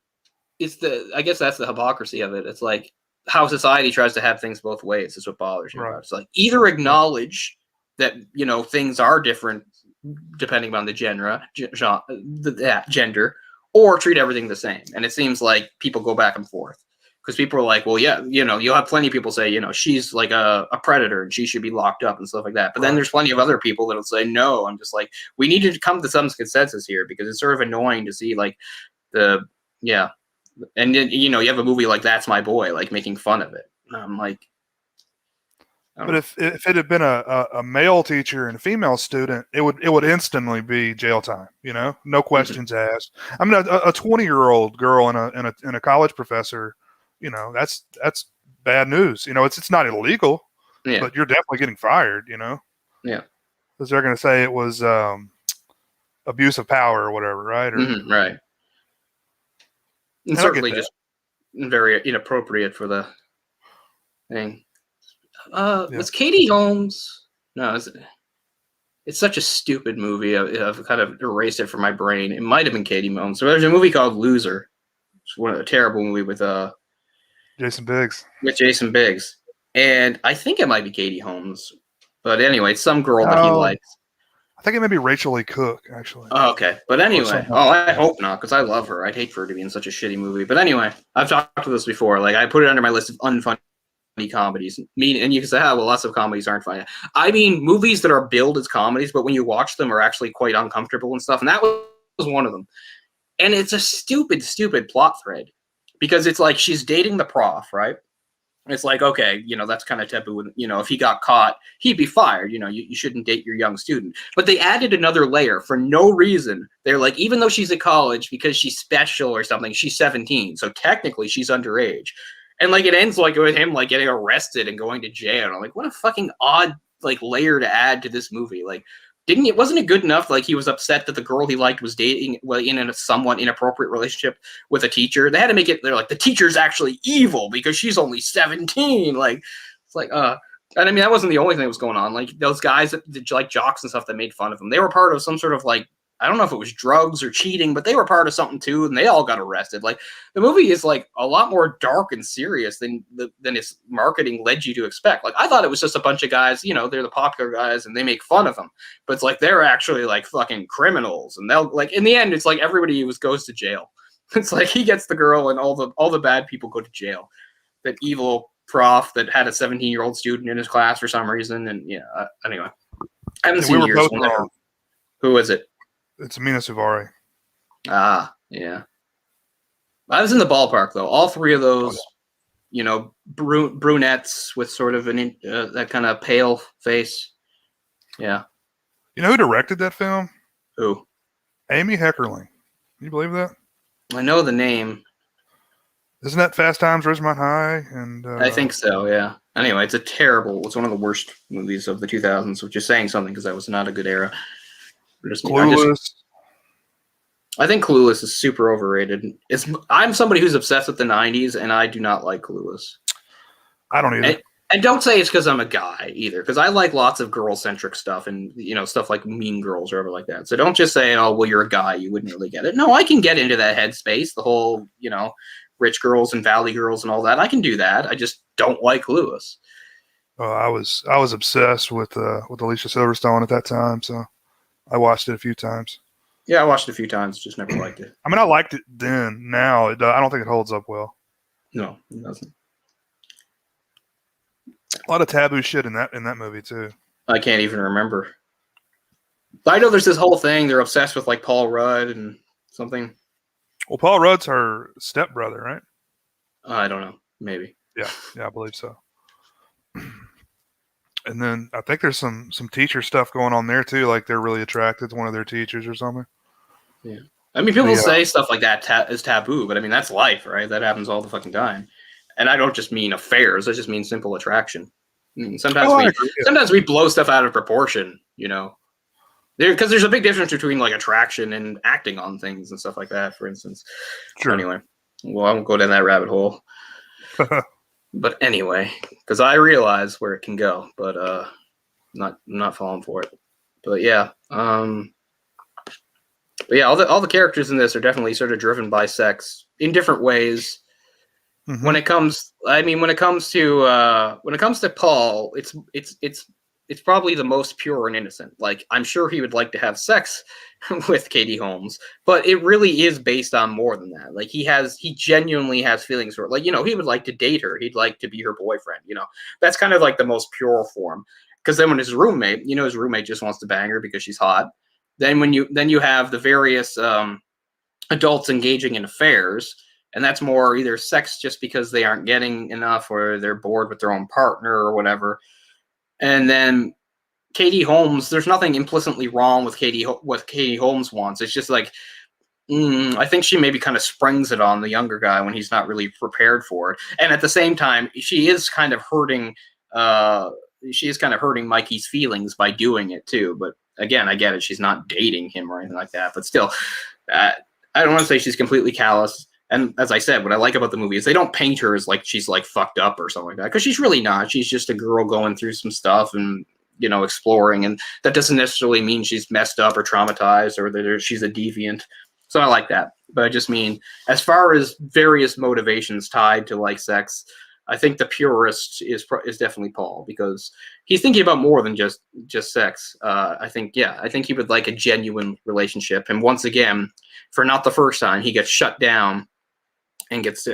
[SPEAKER 1] I guess that's the hypocrisy of it. It's like how society tries to have things both ways is what bothers me about it. It's like either acknowledge that things are different depending on the gender, or treat everything the same. And it seems like people go back and forth because people are like, well, yeah, you'll have plenty of people say, she's like a predator and she should be locked up and stuff like that. But then there's plenty of other people that'll say, no. I'm just like, we need to come to some consensus here because it's sort of annoying to see like and then, you have a movie like That's My Boy, like making fun of it. And I'm like,
[SPEAKER 2] but if it had been a male teacher and a female student, it would instantly be jail time. No questions asked. I mean, a 20-year-old girl and a college professor, that's bad news. It's not illegal, but you're definitely getting fired.
[SPEAKER 1] Yeah,
[SPEAKER 2] because they're going to say it was abuse of power or whatever, right?
[SPEAKER 1] Right. And certainly just very inappropriate for the thing. Was Katie Holmes? No, it's such a stupid movie. I've kind of erased it from my brain. It might have been Katie Holmes. So there's a movie called Loser. It's a terrible movie with
[SPEAKER 2] Jason Biggs.
[SPEAKER 1] With Jason Biggs, and I think it might be Katie Holmes. But anyway, it's some girl that he likes.
[SPEAKER 2] I think it may be Rachel Lee Cook, actually.
[SPEAKER 1] Oh, okay. But anyway, I hope not, because I love her. I'd hate for her to be in such a shitty movie. But anyway, I've talked about this before. Like, I put it under my list of unfunny comedies. And you can say, well, lots of comedies aren't funny. I mean, movies that are billed as comedies, but when you watch them are actually quite uncomfortable and stuff. And that was one of them. And it's a stupid, stupid plot thread. Because it's like she's dating the prof, right? It's like, okay, that's kind of taboo. If he got caught, he'd be fired. You shouldn't date your young student. But they added another layer for no reason. They're like, even though she's at college because she's special or something, she's 17. So technically she's underage. And like it ends like with him like getting arrested and going to jail. And I'm like, what a fucking odd like layer to add to this movie. Like, wasn't it good enough? Like he was upset that the girl he liked was dating in a somewhat inappropriate relationship with a teacher. They had to make it. They're like the teacher's actually evil because she's only 17. Like it's like and I mean that wasn't the only thing that was going on. Like those guys that like jocks and stuff that made fun of him. They were part of some sort of like I don't know if it was drugs or cheating, but they were part of something too, and they all got arrested. Like the movie is like a lot more dark and serious than its marketing led you to expect. Like I thought it was just a bunch of guys, they're the popular guys, and they make fun of them. But it's like they're actually like fucking criminals, and they'll like in the end, it's like everybody goes to jail. It's like he gets the girl, and all the bad people go to jail. That evil prof that had a 17-year-old student in his class for some reason, and anyway, I haven't seen years. Who is it?
[SPEAKER 2] It's Mina Suvari.
[SPEAKER 1] Ah, yeah. I was in the ballpark though. All three of those, brunettes with sort of that kind of pale face. Yeah.
[SPEAKER 2] You know who directed that film?
[SPEAKER 1] Who?
[SPEAKER 2] Amy Heckerling. Can you believe that?
[SPEAKER 1] I know the name.
[SPEAKER 2] Isn't that Fast Times Ridgemont High? And
[SPEAKER 1] I think so. Yeah. Anyway, it's one of the worst movies of the 2000s, which is saying something because that was not a good era.
[SPEAKER 2] Clueless.
[SPEAKER 1] I think Clueless is super overrated. I'm somebody who's obsessed with the 90s, and I do not like Clueless.
[SPEAKER 2] I don't either.
[SPEAKER 1] And don't say it's because I'm a guy either, because I like lots of girl-centric stuff and stuff like Mean Girls or whatever like that. So don't just say, oh, well, you're a guy, you wouldn't really get it. No, I can get into that headspace, the whole, rich girls and valley girls and all that. I can do that. I just don't like Clueless.
[SPEAKER 2] I was obsessed with Alicia Silverstone at that time, so I watched it a few times.
[SPEAKER 1] Yeah, I watched it a few times, just never liked it.
[SPEAKER 2] I mean, I liked it then. Now, I don't think it holds up well.
[SPEAKER 1] No, it doesn't.
[SPEAKER 2] A lot of taboo shit in that movie too.
[SPEAKER 1] I can't even remember. I know there's this whole thing. They're obsessed with like Paul Rudd and something.
[SPEAKER 2] Well, Paul Rudd's her stepbrother, right?
[SPEAKER 1] I don't know. Maybe.
[SPEAKER 2] Yeah, I believe so. And then I think there's some teacher stuff going on there too. Like they're really attracted to one of their teachers or something.
[SPEAKER 1] Yeah. I mean, people say stuff like that is taboo, but I mean, that's life, right? That happens all the fucking time. And I don't just mean affairs. I just mean simple attraction. I mean, sometimes we blow stuff out of proportion, you know, because there's a big difference between like attraction and acting on things and stuff like that, for instance.
[SPEAKER 2] Sure.
[SPEAKER 1] Anyway, well, I won't go down that rabbit hole. But anyway, because I realize where it can go, but not falling for it. But yeah, all the characters in this are definitely sort of driven by sex in different ways. Mm-hmm. When it comes to Paul, it's probably the most pure and innocent. Like, I'm sure he would like to have sex with Katie Holmes, but it really is based on more than that. Like, he genuinely has feelings for her. Like, you know, he would like to date her. He'd like to be her boyfriend. You know, that's kind of like the most pure form. Because then when his roommate just wants to bang her because she's hot. Then you have the various adults engaging in affairs. And that's more either sex just because they aren't getting enough or they're bored with their own partner or whatever. And then Katie Holmes, there's nothing implicitly wrong with what Katie Holmes wants. It's just like, I think she maybe kind of springs it on the younger guy when he's not really prepared for it. And at the same time, she is kind of hurting Mikey's feelings by doing it too. But again, I get it. She's not dating him or anything like that. But still, I don't want to say she's completely callous. And as I said, what I like about the movie is they don't paint her as like she's like fucked up or something like that, because she's really not. She's just a girl going through some stuff and, you know, exploring, and that doesn't necessarily mean she's messed up or traumatized or that she's a deviant. So I like that. But I just mean, as far as various motivations tied to like sex, I think the purist is definitely Paul, because he's thinking about more than just sex. I think he would like a genuine relationship. And once again, for not the first time, he gets shut down and gets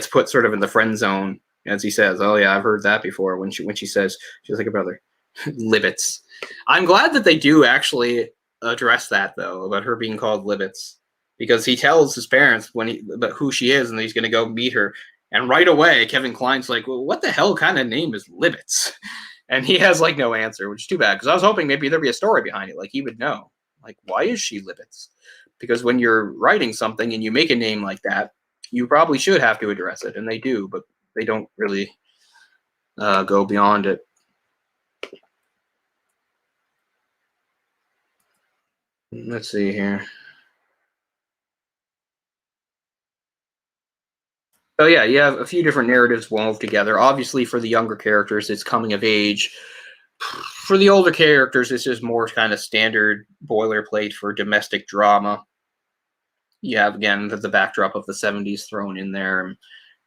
[SPEAKER 1] put sort of in the friend zone, as he says. Oh yeah, I've heard that before. When she says she's like a brother, Libbets. I'm glad that they do actually address that though, about her being called Libbets, because he tells his parents about who she is and he's going to go meet her. And right away, Kevin Kline's like, well, what the hell kind of name is Libbets? And he has like no answer, which is too bad, because I was hoping maybe there'd be a story behind it. Like he would know, like, why is she Libbets? Because when you're writing something and you make a name like that, you probably should have to address it, and they do, but they don't really go beyond it. Let's see here. Oh yeah, you have a few different narratives wove together. Obviously, for the younger characters, it's coming of age. For the older characters, it's just more kind of standard boilerplate for domestic drama. You have, again, the backdrop of the 70s thrown in there.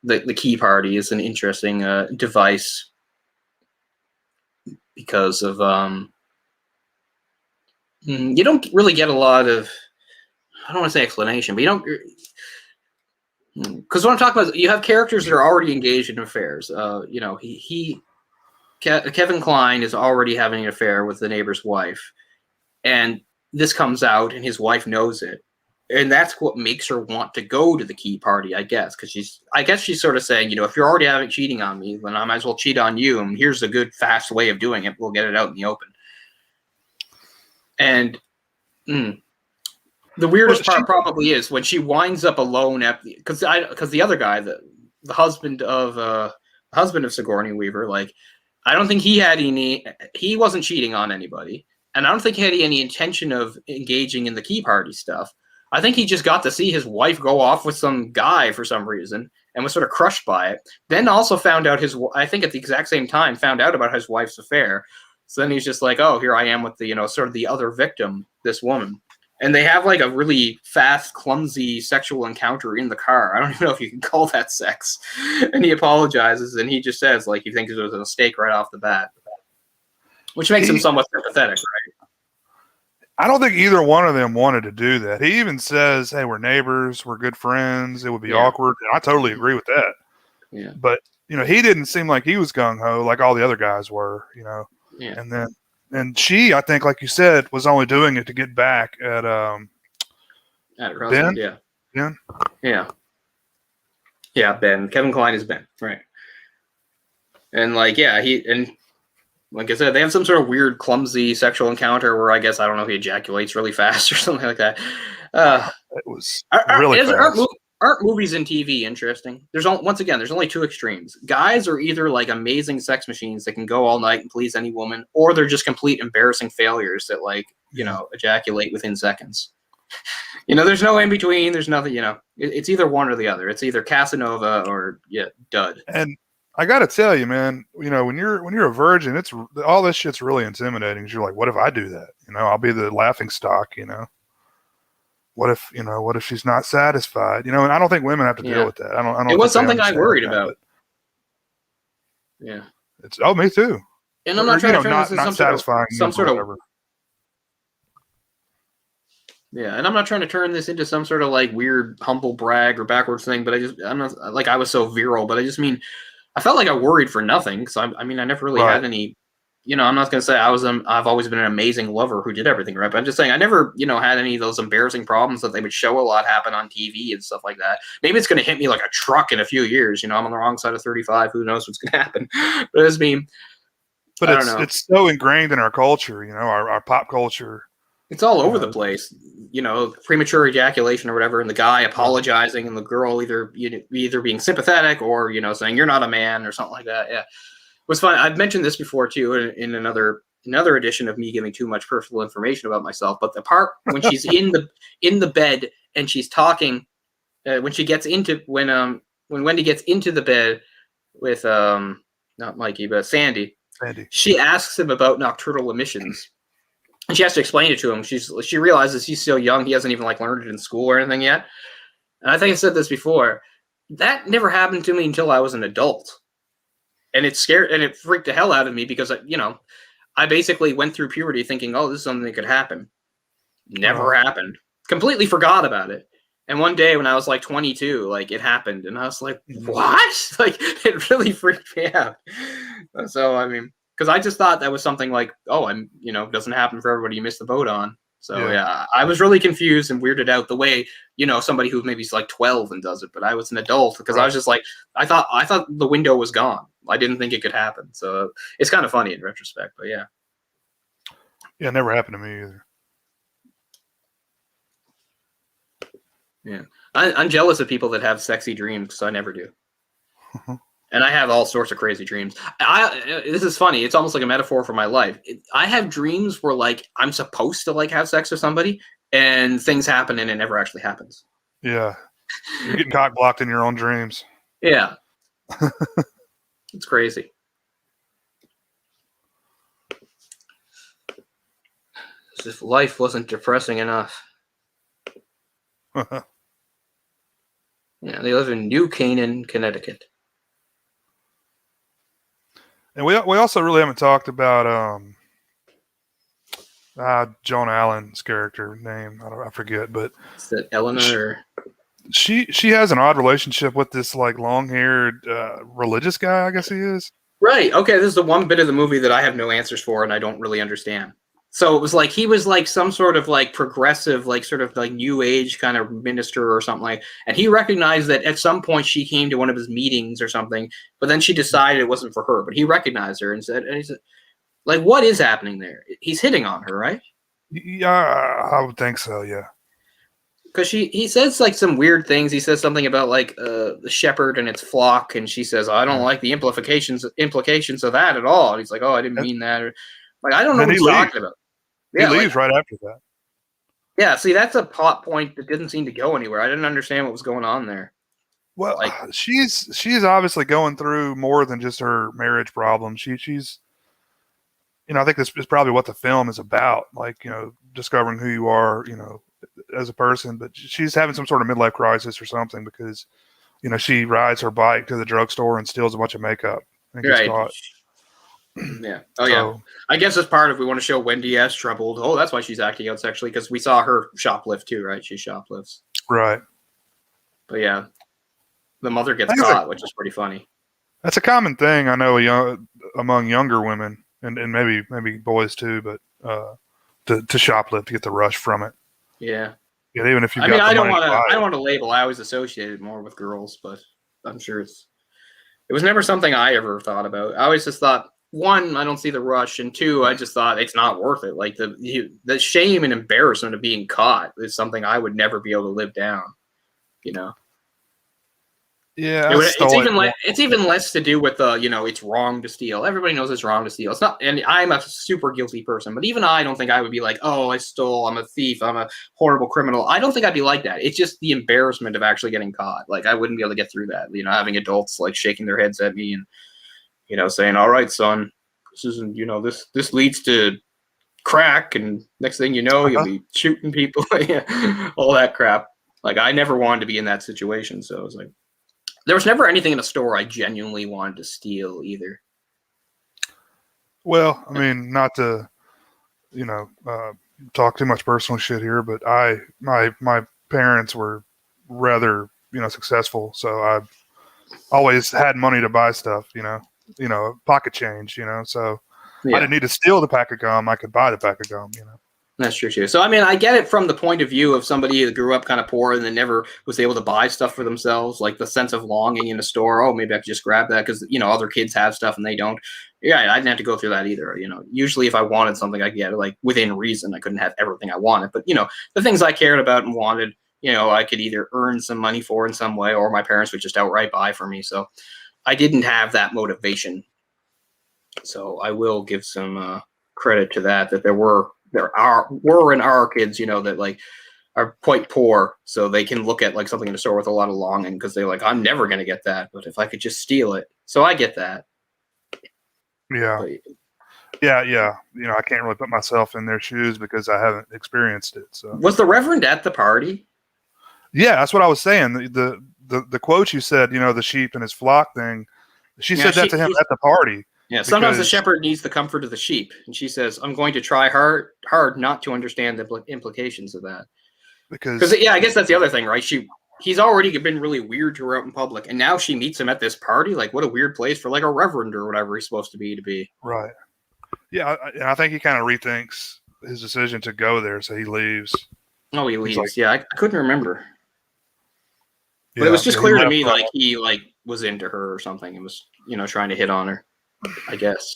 [SPEAKER 1] The Key Party is an interesting device because of you don't really get a lot of, I don't want to say explanation, but you don't, because what I'm talking about is you have characters that are already engaged in affairs. You know, Kevin Kline is already having an affair with the neighbor's wife, and this comes out, and his wife knows it. And that's what makes her want to go to the Key Party, I guess, because she's sort of saying, you know, if you're already cheating on me, then I might as well cheat on you. And here's a good, fast way of doing it. We'll get it out in the open. And the weirdest part probably is when she winds up alone because the other guy, the husband of Sigourney Weaver, like, I don't think he wasn't cheating on anybody, and I don't think he had any intention of engaging in the Key Party stuff. I think he just got to see his wife go off with some guy for some reason and was sort of crushed by it. Then also found out I think at the exact same time, found out about his wife's affair. So then he's just like, oh, here I am with the, you know, sort of the other victim, this woman. And they have like a really fast, clumsy sexual encounter in the car. I don't even know if you can call that sex. And he apologizes, and he just says, like, he thinks it was a mistake right off the bat. Which makes him somewhat sympathetic, right?
[SPEAKER 2] I don't think either one of them wanted to do that. He even says, hey, we're neighbors, we're good friends, it would be awkward. And I totally agree with that.
[SPEAKER 1] Yeah.
[SPEAKER 2] But, you know, he didn't seem like he was gung-ho like all the other guys were, you know.
[SPEAKER 1] Yeah.
[SPEAKER 2] And she, I think, like you said, was only doing it to get back at Ben.
[SPEAKER 1] Yeah.
[SPEAKER 2] Ben?
[SPEAKER 1] Yeah. Yeah, Ben. Kevin Kline is Ben, right? And like, yeah, Like I said, they have some sort of weird, clumsy sexual encounter where I guess I don't know if he ejaculates really fast or something like that.
[SPEAKER 2] It was
[SPEAKER 1] Are,
[SPEAKER 2] really
[SPEAKER 1] is, aren't,
[SPEAKER 2] fast.
[SPEAKER 1] mo- aren't movies and TV interesting? Once again, there's only two extremes. Guys are either like amazing sex machines that can go all night and please any woman, or they're just complete embarrassing failures that ejaculate within seconds. There's no in between. There's nothing. It's either one or the other. It's either Casanova or dud.
[SPEAKER 2] And I got to tell you, man, when you're a virgin, it's all this shit's really intimidating. 'Cause you're like, what if I do that? I'll be the laughing stock. What if she's not satisfied? And I don't think women have to deal with that. I don't.
[SPEAKER 1] It was
[SPEAKER 2] think they
[SPEAKER 1] something I
[SPEAKER 2] understand
[SPEAKER 1] worried
[SPEAKER 2] that,
[SPEAKER 1] about.
[SPEAKER 2] but
[SPEAKER 1] Yeah.
[SPEAKER 2] It's me too.
[SPEAKER 1] And I'm not trying to turn this into
[SPEAKER 2] not satisfying.
[SPEAKER 1] some sort of
[SPEAKER 2] whatever.
[SPEAKER 1] Yeah, and I'm not trying to turn this into some sort of like weird humble brag or backwards thing, but I'm not like I was so virile, but I just mean I felt like I worried for nothing because I never really had any. I'm not going to say I've always been an amazing lover who did everything right, but I'm just saying I never had any of those embarrassing problems that they would show a lot happen on TV and stuff like that. Maybe it's going to hit me like a truck in a few years. I'm on the wrong side of 35. Who knows what's going to happen? But I just mean,
[SPEAKER 2] but
[SPEAKER 1] I don't know.
[SPEAKER 2] It's so ingrained in our culture. Our pop culture.
[SPEAKER 1] It's all over the place, premature ejaculation or whatever, and the guy apologizing, and the girl either being sympathetic or saying you're not a man or something like that. Yeah, it was fun. I've mentioned this before too in another edition of me giving too much personal information about myself. But the part when she's in the bed and she's talking, when Wendy gets into the bed with not Mikey but Sandy, she asks him about nocturnal emissions. And she has to explain it to him. She realizes he's still young. He hasn't even learned it in school or anything yet. And I think I said this before. That never happened to me until I was an adult. And it scared and it freaked the hell out of me because I basically went through puberty thinking, oh, this is something that could happen. Never happened. Completely forgot about it. And one day when I was 22, it happened. And I was like, what? It really freaked me out. So, because I just thought that was something doesn't happen for everybody. You miss the boat on. So yeah, I was really confused and weirded out the way somebody who maybe is 12 and does it, but I was an adult because I was just I thought the window was gone. I didn't think it could happen. So it's kind of funny in retrospect, but yeah.
[SPEAKER 2] Yeah, it never happened to me either.
[SPEAKER 1] Yeah, I'm jealous of people that have sexy dreams because I never do. And I have all sorts of crazy dreams. This is funny. It's almost like a metaphor for my life. I have dreams where I'm supposed to have sex with somebody and things happen and it never actually happens.
[SPEAKER 2] Yeah. You're getting cock blocked in your own dreams.
[SPEAKER 1] Yeah. It's crazy. As if life wasn't depressing enough. Yeah, they live in New Canaan, Connecticut.
[SPEAKER 2] And we also really haven't talked about Joan Allen's character name. I forget, but
[SPEAKER 1] is that Eleanor?
[SPEAKER 2] She has an odd relationship with this long-haired religious guy. I guess he is.
[SPEAKER 1] Right. Okay. This is the one bit of the movie that I have no answers for, and I don't really understand. So it was he was some sort of progressive, sort of new age kind of minister or something and he recognized that at some point she came to one of his meetings or something, but then she decided it wasn't for her, but he recognized her and he said, what is happening there? He's hitting on her, right?
[SPEAKER 2] Yeah, I would think so. Yeah.
[SPEAKER 1] Because he says some weird things. He says something about the shepherd and its flock, and she says, I don't like the implications of that at all. And he's like, oh, I didn't mean that. Or, I don't know what he's talking about.
[SPEAKER 2] Yeah, he leaves right after that.
[SPEAKER 1] Yeah, see, that's a plot point that didn't seem to go anywhere. I didn't understand what was going on there.
[SPEAKER 2] Well, she's obviously going through more than just her marriage problem. She's I think this is probably what the film is about, discovering who you are, as a person. But she's having some sort of midlife crisis or something because, she rides her bike to the drugstore and steals a bunch of makeup and gets caught.
[SPEAKER 1] Yeah. Oh, yeah. I guess as part of we want to show Wendy as troubled. Oh, that's why she's acting out sexually because we saw her shoplift too, right? She shoplifts.
[SPEAKER 2] Right.
[SPEAKER 1] But yeah, the mother gets caught, which is pretty funny.
[SPEAKER 2] That's a common thing I know among younger women and maybe boys too, but to shoplift to get the rush from it.
[SPEAKER 1] Yeah.
[SPEAKER 2] Yeah. Even if you.
[SPEAKER 1] I don't want to label. I always associate it more with girls, but I'm sure it was never something I ever thought about. I always just thought, one, I don't see the rush, and two, I just thought it's not worth it. Like the shame and embarrassment of being caught is something I would never be able to live down. You know.
[SPEAKER 2] Yeah, I
[SPEAKER 1] It's even less to do with it's wrong to steal. Everybody knows it's wrong to steal. It's not, and I'm a super guilty person, but even I don't think I would be like, oh, I stole, I'm a thief, I'm a horrible criminal. I don't think I'd be like that. It's just the embarrassment of actually getting caught. Like I wouldn't be able to get through that. Having adults like shaking their heads at me and saying, all right, son, this isn't, this leads to crack, and next thing you know, you'll be shooting people, all that crap. Like I never wanted to be in that situation, so I was like. There was never anything in a store I genuinely wanted to steal either.
[SPEAKER 2] Well, I mean, not to, talk too much personal shit here, but my parents were rather, successful. So I always had money to buy stuff, pocket change, so I didn't need to steal the pack of gum. I could buy the pack of gum,
[SPEAKER 1] That's true too. So I mean, I get it from the point of view of somebody that grew up kind of poor and then never was able to buy stuff for themselves, like the sense of longing in a store. Oh, maybe I could just grab that because other kids have stuff and they don't. Yeah, I didn't have to go through that either. Usually if I wanted something, I get it like within reason. I couldn't have everything I wanted, but the things I cared about and wanted, I could either earn some money for in some way, or my parents would just outright buy for me. So I didn't have that motivation. So I will give some credit to that there were and are kids, that like are quite poor, so they can look at like something in a store with a lot of longing because they're like, I'm never going to get that, but if I could just steal it. So I get that.
[SPEAKER 2] Yeah. But, yeah. I can't really put myself in their shoes because I haven't experienced it. So
[SPEAKER 1] was the Reverend at the party?
[SPEAKER 2] Yeah, that's what I was saying. The quote you said, the sheep and his flock thing. She said that to him at the party.
[SPEAKER 1] Yeah, sometimes the shepherd needs the comfort of the sheep, and she says, "I'm going to try hard not to understand the implications of that." Because I guess that's the other thing, right? He's already been really weird to her out in public, and now she meets him at this party. Like, what a weird place for like a reverend or whatever he's supposed to be.
[SPEAKER 2] Right. Yeah, I think he kind of rethinks his decision to go there, so he leaves.
[SPEAKER 1] Oh, he leaves. Like, yeah, I couldn't remember, but it was just clear to me like he was into her or something and was trying to hit on her. I guess.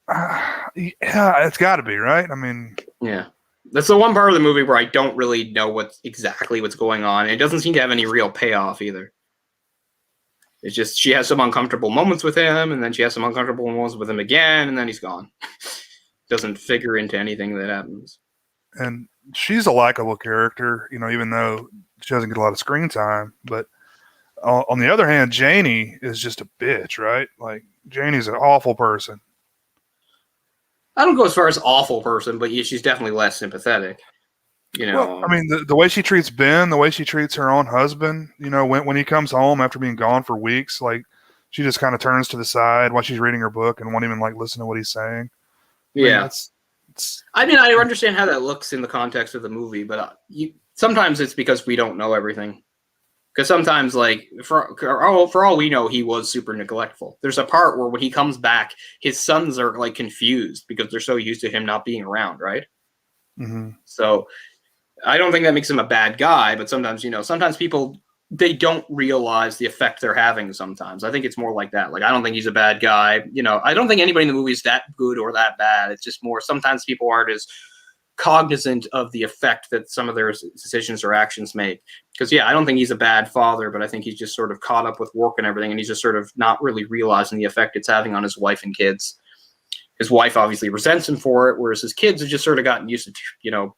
[SPEAKER 2] Yeah, it's got to be, right? I mean,
[SPEAKER 1] yeah, that's the one part of the movie where I don't really know what's going on. It doesn't seem to have any real payoff either. It's just she has some uncomfortable moments with him, and then she has some uncomfortable moments with him again, and then he's gone. Doesn't figure into anything that happens.
[SPEAKER 2] And she's a likable character, even though she doesn't get a lot of screen time. But on the other hand, Janie is just a bitch, right? Like, Janie's an awful person.
[SPEAKER 1] I don't go as far as awful person, but she's definitely less sympathetic.
[SPEAKER 2] Well, I mean, the way she treats Ben, the way she treats her own husband, when he comes home after being gone for weeks, like she just kind of turns to the side while she's reading her book and won't even like listen to what he's saying.
[SPEAKER 1] Yeah. I mean, I understand how that looks in the context of the movie, but sometimes it's because we don't know everything. Because sometimes, like, for all we know, he was super neglectful. There's a part where when he comes back, his sons are, like, confused because they're so used to him not being around, right?
[SPEAKER 2] Mm-hmm.
[SPEAKER 1] So I don't think that makes him a bad guy, but sometimes, sometimes people, they don't realize the effect they're having sometimes. I think it's more like that. Like, I don't think he's a bad guy. I don't think anybody in the movie is that good or that bad. It's just more sometimes people aren't as cognizant of the effect that some of their decisions or actions make. Because I don't think he's a bad father, but I think he's just sort of caught up with work and everything, and he's just sort of not really realizing the effect it's having on his wife and kids. His wife obviously resents him for it, whereas his kids have just sort of gotten used to,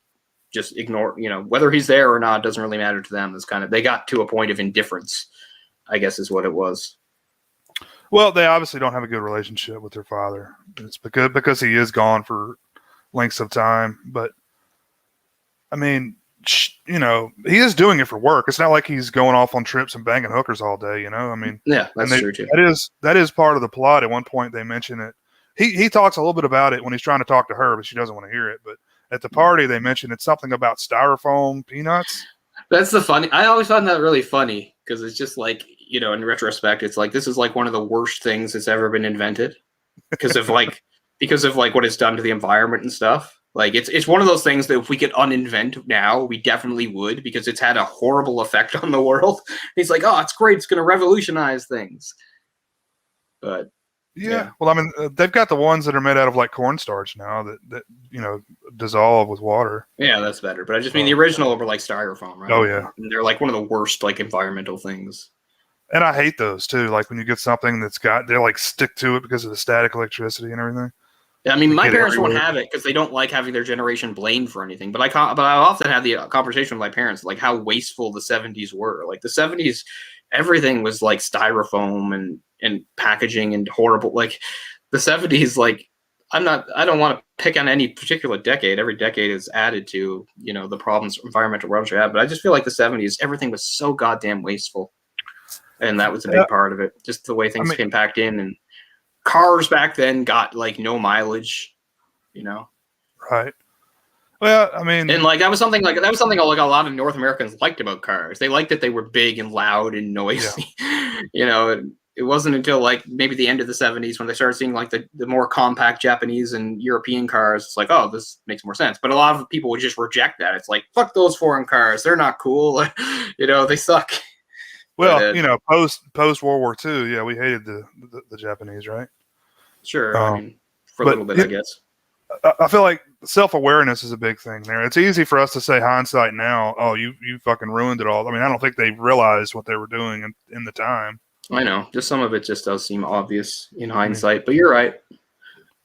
[SPEAKER 1] just ignore, whether he's there or not doesn't really matter to them. It's kind of, they got to a point of indifference, I guess is what it was.
[SPEAKER 2] Well, they obviously don't have a good relationship with their father. It's because he is gone for lengths of time, but I mean, he is doing it for work. It's not like he's going off on trips and banging hookers all day, I mean,
[SPEAKER 1] yeah, that's true too.
[SPEAKER 2] That is part of the plot. At one point they mention it. He talks a little bit about it when he's trying to talk to her, but she doesn't want to hear it. But at the party they mention it's something about styrofoam peanuts.
[SPEAKER 1] That's the funny. I always found that really funny because it's just like, in retrospect, it's like, this is like one of the worst things that's ever been invented because of like what it's done to the environment and stuff. Like it's one of those things that if we could uninvent now, we definitely would, because it's had a horrible effect on the world. He's like, oh, it's great. It's going to revolutionize things. But
[SPEAKER 2] Yeah. Well, I mean, they've got the ones that are made out of like cornstarch now that dissolve with water.
[SPEAKER 1] Yeah, that's better. But I just mean the original were like styrofoam, right?
[SPEAKER 2] Oh yeah.
[SPEAKER 1] And they're like one of the worst like environmental things.
[SPEAKER 2] And I hate those too. Like when you get something they like stick to it because of the static electricity and everything.
[SPEAKER 1] Yeah, I mean, my parents won't
[SPEAKER 2] everywhere.
[SPEAKER 1] have it because they don't like having their generation blamed for anything. But I often have the conversation with my parents, like how wasteful the '70s were. Like the '70s, everything was like styrofoam and packaging and horrible. Like the '70s, like I don't want to pick on any particular decade. Every decade is added to the problems, environmental problems we have. But I just feel like the '70s, everything was so goddamn wasteful, and that was a big part of it. Just the way things came packed in and. Cars back then got like no mileage,
[SPEAKER 2] Right. Well, I mean,
[SPEAKER 1] and like that was something like a lot of North Americans liked about cars. They liked that they were big and loud and noisy. Yeah. It wasn't until like maybe the end of the '70s when they started seeing like the more compact Japanese and European cars. It's like, oh, this makes more sense. But a lot of people would just reject that. It's like, fuck those foreign cars. They're not cool. They suck.
[SPEAKER 2] Well, post World War II, yeah, we hated the Japanese, right?
[SPEAKER 1] Sure, I mean, for a little bit, I guess.
[SPEAKER 2] I feel like self-awareness is a big thing there. It's easy for us to say hindsight now, oh, you fucking ruined it all. I mean, I don't think they realized what they were doing in the time.
[SPEAKER 1] I know. Just some of it just does seem obvious in hindsight, but you're right.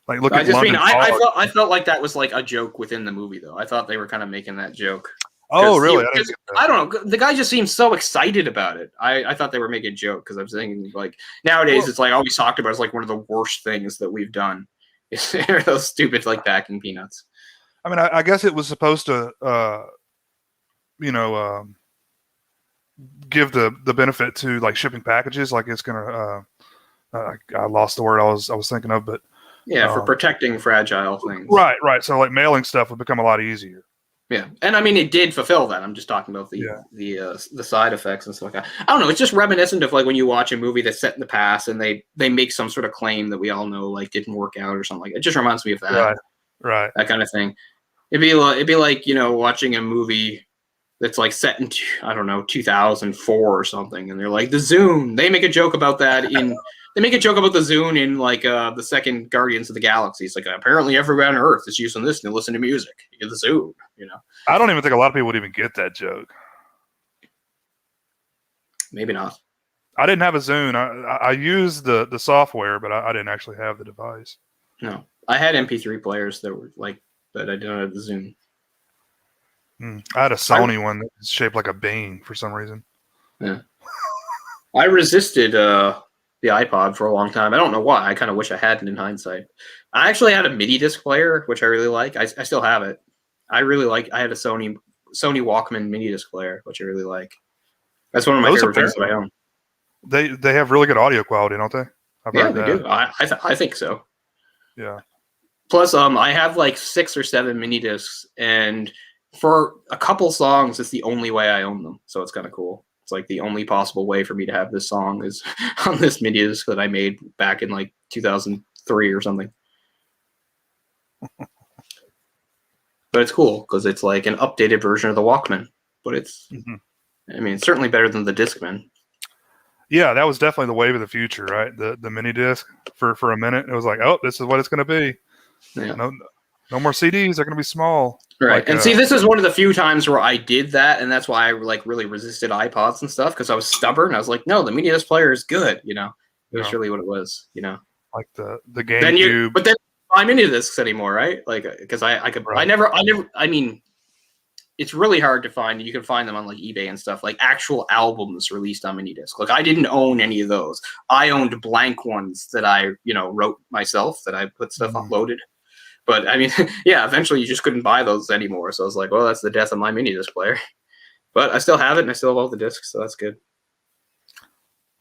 [SPEAKER 2] Like, look at London.
[SPEAKER 1] I felt like that was like a joke within the movie, though. I thought they were kind of making that joke.
[SPEAKER 2] Oh, really?
[SPEAKER 1] I don't know. The guy just seems so excited about it. I thought they were making a joke because I was thinking like nowadays it's like always talked about as like one of the worst things that we've done. Is those stupid like packing peanuts.
[SPEAKER 2] I mean, I guess it was supposed to, give the benefit to like shipping packages. Like it's gonna. I lost the word I was thinking of, but
[SPEAKER 1] yeah, for protecting fragile things.
[SPEAKER 2] Right. So like mailing stuff would become a lot easier.
[SPEAKER 1] Yeah, and I mean it did fulfill that. I'm just talking about the side effects and stuff like that. I don't know. It's just reminiscent of like when you watch a movie that's set in the past and they make some sort of claim that we all know like didn't work out or something like that. It just reminds me of that.
[SPEAKER 2] Right.
[SPEAKER 1] That kind of thing. It'd be like watching a movie that's like set in 2004 or something, and they're like the Zune. They make a joke about that in. They make a joke about the Zune in like the second Guardians of the Galaxy. It's like apparently everywhere on Earth is using this to listen to music. The Zune,
[SPEAKER 2] I don't even think a lot of people would even get that joke.
[SPEAKER 1] Maybe not.
[SPEAKER 2] I didn't have a Zune. I used the software, but I didn't actually have the device.
[SPEAKER 1] No, I had MP3 players that were like, but I didn't have the Zune.
[SPEAKER 2] I had a Sony one that was shaped like a bean for some reason.
[SPEAKER 1] Yeah, I resisted the iPod for a long time. I don't know why. I kind of wish I hadn't in hindsight. I actually had a MIDI disc player, which I really like. I still have it. I really like. I had a Sony Walkman MIDI disc player, which I really like. That's one of my favorite things that I own.
[SPEAKER 2] They have really good audio quality, don't they?
[SPEAKER 1] They do. I think so.
[SPEAKER 2] Yeah.
[SPEAKER 1] Plus, I have like 6 or 7 mini discs, and for a couple songs, it's the only way I own them. So it's kind of cool. It's like the only possible way for me to have this song is on this mini disc that I made back in like 2003 or something. But it's cool because it's like an updated version of the Walkman. But it's, I mean, it's certainly better than the Discman.
[SPEAKER 2] Yeah, that was definitely the wave of the future, right? The mini disc for a minute. It was like, oh, this is what it's going to be.
[SPEAKER 1] Yeah.
[SPEAKER 2] No more CDs. They're going to be small.
[SPEAKER 1] Right. And see, this is one of the few times where I did that. And that's why I like really resisted iPods and stuff because I was stubborn. I was like, no, the mini disc player is good. It was really what it was,
[SPEAKER 2] Like the GameCube.
[SPEAKER 1] But then I'm into discs anymore, right? Like, because I mean, it's really hard to find. You can find them on like eBay and stuff, like actual albums released on mini disc. Like I didn't own any of those. I owned blank ones that I, wrote myself that I put stuff uploaded. But I mean, yeah, eventually you just couldn't buy those anymore. So I was like, well, that's the death of my mini disc player. But I still have it and I still have all the discs. So that's good.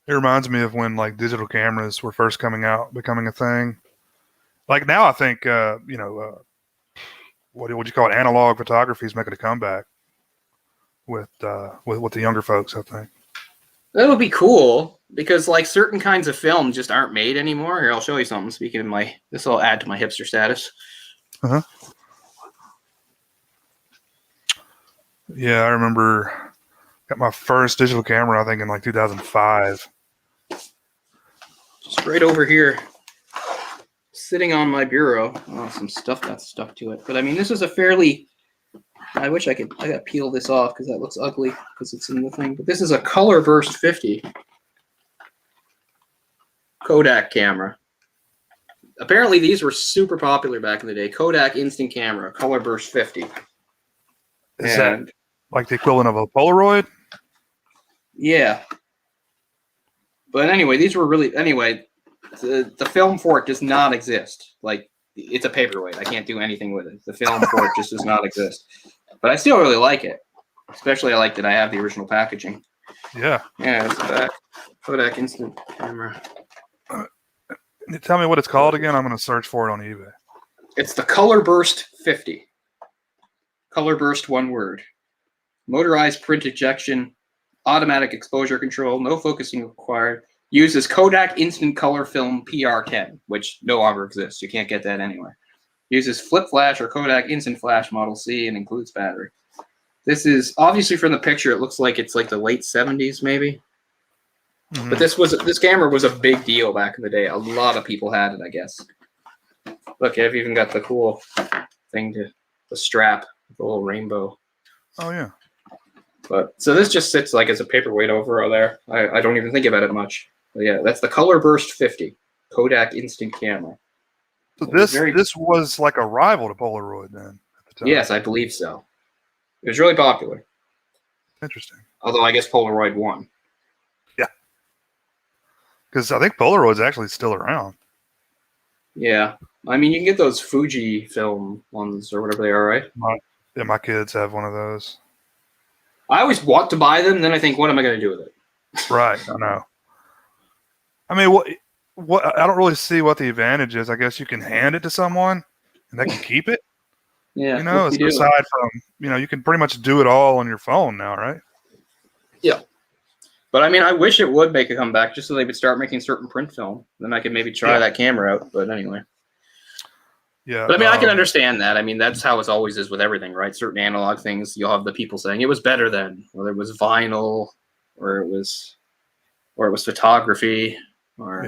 [SPEAKER 2] It reminds me of when like digital cameras were first coming out, becoming a thing. Like now I think, what would you call it? Analog photography is making a comeback with the younger folks, I think.
[SPEAKER 1] That would be cool because like certain kinds of film just aren't made anymore. Here, I'll show you something. Speaking of this will add to my hipster status.
[SPEAKER 2] Yeah, I remember got my first digital camera, I think in like 2005.
[SPEAKER 1] Just right over here. sitting on my bureau. Oh, some stuff got stuck to it. But I mean, this is a fairly. I wish I gotta peel this off because that looks ugly because it's in the thing. But this is a Color Burst 50 Kodak camera. Apparently, these were super popular back in the day. Kodak instant camera, Color Burst 50.
[SPEAKER 2] Is that like the equivalent of a Polaroid?
[SPEAKER 1] Yeah. But anyway, these were really the film for it does not exist. Like, it's a paperweight. I can't do anything with it. The film for it just does not exist. But I still really like it. Especially I like that I have the original packaging.
[SPEAKER 2] Yeah.
[SPEAKER 1] Yeah, it's that Kodak instant camera.
[SPEAKER 2] Tell me what it's called again. I'm going to search for it on eBay.
[SPEAKER 1] It's the Color Burst 50. Color Burst, one word. Motorized print ejection, automatic exposure control, no focusing required. Uses Kodak Instant Color Film PR10, which no longer exists. You can't get that anywhere. Uses Flip Flash or Kodak Instant Flash Model C and includes battery. This is obviously from the picture. It looks like it's like the late 70s, maybe.
[SPEAKER 2] Mm-hmm.
[SPEAKER 1] But this camera was a big deal back in the day. A lot of people had it, I guess. Look, I've even got the cool thing the strap, the little rainbow.
[SPEAKER 2] Oh yeah.
[SPEAKER 1] But so this just sits like as a paperweight over there. I don't even think about it much. But yeah, that's the Color Burst 50 Kodak instant camera.
[SPEAKER 2] So this was like a rival to Polaroid then at the time.
[SPEAKER 1] Yes, I believe so. It was really popular.
[SPEAKER 2] Interesting.
[SPEAKER 1] Although I guess Polaroid won.
[SPEAKER 2] Yeah. Because I think Polaroid's actually still around.
[SPEAKER 1] Yeah. I mean, you can get those Fuji film ones or whatever they are, right?
[SPEAKER 2] My kids have one of those.
[SPEAKER 1] I always want to buy them, then I think, what am I going to do with it?
[SPEAKER 2] Right, I know. I mean, what? I don't really see what the advantage is. I guess you can hand it to someone, and they can keep it.
[SPEAKER 1] Yeah,
[SPEAKER 2] you know, aside from you can pretty much do it all on your phone now, right?
[SPEAKER 1] Yeah. But I mean, I wish it would make a comeback just so they would start making certain print film. Then I could maybe try that camera out. But anyway.
[SPEAKER 2] Yeah.
[SPEAKER 1] But I mean, I can understand that. I mean, that's how it always is with everything, right? Certain analog things, you'll have the people saying it was better then, whether it was vinyl or it was photography or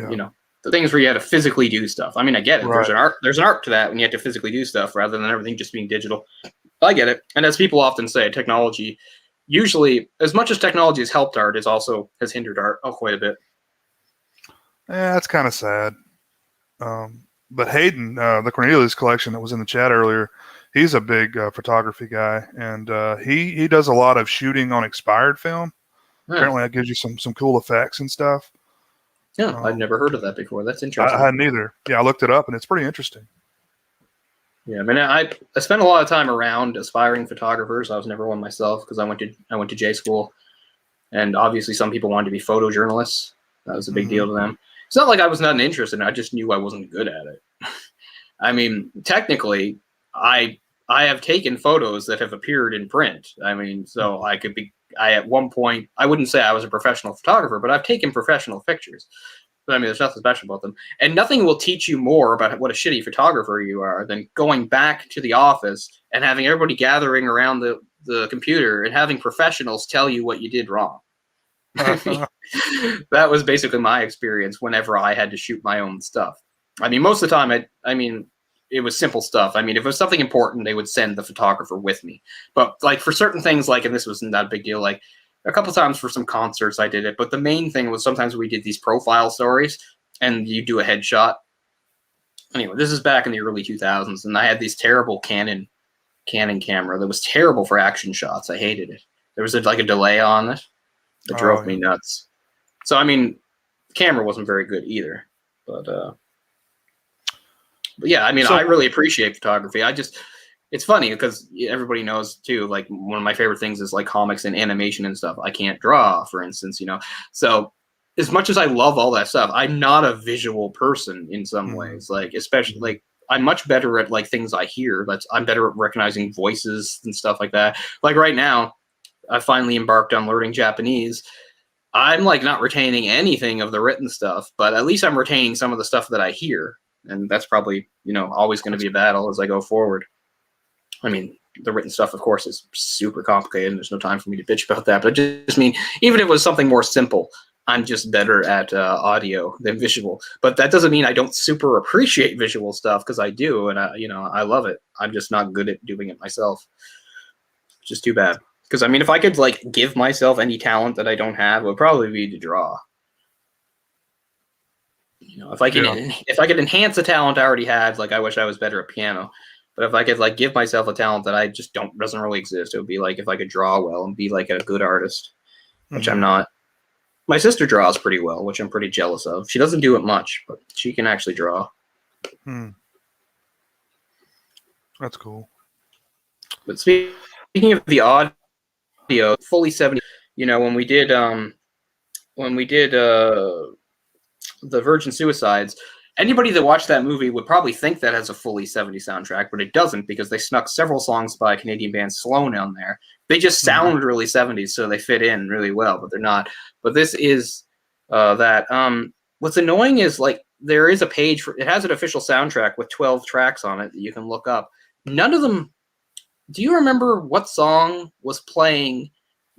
[SPEAKER 1] the things where you had to physically do stuff. I mean, I get it.
[SPEAKER 2] Right.
[SPEAKER 1] There's an art to that when you have to physically do stuff rather than everything just being digital. I get it. And as people often say, technology usually, as much as technology has helped art, has hindered art quite a bit.
[SPEAKER 2] Yeah, that's kind of sad. But Hayden, the Cornelius collection that was in the chat earlier, he's a big photography guy, and he does a lot of shooting on expired film.
[SPEAKER 1] Yeah.
[SPEAKER 2] Apparently, that gives you some cool effects and stuff.
[SPEAKER 1] Yeah, I've never heard of that before. That's interesting.
[SPEAKER 2] I hadn't either. Yeah, I looked it up, and it's pretty interesting.
[SPEAKER 1] Yeah, I mean, I spent a lot of time around aspiring photographers. I was never one myself because I went to J school, and obviously some people wanted to be photojournalists. That was a big deal to them. It's not like I was not interested in it. I just knew I wasn't good at it. I mean, technically, I have taken photos that have appeared in print. I mean, so at one point, I wouldn't say I was a professional photographer, but I've taken professional pictures. But I mean, there's nothing special about them. And nothing will teach you more about what a shitty photographer you are than going back to the office and having everybody gathering around the computer and having professionals tell you what you did wrong. That was basically my experience whenever I had to shoot my own stuff. I mean, most of the time, it was simple stuff. I mean, if it was something important, they would send the photographer with me. But like for certain things, and this was not a big deal, like a couple times for some concerts I did it. But the main thing was sometimes we did these profile stories and you do a headshot. Anyway, this is back in the early 2000s, and I had these terrible Canon camera that was terrible for action shots. I hated it. There was a delay on it. It drove me nuts. So, I mean, the camera wasn't very good either. But yeah, I mean, I really appreciate photography. It's funny because everybody knows too, like one of my favorite things is like comics and animation and stuff. I can't draw, for instance, So as much as I love all that stuff, I'm not a visual person in some ways. Like, especially like I'm much better at like things I hear. I'm better at recognizing voices and stuff like that. Like right now, I finally embarked on learning Japanese. I'm like not retaining anything of the written stuff, but at least I'm retaining some of the stuff that I hear. And that's probably, always going to be a battle as I go forward. I mean, the written stuff, of course, is super complicated and there's no time for me to bitch about that. But I just mean, even if it was something more simple, I'm just better at audio than visual. But that doesn't mean I don't super appreciate visual stuff, because I do, and I love it. I'm just not good at doing it myself, which is too bad. Because I mean, if I could like give myself any talent that I don't have, it would probably be to draw. If I could enhance a talent I already had, like I wish I was better at piano. But if I could like give myself a talent that I just doesn't really exist, it would be like if I could draw well and be like a good artist, which I'm not. My sister draws pretty well, which I'm pretty jealous of. She doesn't do it much, but she can actually draw.
[SPEAKER 2] That's cool.
[SPEAKER 1] But speaking of the audio, fully 70. When we did the Virgin Suicides, anybody that watched that movie would probably think that has a fully 70s soundtrack, but it doesn't, because they snuck several songs by Canadian band Sloan on there. They just sound really 70s, so they fit in really well, but they're not. But this is that. What's annoying is like there is a page it has an official soundtrack with 12 tracks on it that you can look up. None of them. Do you remember what song was playing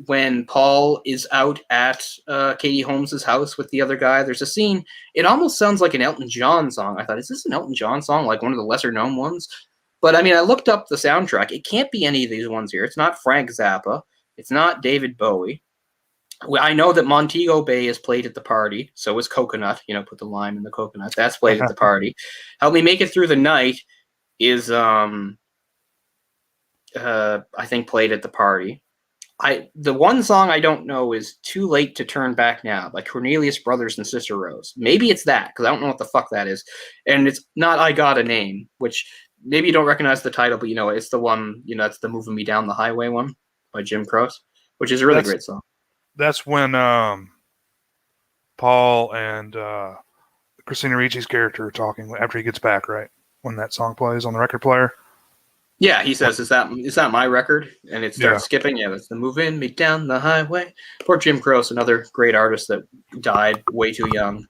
[SPEAKER 1] when Paul is out at Katie Holmes's house with the other guy? There's a scene. It almost sounds like an Elton John song. I thought, is this an Elton John song, like one of the lesser known ones? But I mean, I looked up the soundtrack. It can't be any of these ones here. It's not Frank Zappa. It's not David Bowie. I know that Montego Bay is played at the party. So is Coconut. Put the lime in the coconut. That's played at the party. Help Me Make It Through the Night is, I think, played at the party. The one song I don't know is Too Late to Turn Back Now by Cornelius Brothers and Sister Rose. Maybe it's that, because I don't know what the fuck that is. And it's not I Got a Name, which maybe you don't recognize the title, but it's the one, it's the Moving Me Down the Highway one by Jim Croce, which is a really great song.
[SPEAKER 2] That's when Paul and Christina Ricci's character are talking after he gets back, right? When that song plays on the record player.
[SPEAKER 1] Yeah, he says, is that my record? And it starts skipping. Yeah, that's the Moving Me Down the Highway. Poor Jim Croce, another great artist that died way too young.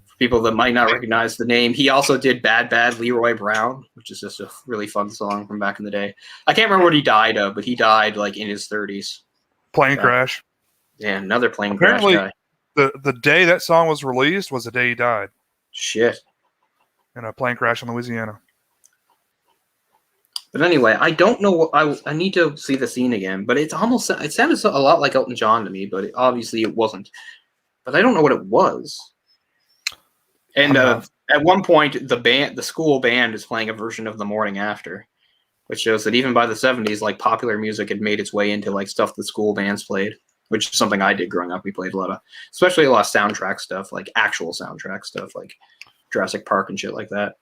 [SPEAKER 1] For people that might not recognize the name, he also did Bad Bad Leroy Brown, which is just a really fun song from back in the day. I can't remember what he died of, but he died like in his 30s.
[SPEAKER 2] Plane crash.
[SPEAKER 1] Yeah, another plane
[SPEAKER 2] Apparently,
[SPEAKER 1] crash guy.
[SPEAKER 2] The day that song was released was the day he died.
[SPEAKER 1] Shit.
[SPEAKER 2] In a plane crash in Louisiana.
[SPEAKER 1] But anyway, I don't know. I need to see the scene again, but it sounded a lot like Elton John to me, but obviously it wasn't. But I don't know what it was. And at one point, the school band is playing a version of The Morning After, which shows that even by the 70s, like popular music had made its way into like stuff the school bands played, which is something I did growing up. We played especially a lot of soundtrack stuff, like actual soundtrack stuff, like Jurassic Park and shit like that.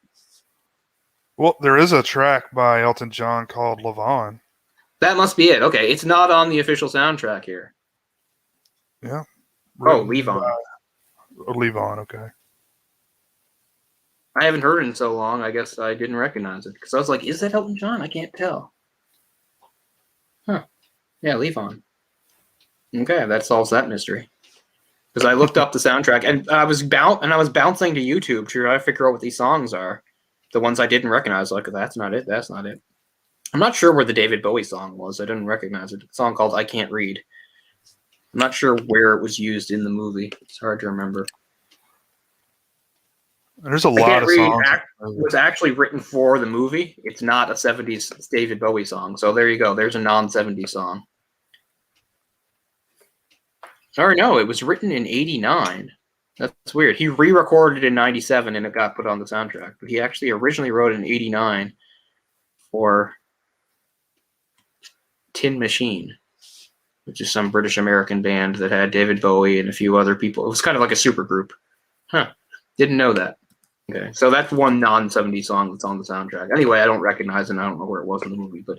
[SPEAKER 2] Well, there is a track by Elton John called Levon.
[SPEAKER 1] That must be it. Okay, it's not on the official soundtrack here.
[SPEAKER 2] Yeah.
[SPEAKER 1] Oh, Levon.
[SPEAKER 2] Levon, okay.
[SPEAKER 1] I haven't heard it in so long, I guess I didn't recognize it. Because I was like, is that Elton John? I can't tell. Huh. Yeah, Levon. Okay, that solves that mystery. Because I looked up the soundtrack, and I was bouncing to YouTube to try to figure out what these songs are. The ones I didn't recognize, like, that's not it, that's not it. I'm not sure where the David Bowie song was. I didn't recognize it. It's a song called I Can't Read. I'm not sure where it was used in the movie. It's hard to remember.
[SPEAKER 2] There's a lot of songs.
[SPEAKER 1] It was actually written for the movie. It's not a 70s David Bowie song. So there you go. There's a non-70s song. Or no, it was written in 89. That's weird. He re-recorded in 97 and it got put on the soundtrack. But he actually originally wrote it in 89 for Tin Machine, which is some British-American band that had David Bowie and a few other people. It was kind of like a super group. Huh. Didn't know that. Okay, so that's one non-70s song that's on the soundtrack. Anyway, I don't recognize it, and I don't know where it was in the movie, but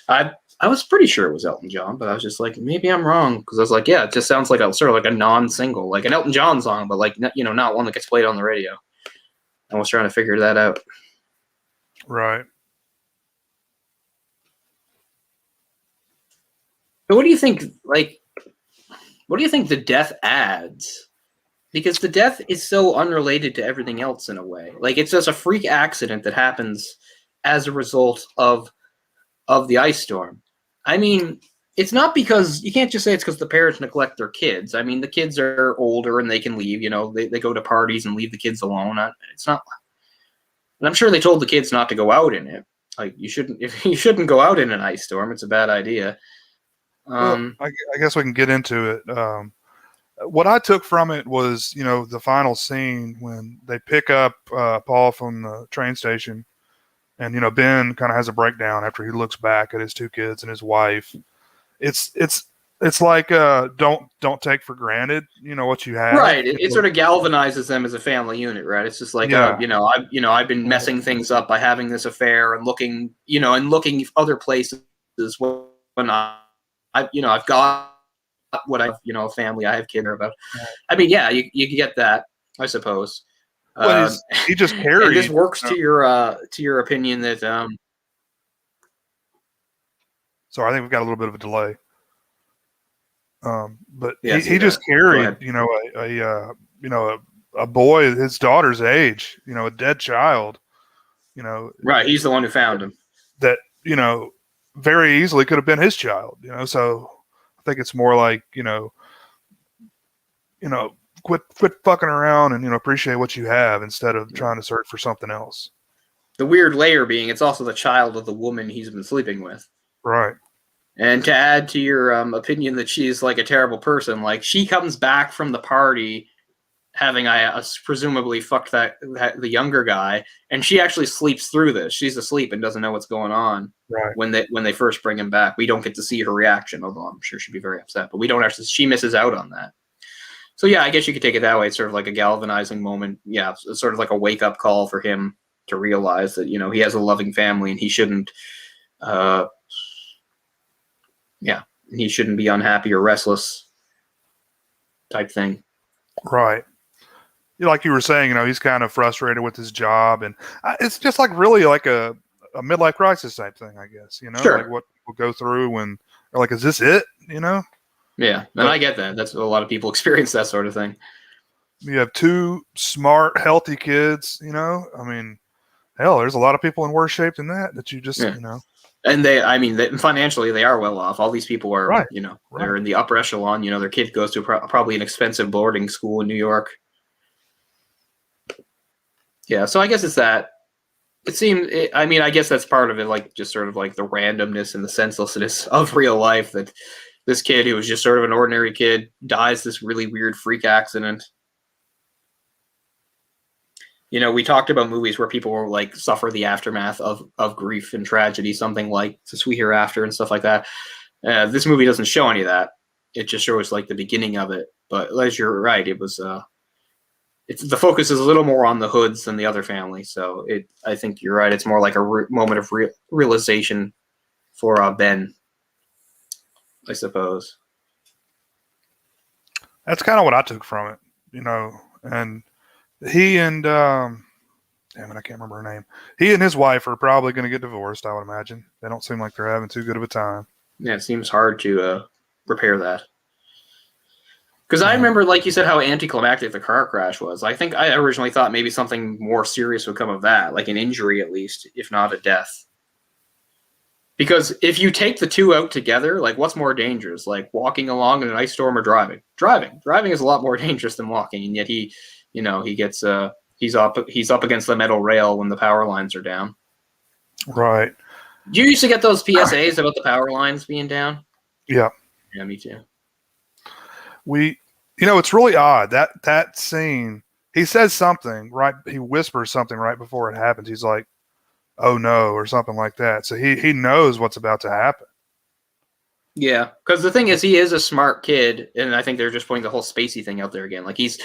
[SPEAKER 1] I was pretty sure it was Elton John, but I was just like, maybe I'm wrong, because I was like, yeah, it just sounds like a sort of like a non-single, like an Elton John song, but like, not one that gets played on the radio. I was trying to figure that out.
[SPEAKER 2] Right.
[SPEAKER 1] So what do you think? Like, what do you think the death adds? Because the death is so unrelated to everything else in a way. Like, it's just a freak accident that happens as a result of the ice storm. I mean, it's not because you can't just say it's because the parents neglect their kids. I mean, the kids are older and they can leave. They go to parties and leave the kids alone. It's not. And I'm sure they told the kids not to go out in it. Like you shouldn't go out in an ice storm. It's a bad idea.
[SPEAKER 2] Well, I guess we can get into it. What I took from it was, the final scene when they pick up Paul from the train station, and Ben kind of has a breakdown after he looks back at his two kids and his wife. It's like don't take for granted what you have.
[SPEAKER 1] Right. It sort of galvanizes them as a family unit, right? It's just like I've been messing things up by having this affair and looking other places when I've got what a family I have kids about. I mean, yeah, you get that, I suppose.
[SPEAKER 2] Well, he just carried.
[SPEAKER 1] And this works to your opinion that.
[SPEAKER 2] Sorry, I think we've got a little bit of a delay. But he just carried, a boy his daughter's age, a dead child,
[SPEAKER 1] Right, he's the one who found him.
[SPEAKER 2] That very easily could have been his child, So I think it's more like quit fucking around and appreciate what you have instead of trying to search for something else.
[SPEAKER 1] The weird layer being it's also the child of the woman he's been sleeping with.
[SPEAKER 2] Right.
[SPEAKER 1] And to add to your opinion that she's like a terrible person, like she comes back from the party having presumably fucked the younger guy, and she actually sleeps through this. She's asleep and doesn't know what's going on.
[SPEAKER 2] Right.
[SPEAKER 1] When they first bring him back. We don't get to see her reaction, although I'm sure she'd be very upset. But we don't actually. She misses out on that. So yeah, I guess you could take it that way. It's sort of like a galvanizing moment. Yeah, it's sort of like a wake up call for him to realize that he has a loving family and he shouldn't. He shouldn't be unhappy or restless type thing.
[SPEAKER 2] Right. Like you were saying, he's kind of frustrated with his job, and it's just like really like a midlife crisis type thing, I guess,
[SPEAKER 1] Sure.
[SPEAKER 2] Like what people go through when they're like, is this it?
[SPEAKER 1] Yeah. And I get that. That's a lot of people experience that sort of thing.
[SPEAKER 2] You have two smart, healthy kids, I mean, hell, there's a lot of people in worse shape than that you just,
[SPEAKER 1] And financially they are well off. All these people are,
[SPEAKER 2] right.
[SPEAKER 1] They're in the upper echelon. Their kid goes to probably an expensive boarding school in New York. Yeah, so I guess it's that. I guess that's part of it, like just sort of like the randomness and the senselessness of real life, that this kid who was just sort of an ordinary kid dies this really weird freak accident. We talked about movies where people will like suffer the aftermath of grief and tragedy, something like The Sweet Hereafter and stuff like that. This movie doesn't show any of that. It just shows like the beginning of it. But as you're right, it was the focus is a little more on the Hoods than the other family. So I think you're right. It's more like a moment of realization for Ben, I suppose.
[SPEAKER 2] That's kind of what I took from it, and he and damn it, I can't remember her name. He and his wife are probably going to get divorced, I would imagine. They don't seem like they're having too good of a time.
[SPEAKER 1] Yeah, it seems hard to repair that. Because I remember, like you said, how anticlimactic the car crash was. I think I originally thought maybe something more serious would come of that, like an injury at least, if not a death. Because if you take the two out together, like what's more dangerous, like walking along in an ice storm or driving? Driving is a lot more dangerous than walking, and yet he gets he's up against the metal rail when the power lines are down.
[SPEAKER 2] Right.
[SPEAKER 1] Do you used to get those PSAs about the power lines being down?
[SPEAKER 2] Yeah.
[SPEAKER 1] Yeah, me too.
[SPEAKER 2] It's really odd that scene. He says something, right? He whispers something right before it happens. He's like, "Oh no," or something like that. So he knows what's about to happen.
[SPEAKER 1] Yeah, because the thing is, he is a smart kid, and I think they're just putting the whole spacey thing out there again. Like he's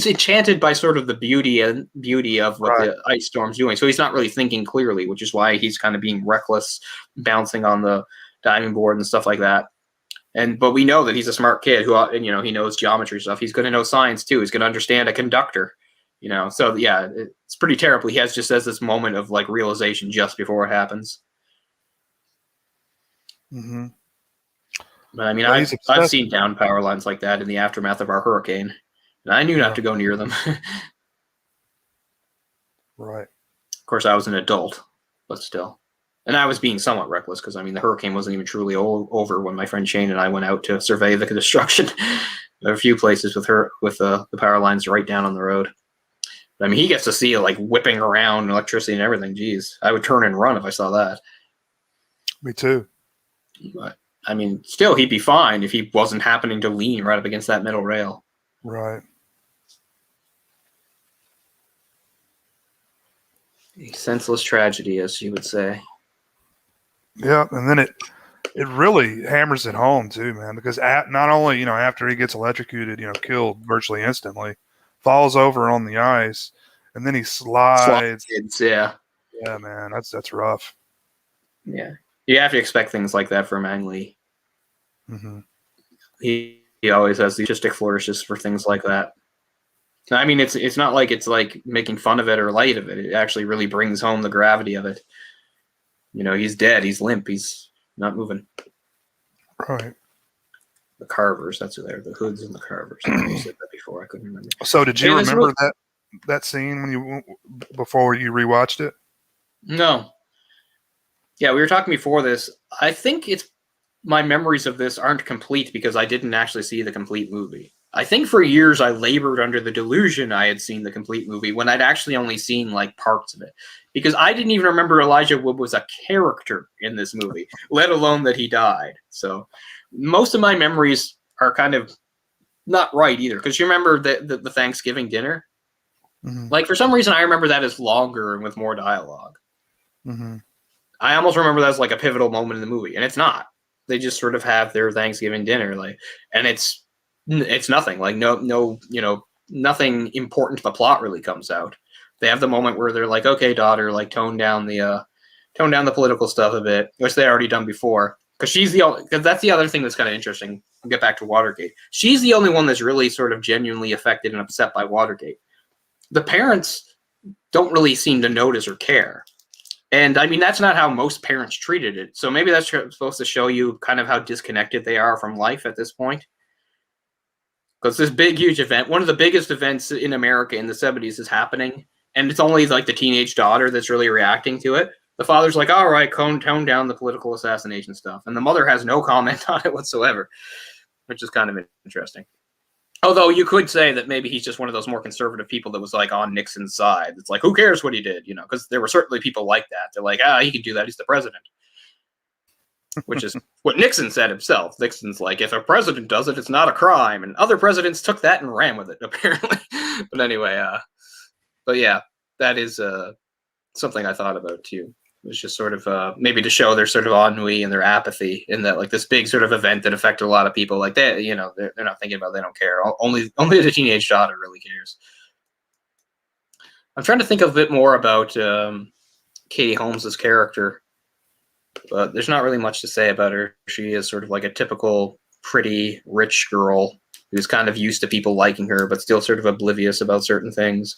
[SPEAKER 1] enchanted by sort of the beauty of what the ice storm's doing. So he's not really thinking clearly, which is why he's kind of being reckless, bouncing on the diving board and stuff like that. But we know that he's a smart kid he knows geometry stuff. He's going to know science too. He's going to understand a conductor, So yeah, it's pretty terrible. He has this moment of like realization just before it happens.
[SPEAKER 2] Mm-hmm.
[SPEAKER 1] But I've seen down power lines like that in the aftermath of our hurricane, and I knew not to go near them.
[SPEAKER 2] Right.
[SPEAKER 1] Of course, I was an adult, but still. And I was being somewhat reckless because, I mean, the hurricane wasn't even truly over when my friend Shane and I went out to survey the destruction. There are a few places with the power lines right down on the road. But, I mean, he gets to see it like whipping around, electricity and everything. Jeez, I would turn and run if I saw that.
[SPEAKER 2] Me too.
[SPEAKER 1] But, I mean, still, he'd be fine if he wasn't happening to lean right up against that middle rail.
[SPEAKER 2] Right.
[SPEAKER 1] A senseless tragedy, as you would say.
[SPEAKER 2] Yeah, and then it really hammers it home too, man, because not only, after he gets electrocuted, killed virtually instantly, falls over on the ice, and then he slides.
[SPEAKER 1] Yeah.
[SPEAKER 2] Yeah, man, that's rough.
[SPEAKER 1] Yeah. You have to expect things like that from Ang Lee.
[SPEAKER 2] Mm-hmm.
[SPEAKER 1] He always has these artistic flourishes for things like that. I mean, it's not like it's like making fun of it or light of it. It actually really brings home the gravity of it. He's dead. He's limp. He's not moving.
[SPEAKER 2] Right.
[SPEAKER 1] The Carvers. That's who they're. The Hoods and the Carvers. I said that before. I couldn't remember.
[SPEAKER 2] So, did you remember that scene before you rewatched it?
[SPEAKER 1] No. Yeah, we were talking before this. I think my memories of this aren't complete because I didn't actually see the complete movie. I think for years I labored under the delusion I had seen the complete movie when I'd actually only seen like parts of it. Because I didn't even remember Elijah Wood was a character in this movie, let alone that he died. So most of my memories are kind of not right either. Because you remember the Thanksgiving dinner?
[SPEAKER 2] Mm-hmm.
[SPEAKER 1] Like for some reason I remember that as longer and with more dialogue.
[SPEAKER 2] Mm-hmm.
[SPEAKER 1] I almost remember that as like a pivotal moment in the movie, and it's not. They just sort of have their Thanksgiving dinner, and it's nothing. Like no, nothing important to the plot really comes out. They have the moment where they're like, "Okay, daughter, like tone down the political stuff a bit," which they already done before. Because that's the other thing that's kind of interesting. I'll get back to Watergate. She's the only one that's really sort of genuinely affected and upset by Watergate. The parents don't really seem to notice or care. And I mean, that's not how most parents treated it. So maybe that's supposed to show you kind of how disconnected they are from life at this point. Because this big, huge event, one of the biggest events in America in the 70s is happening. And it's only like the teenage daughter that's really reacting to it. The father's like, all right, tone down the political assassination stuff. And the mother has no comment on it whatsoever, which is kind of interesting. Although you could say that maybe he's just one of those more conservative people that was like on Nixon's side. It's like, who cares what he did? Because there were certainly people like that. They're like, he could do that. He's the president. Which is what Nixon said himself. Nixon's like, if a president does it, it's not a crime. And other presidents took that and ran with it, apparently. But anyway, but yeah, that is something I thought about too. It was just sort of maybe to show their sort of ennui and their apathy in that like this big sort of event that affected a lot of people. Like they're not thinking about it, they don't care. Only the teenage daughter really cares. I'm trying to think a bit more about Katie Holmes's character, but there's not really much to say about her. She is sort of like a typical pretty rich girl who's kind of used to people liking her, but still sort of oblivious about certain things.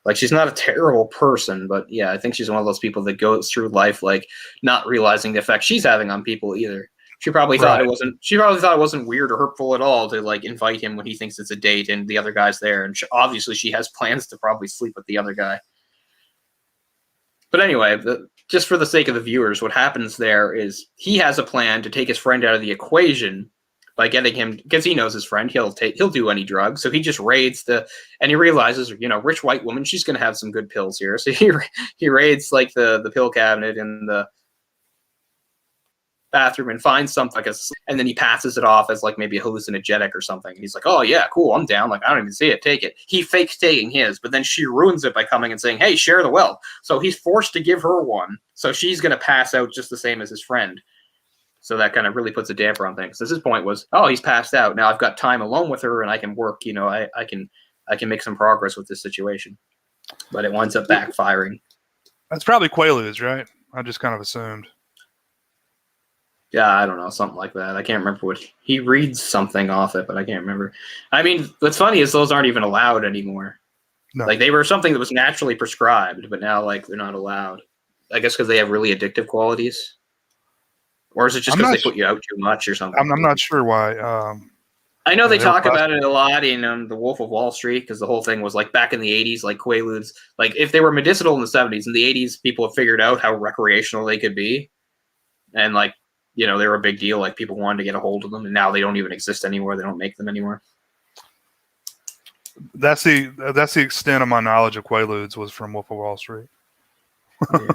[SPEAKER 1] Like, she's not a terrible person, but yeah, I think she's one of those people that goes through life like not realizing the effect she's having on people either. She probably thought it wasn't. She probably thought it wasn't weird or hurtful at all to like invite him when he thinks it's a date and the other guy's there. And obviously, she has plans to probably sleep with the other guy. But anyway, just for the sake of the viewers, what happens there is he has a plan to take his friend out of the equation by getting him, because he knows his friend, he'll do any drug. So he just raids and he realizes, rich white woman, she's going to have some good pills here. So he raids like the pill cabinet in the bathroom and finds something and then he passes it off as like maybe a hallucinogenic or something. He's like, oh yeah, cool, I'm down. Like, I don't even see it. Take it. He fakes taking his, but then she ruins it by coming and saying, hey, share the wealth. So he's forced to give her one. So she's going to pass out just the same as his friend. So that kind of really puts a damper on things. His point was, oh, he's passed out. Now I've got time alone with her and I can work, I can make some progress with this situation. But it winds up backfiring.
[SPEAKER 2] That's probably Quaaludes, right? I just kind of assumed.
[SPEAKER 1] Yeah, I don't know, something like that. I can't remember what he reads something off it, but I can't remember. I mean, what's funny is those aren't even allowed anymore. No. Like, they were something that was naturally prescribed, but now like they're not allowed. I guess because they have really addictive qualities. Or is it just because they put you out too much or something?
[SPEAKER 2] I'm not sure why.
[SPEAKER 1] I know they
[SPEAKER 2] they were
[SPEAKER 1] talk
[SPEAKER 2] classic.
[SPEAKER 1] about it a lot in The Wolf of Wall Street because the whole thing was like back in the 80s, like Quaaludes, like if they were medicinal in the 70s, in the 80s, people have figured out how recreational they could be. And like, they were a big deal. Like people wanted to get a hold of them, and now they don't even exist anymore. They don't make them anymore.
[SPEAKER 2] That's the extent of my knowledge of Quaaludes was from Wolf of Wall Street.
[SPEAKER 1] Yeah.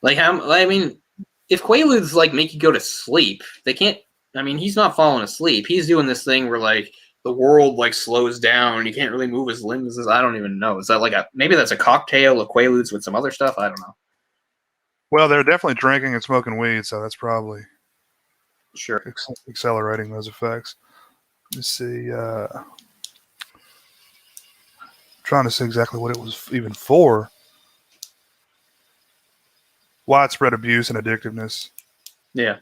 [SPEAKER 1] Like if Quaaludes like make you go to sleep, they can't. I mean, he's not falling asleep. He's doing this thing where like the world like slows down and he can't really move his limbs. I don't even know. Is that like maybe that's a cocktail of Quaaludes with some other stuff? I don't know.
[SPEAKER 2] Well, they're definitely drinking and smoking weed, so that's probably
[SPEAKER 1] Sure.
[SPEAKER 2] accelerating those effects. Let's see. Trying to see exactly what it was even for. Widespread abuse and addictiveness.
[SPEAKER 1] Yeah.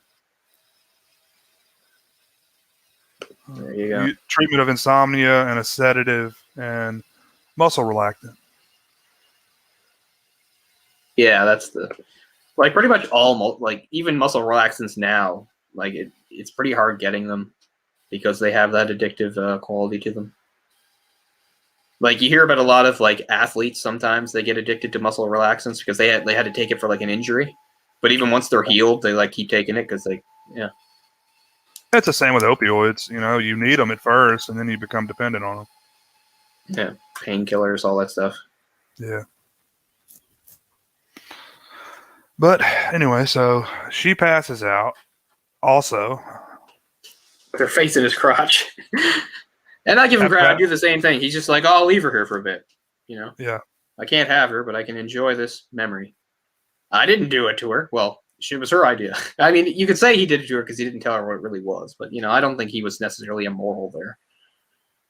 [SPEAKER 1] There you go.
[SPEAKER 2] Treatment of insomnia and a sedative and muscle relaxant.
[SPEAKER 1] Yeah, that's like pretty much all like even muscle relaxants now. Like it's pretty hard getting them because they have that addictive quality to them. Like you hear about a lot of like athletes sometimes they get addicted to muscle relaxants because they had to take it for like an injury, but even once they're healed, they like keep taking it because
[SPEAKER 2] It's the same with opioids. You need them at first, and then you become dependent on them.
[SPEAKER 1] Yeah, painkillers, all that stuff.
[SPEAKER 2] Yeah. But anyway, so she passes out. Also,
[SPEAKER 1] With her face in his crotch. And I give him credit. I do the same thing. He's just like, oh, I'll leave her here for a bit.
[SPEAKER 2] Yeah.
[SPEAKER 1] I can't have her, but I can enjoy this memory. I didn't do it to her. Well, it was her idea. I mean, you could say he did it to her because he didn't tell her what it really was. But, I don't think he was necessarily immoral there.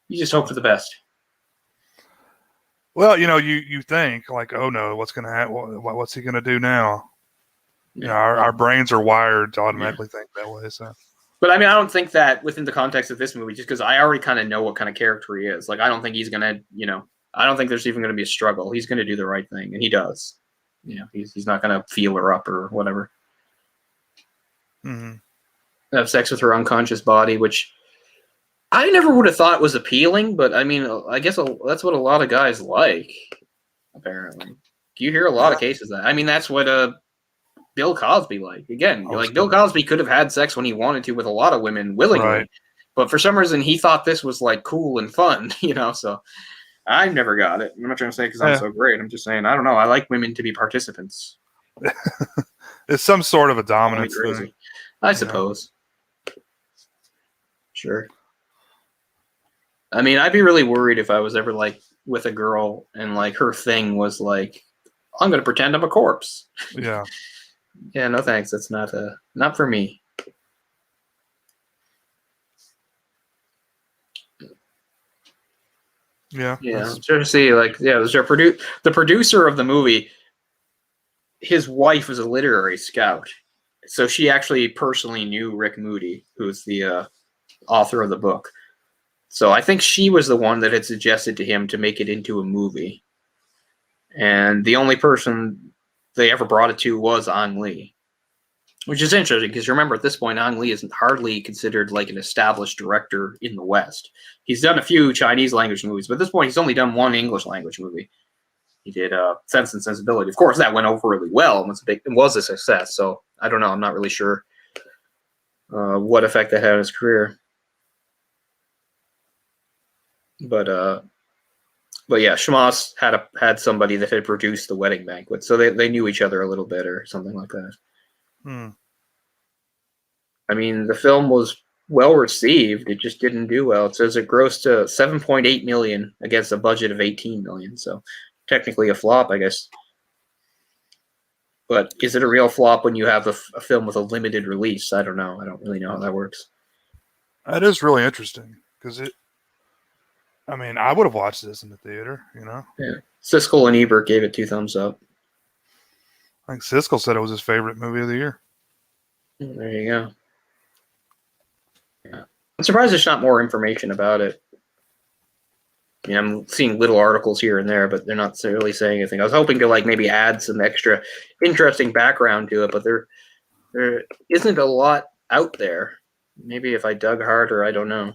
[SPEAKER 1] You just hope for the best.
[SPEAKER 2] Well, you think like, oh no, what's going to happen? What's he going to do now?
[SPEAKER 1] Yeah.
[SPEAKER 2] Our brains are wired to automatically think that way. So.
[SPEAKER 1] But I mean, I don't think that within the context of this movie, just because I already kind of know what kind of character he is. Like, I don't think he's gonna, I don't think there's even gonna be a struggle. He's gonna do the right thing, and he does. He's not gonna feel her up or whatever.
[SPEAKER 2] Mm-hmm.
[SPEAKER 1] Have sex with her unconscious body, which I never would have thought was appealing. But I mean, I guess that's what a lot of guys like. Apparently, you hear a lot of cases that. I mean, that's what Bill Cosby like. Again, like Bill Cosby could have had sex when he wanted to with a lot of women willingly, right. But for some reason he thought this was like cool and fun, so I never got it. I'm not trying to say because I'm so great. I'm just saying, I don't know. I like women to be participants.
[SPEAKER 2] It's some sort of a dominance thing.
[SPEAKER 1] I suppose. Sure. I mean, I'd be really worried if I was ever like with a girl and like her thing was like, I'm going to pretend I'm a corpse.
[SPEAKER 2] Yeah.
[SPEAKER 1] Yeah, no thanks. That's not for me.
[SPEAKER 2] Yeah.
[SPEAKER 1] Yeah. I'm trying to see, like, there's the producer of the movie. His wife was a literary scout, so she actually personally knew Rick Moody, who's the author of the book. So I think she was the one that had suggested to him to make it into a movie. And the only person they ever brought it to was Ang Lee, which is interesting because remember at this point, Ang Lee isn't hardly considered like an established director in the West. He's done a few Chinese language movies, but at this point, he's only done one English language movie. He did Sense and Sensibility. Of course, that went over really well and was a success. So I don't know. I'm not really sure what effect that had on his career. But yeah, Schmaus had somebody that had produced The Wedding Banquet, so they knew each other a little bit or something like that. I mean, the film was well received. It just didn't do well. It says it grossed to $7.8 million against a budget of $18 million. So technically a flop, I guess. But is it a real flop when you have a film with a limited release? I don't know. I don't really know how that works.
[SPEAKER 2] That is really interesting because I would have watched this in the theater,
[SPEAKER 1] Yeah. Siskel and Ebert gave it 2 thumbs up.
[SPEAKER 2] I think Siskel said it was his favorite movie of the year.
[SPEAKER 1] There you go. Yeah. I'm surprised there's not more information about it. I mean, I'm seeing little articles here and there, but they're not really saying anything. I was hoping to like maybe add some extra interesting background to it, but there isn't a lot out there. Maybe if I dug harder, I don't know.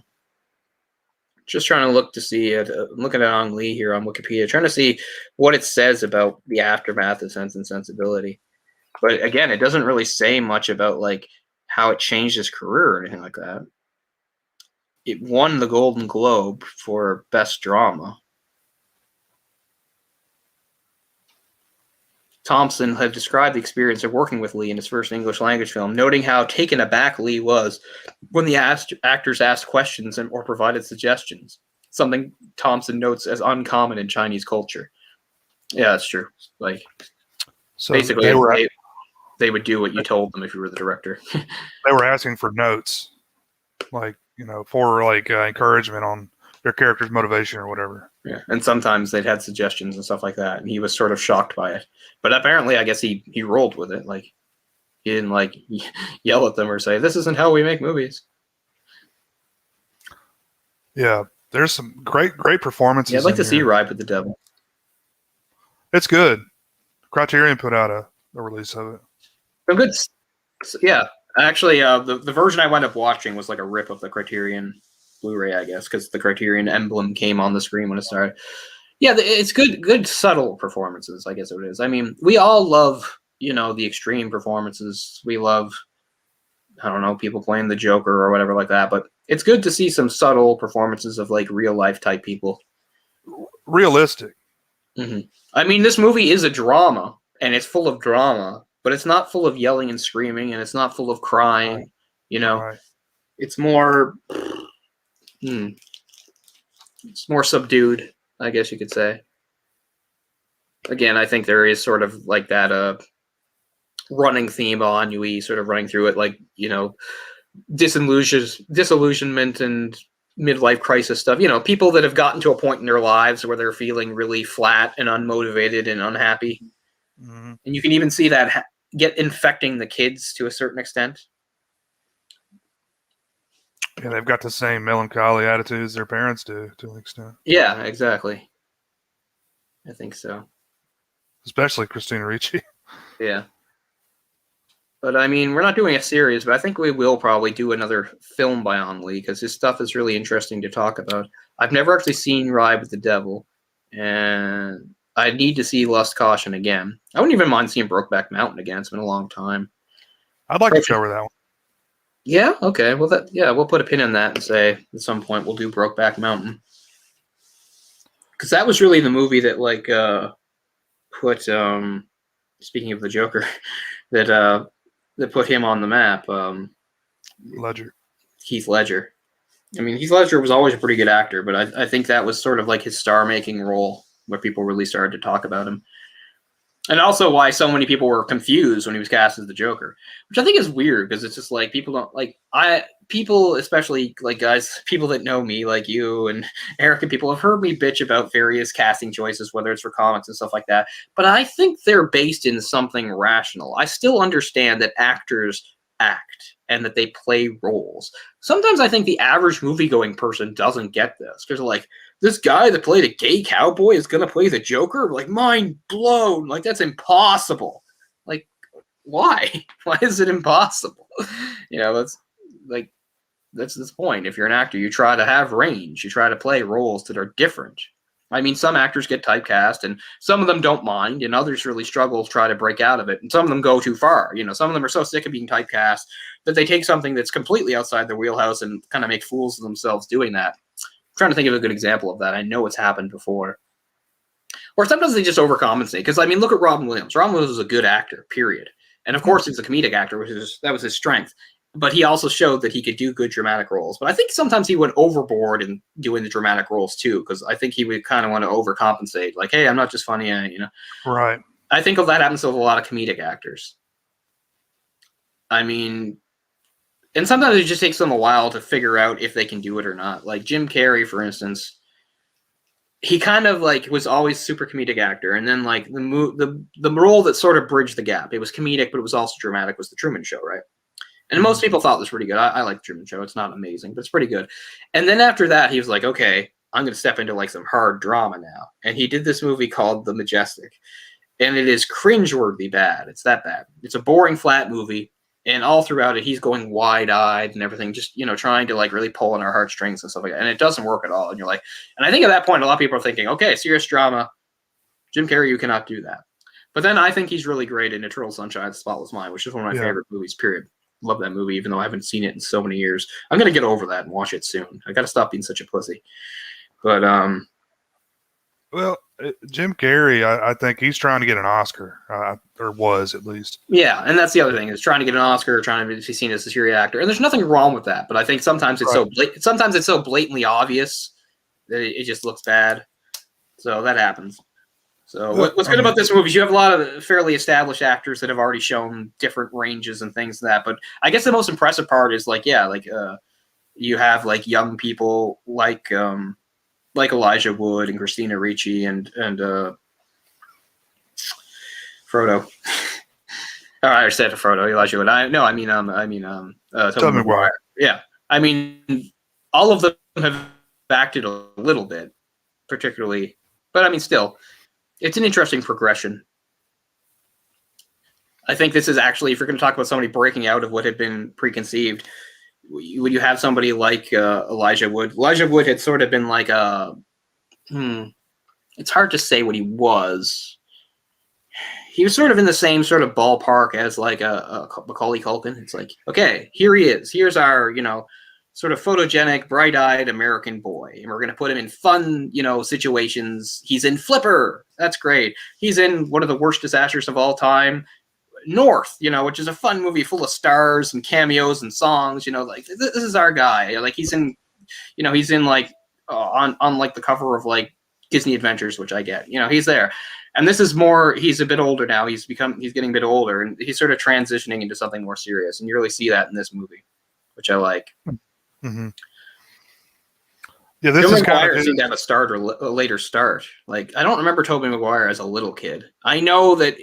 [SPEAKER 1] Just trying to look to see it. Looking at Ang Lee here on Wikipedia, trying to see what it says about the aftermath of Sense and Sensibility. But again, it doesn't really say much about like how it changed his career or anything like that. It won the Golden Globe for Best Drama. Thompson had described the experience of working with Lee in his first English language film, noting how taken aback Lee was when the actors asked questions or provided suggestions, something Thompson notes as uncommon in Chinese culture. Yeah, that's true. Like,
[SPEAKER 2] So
[SPEAKER 1] basically, they would do what you told them if you were the director.
[SPEAKER 2] they were asking for notes, like, for like encouragement on their character's motivation or whatever.
[SPEAKER 1] Yeah, and sometimes they'd had suggestions and stuff like that, and he was sort of shocked by it. But apparently, I guess he rolled with it. Like, he didn't like yell at them or say, "This isn't how we make movies."
[SPEAKER 2] Yeah, there's some great performances.
[SPEAKER 1] Yeah, I'd like to
[SPEAKER 2] in
[SPEAKER 1] see
[SPEAKER 2] here.
[SPEAKER 1] Ride with the Devil.
[SPEAKER 2] It's good. Criterion put out a release of it.
[SPEAKER 1] Some good. Yeah, actually, the version I wound up watching was like a rip of the Criterion Blu-ray, I guess, because the Criterion emblem came on the screen when it started. Yeah, it's good subtle performances, I guess it is. I mean, we all love, the extreme performances. We love, I don't know, people playing the Joker or whatever like that, but it's good to see some subtle performances of like real life type people.
[SPEAKER 2] Realistic.
[SPEAKER 1] Mm-hmm. I mean, this movie is a drama, and it's full of drama, but it's not full of yelling and screaming, and it's not full of crying.
[SPEAKER 2] Right.
[SPEAKER 1] It's more... It's more subdued, I guess you could say. Again, I think there is sort of like that running theme on Ennui, sort of running through it, like, disillusionment and midlife crisis stuff. People that have gotten to a point in their lives where they're feeling really flat and unmotivated and unhappy.
[SPEAKER 2] Mm-hmm.
[SPEAKER 1] And you can even see that get infecting the kids to a certain extent.
[SPEAKER 2] Yeah, they've got the same melancholy attitudes their parents do to an extent.
[SPEAKER 1] Yeah, exactly. I think so.
[SPEAKER 2] Especially Christina Ricci.
[SPEAKER 1] Yeah. But I mean, we're not doing a series, but I think we will probably do another film by Ang Lee because his stuff is really interesting to talk about. I've never actually seen Ride with the Devil, and I need to see Lust Caution again. I wouldn't even mind seeing Brokeback Mountain again. It's been a long time.
[SPEAKER 2] I'd like to cover that one.
[SPEAKER 1] Yeah, okay. Well, we'll put a pin in that and say at some point we'll do Brokeback Mountain. Because that was really the movie that, like, put, speaking of the Joker, that put him on the map.
[SPEAKER 2] Ledger.
[SPEAKER 1] Heath Ledger. I mean, Heath Ledger was always a pretty good actor, but I think that was sort of like his star-making role where people really started to talk about him. And also why so many people were confused when he was cast as the Joker, which I think is weird because it's just like people don't like people, especially like guys, people that know me like you and Eric and people have heard me bitch about various casting choices, whether it's for comics and stuff like that. But I think they're based in something rational. I still understand that actors act and that they play roles. Sometimes I think the average movie-going person doesn't get this because like, this guy that played a gay cowboy is going to play the Joker? Like, mind blown. Like, that's impossible. Like, why? Why is it impossible? That's the point. If you're an actor, you try to have range. You try to play roles that are different. I mean, some actors get typecast, and some of them don't mind, and others really struggle to try to break out of it. And some of them go too far. Some of them are so sick of being typecast that they take something that's completely outside their wheelhouse and kind of make fools of themselves doing that. Trying to think of a good example of that. I know it's happened before. Or sometimes they just overcompensate. Because, I mean, look at Robin Williams. Robin Williams was a good actor, period. And, of course, he's a comedic actor, that was his strength. But he also showed that he could do good dramatic roles. But I think sometimes he went overboard in doing the dramatic roles, too. Because I think he would kind of want to overcompensate. Like, hey, I'm not just funny,
[SPEAKER 2] Right.
[SPEAKER 1] I think that happens with a lot of comedic actors. I mean... And sometimes it just takes them a while to figure out if they can do it or not. Like Jim Carrey, for instance, he kind of like was always super comedic actor, and then like the role that sort of bridged the gap. It was comedic, but it was also dramatic. Was the Truman Show, right? And most people thought it was pretty good. I like the Truman Show. It's not amazing, but it's pretty good. And then after that, he was like, okay, I'm going to step into like some hard drama now. And he did this movie called The Majestic, and it is cringeworthy bad. It's that bad. It's a boring, flat movie. And all throughout it, he's going wide-eyed and everything, just, trying to like really pull on our heartstrings and stuff like that. And it doesn't work at all. And you're like, and I think at that point, a lot of people are thinking, okay, serious drama, Jim Carrey, you cannot do that. But then I think he's really great in Eternal Sunshine of the Spotless Mind, which is one of my favorite movies, period. Love that movie, even though I haven't seen it in so many years. I'm going to get over that and watch it soon. I got to stop being such a pussy. But,
[SPEAKER 2] well, Jim Carrey, I think he's trying to get an Oscar, or was at least.
[SPEAKER 1] Yeah, and that's the other thing, is trying to get an Oscar, trying to be seen as a superior actor. And there's nothing wrong with that, but I think sometimes it's sometimes it's so blatantly obvious that it just looks bad. So that happens. So what's good about this movie is you have a lot of fairly established actors that have already shown different ranges and things like that. But I guess the most impressive part is you have like young people like Elijah Wood and Christina Ricci and Frodo. Oh, I said Frodo, Elijah Wood. Tobey Maguire. Yeah, I mean, all of them have acted a little bit, particularly, but I mean, still. It's an interesting progression. I think this is actually, if you're going to talk about somebody breaking out of what had been preconceived, when you have somebody like Elijah Wood. Elijah Wood had sort of been like it's hard to say what he was. He was sort of in the same sort of ballpark as like a Macaulay Culkin. It's like, okay, here he is. Here's our, sort of photogenic, bright-eyed American boy. And we're going to put him in fun, situations. He's in Flipper. That's great. He's in one of the worst disasters of all time, North, which is a fun movie full of stars and cameos and songs. Like this is our guy. Like he's in like on like the cover of like Disney Adventures, which I get. He's there. And this is more. He's a bit older now. He's getting a bit older, and he's sort of transitioning into something more serious. And you really see that in this movie, which I like.
[SPEAKER 2] Mm-hmm. Yeah, this is kind of
[SPEAKER 1] seemed to have a later start. Like I don't remember Tobey Maguire as a little kid. I know that.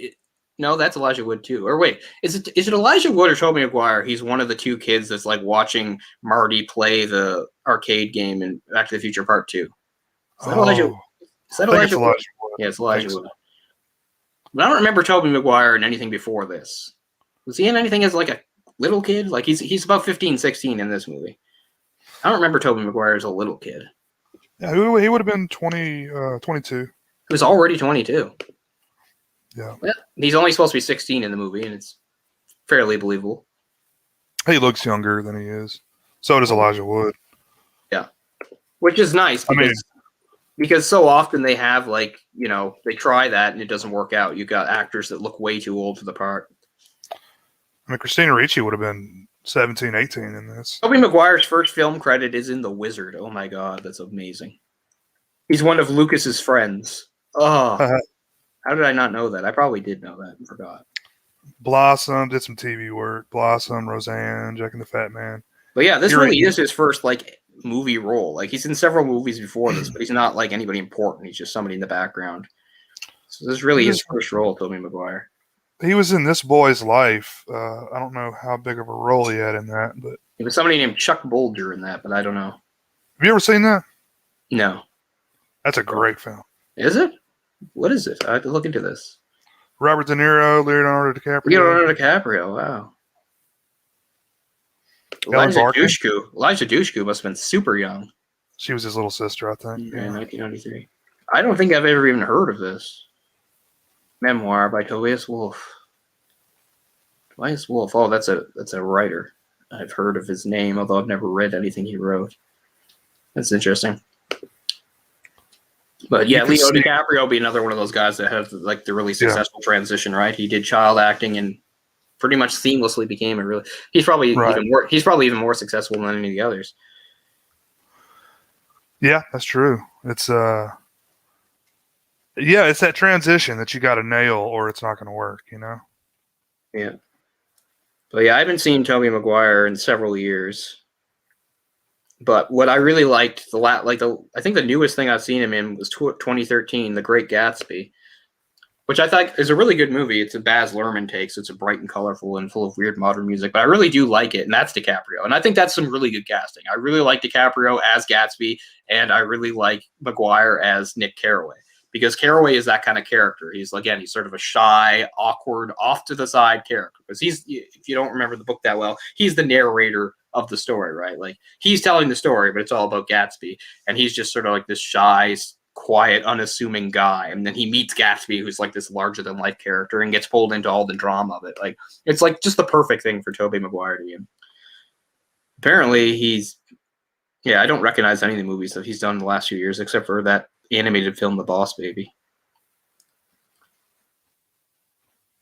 [SPEAKER 1] No, that's Elijah Wood too. Or wait, is it Elijah Wood or Tobey Maguire? He's one of the two kids that's like watching Marty play the arcade game in Back to the Future Part 2. Is that Elijah? Is that Elijah Wood? Yeah, it's Elijah Wood. But I don't remember Tobey Maguire in anything before this. Was he in anything as like a little kid? Like he's about 15, 16 in this movie. I don't remember Tobey Maguire as a little kid.
[SPEAKER 2] Yeah, he would have been 22. He
[SPEAKER 1] was already 22.
[SPEAKER 2] Yeah.
[SPEAKER 1] Well, he's only supposed to be 16 in the movie, and it's fairly believable.
[SPEAKER 2] He looks younger than he is. So does Elijah Wood.
[SPEAKER 1] Yeah. Which is nice because so often they have like, they try that and it doesn't work out. You've got actors that look way too old for the part.
[SPEAKER 2] I mean, Christina Ricci would have been 17, 18 in this.
[SPEAKER 1] Tobey Maguire's first film credit is in The Wizard. Oh my God, that's amazing. He's one of Lucas's friends. Oh, how did I not know that? I probably did know that and forgot.
[SPEAKER 2] Blossom did some TV work. Blossom, Roseanne, Jack and the Fat Man.
[SPEAKER 1] But yeah, this really is his first like movie role. Like he's in several movies before this, but he's not like anybody important. He's just somebody in the background. So this is really his first role, Tobey Maguire.
[SPEAKER 2] He was in This Boy's Life. I don't know how big of a role he had in that, but
[SPEAKER 1] it was somebody named Chuck Bolger in that, but I don't know.
[SPEAKER 2] Have you ever seen that?
[SPEAKER 1] No.
[SPEAKER 2] That's a great film.
[SPEAKER 1] Is it? What is it? I have to look into this.
[SPEAKER 2] Robert De Niro, Leonardo DiCaprio.
[SPEAKER 1] Leonardo DiCaprio, wow. Elijah Dushku must have been super young.
[SPEAKER 2] She was his little sister, I think.
[SPEAKER 1] Yeah, 1993. I don't think I've ever even heard of this. Memoir by Tobias Wolff. Tobias Wolff. Oh, that's a writer. I've heard of his name, although I've never read anything he wrote. That's interesting. But yeah, Leo DiCaprio will be another one of those guys that have like the really successful transition, right? He did child acting and pretty much seamlessly became a really. He's probably even more successful than any of the others.
[SPEAKER 2] Yeah, that's true. It's it's that transition that you got to nail, or it's not going to work.
[SPEAKER 1] Yeah. But yeah, I haven't seen Tobey Maguire in several years. But what I really liked, I think the newest thing I've seen him in was 2013, The Great Gatsby, which I thought is a really good movie. It's a Baz Luhrmann take, so it's a bright and colorful and full of weird modern music. But I really do like it, and that's DiCaprio. And I think that's some really good casting. I really like DiCaprio as Gatsby, and I really like Maguire as Nick Carraway. because Caraway is that kind of character. He's sort of a shy, awkward, off to the side character. Because if you don't remember the book that well, he's the narrator of the story, right? Like he's telling the story, but it's all about Gatsby, and he's just sort of like this shy, quiet, unassuming guy. And then he meets Gatsby, who's like this larger than life character, and gets pulled into all the drama of it. Like it's like just the perfect thing for Tobey Maguire to be in. Apparently, I don't recognize any of the movies that he's done in the last few years, except for that animated film, The Boss Baby.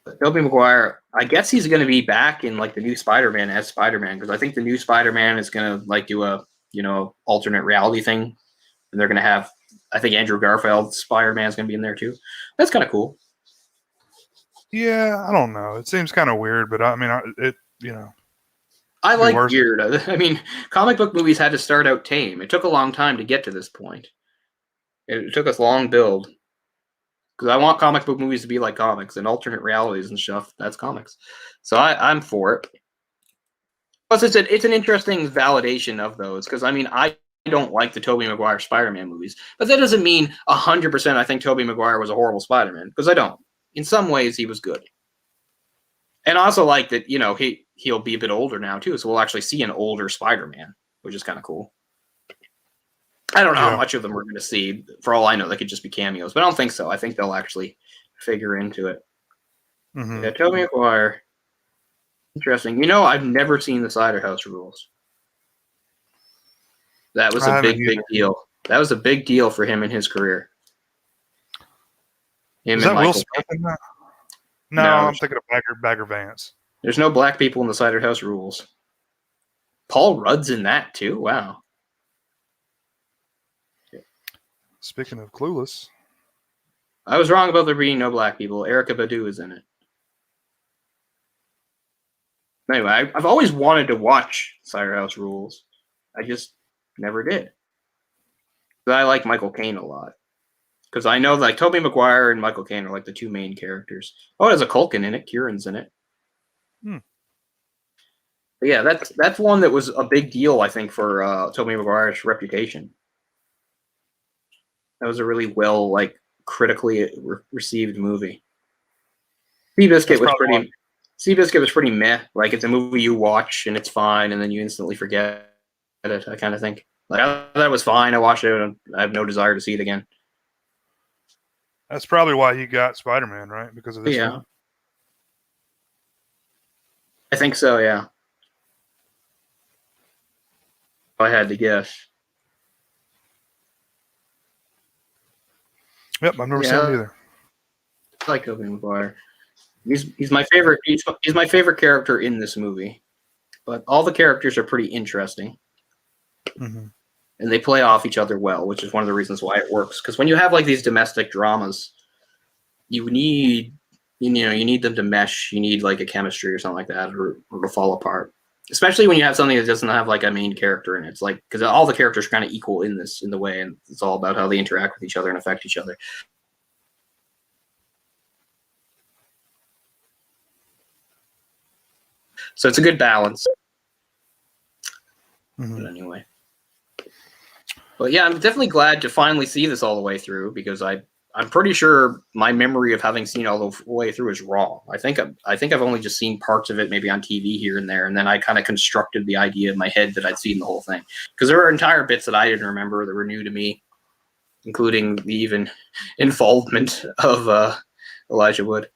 [SPEAKER 1] But Tobey Maguire, I guess he's going to be back in like the new Spider-Man as Spider-Man, because I think the new Spider-Man is going to like do a alternate reality thing, and they're going to have, I think Andrew Garfield's Spider-Man is going to be in there too. That's kind of cool.
[SPEAKER 2] Yeah, I don't know. It seems kind of weird, but I mean,
[SPEAKER 1] I like weird. I mean, comic book movies had to start out tame. It took a long time to get to this point. It took us long build. Because I want comic book movies to be like comics, and alternate realities and stuff, that's comics. So I'm for it. Plus, it's an interesting validation of those. Because, I mean, I don't like the Tobey Maguire Spider-Man movies. But that doesn't mean 100% I think Tobey Maguire was a horrible Spider-Man. Because I don't. In some ways, he was good. And I also like that, he'll be a bit older now, too. So we'll actually see an older Spider-Man, which is kind of cool. I don't know how much of them we're going to see. For all I know, they could just be cameos. But I don't think so. I think they'll actually figure into it.
[SPEAKER 2] Mm-hmm.
[SPEAKER 1] Yeah, Tobey Maguire. Interesting. I've never seen the Cider House Rules. That was a big deal. That was a big deal for him in his career.
[SPEAKER 2] Is that Will Smith in that? No, I'm thinking of Bagger Vance.
[SPEAKER 1] There's no black people in the Cider House Rules. Paul Rudd's in that too. Wow.
[SPEAKER 2] Speaking of Clueless,
[SPEAKER 1] I was wrong about there being no black people. Erykah Badu is in it. Anyway, I've always wanted to watch Cider House Rules. I just never did. But I like Michael Caine a lot. Because I know like Tobey Maguire and Michael Caine are like the two main characters. Oh, there's a Culkin in it. Kieran's in it. But yeah, that's one that was a big deal, I think, for Tobey Maguire's reputation. That was a really well, like, critically received movie. Seabiscuit was pretty meh. Like, it's a movie you watch and it's fine, and then you instantly forget it. I kind of think. Like, I thought it was fine. I watched it, and I have no desire to see it again.
[SPEAKER 2] That's probably why he got Spider-Man, right? Because of this.
[SPEAKER 1] Yeah.
[SPEAKER 2] Film?
[SPEAKER 1] I think so. Yeah. If I had to guess.
[SPEAKER 2] Yep, I've never seen it either.
[SPEAKER 1] I like Tobey Maguire. He's my favorite. He's my favorite character in this movie. But all the characters are pretty interesting, and they play off each other well, which is one of the reasons why it works. Because when you have like these domestic dramas, you need them to mesh. You need like a chemistry or something like that, or to fall apart. Especially when you have something that doesn't have like a main character in it. It's like, because all the characters are kind of equal in the way, and it's all about how they interact with each other and affect each other. So it's a good balance. But anyway. But yeah, I'm definitely glad to finally see this all the way through, because I'm pretty sure my memory of having seen all the way through is wrong. I think I've only just seen parts of it, maybe on TV here and there, and then I kind of constructed the idea in my head that I'd seen the whole thing. Because there were entire bits that I didn't remember that were new to me, including the even involvement of Elijah Wood.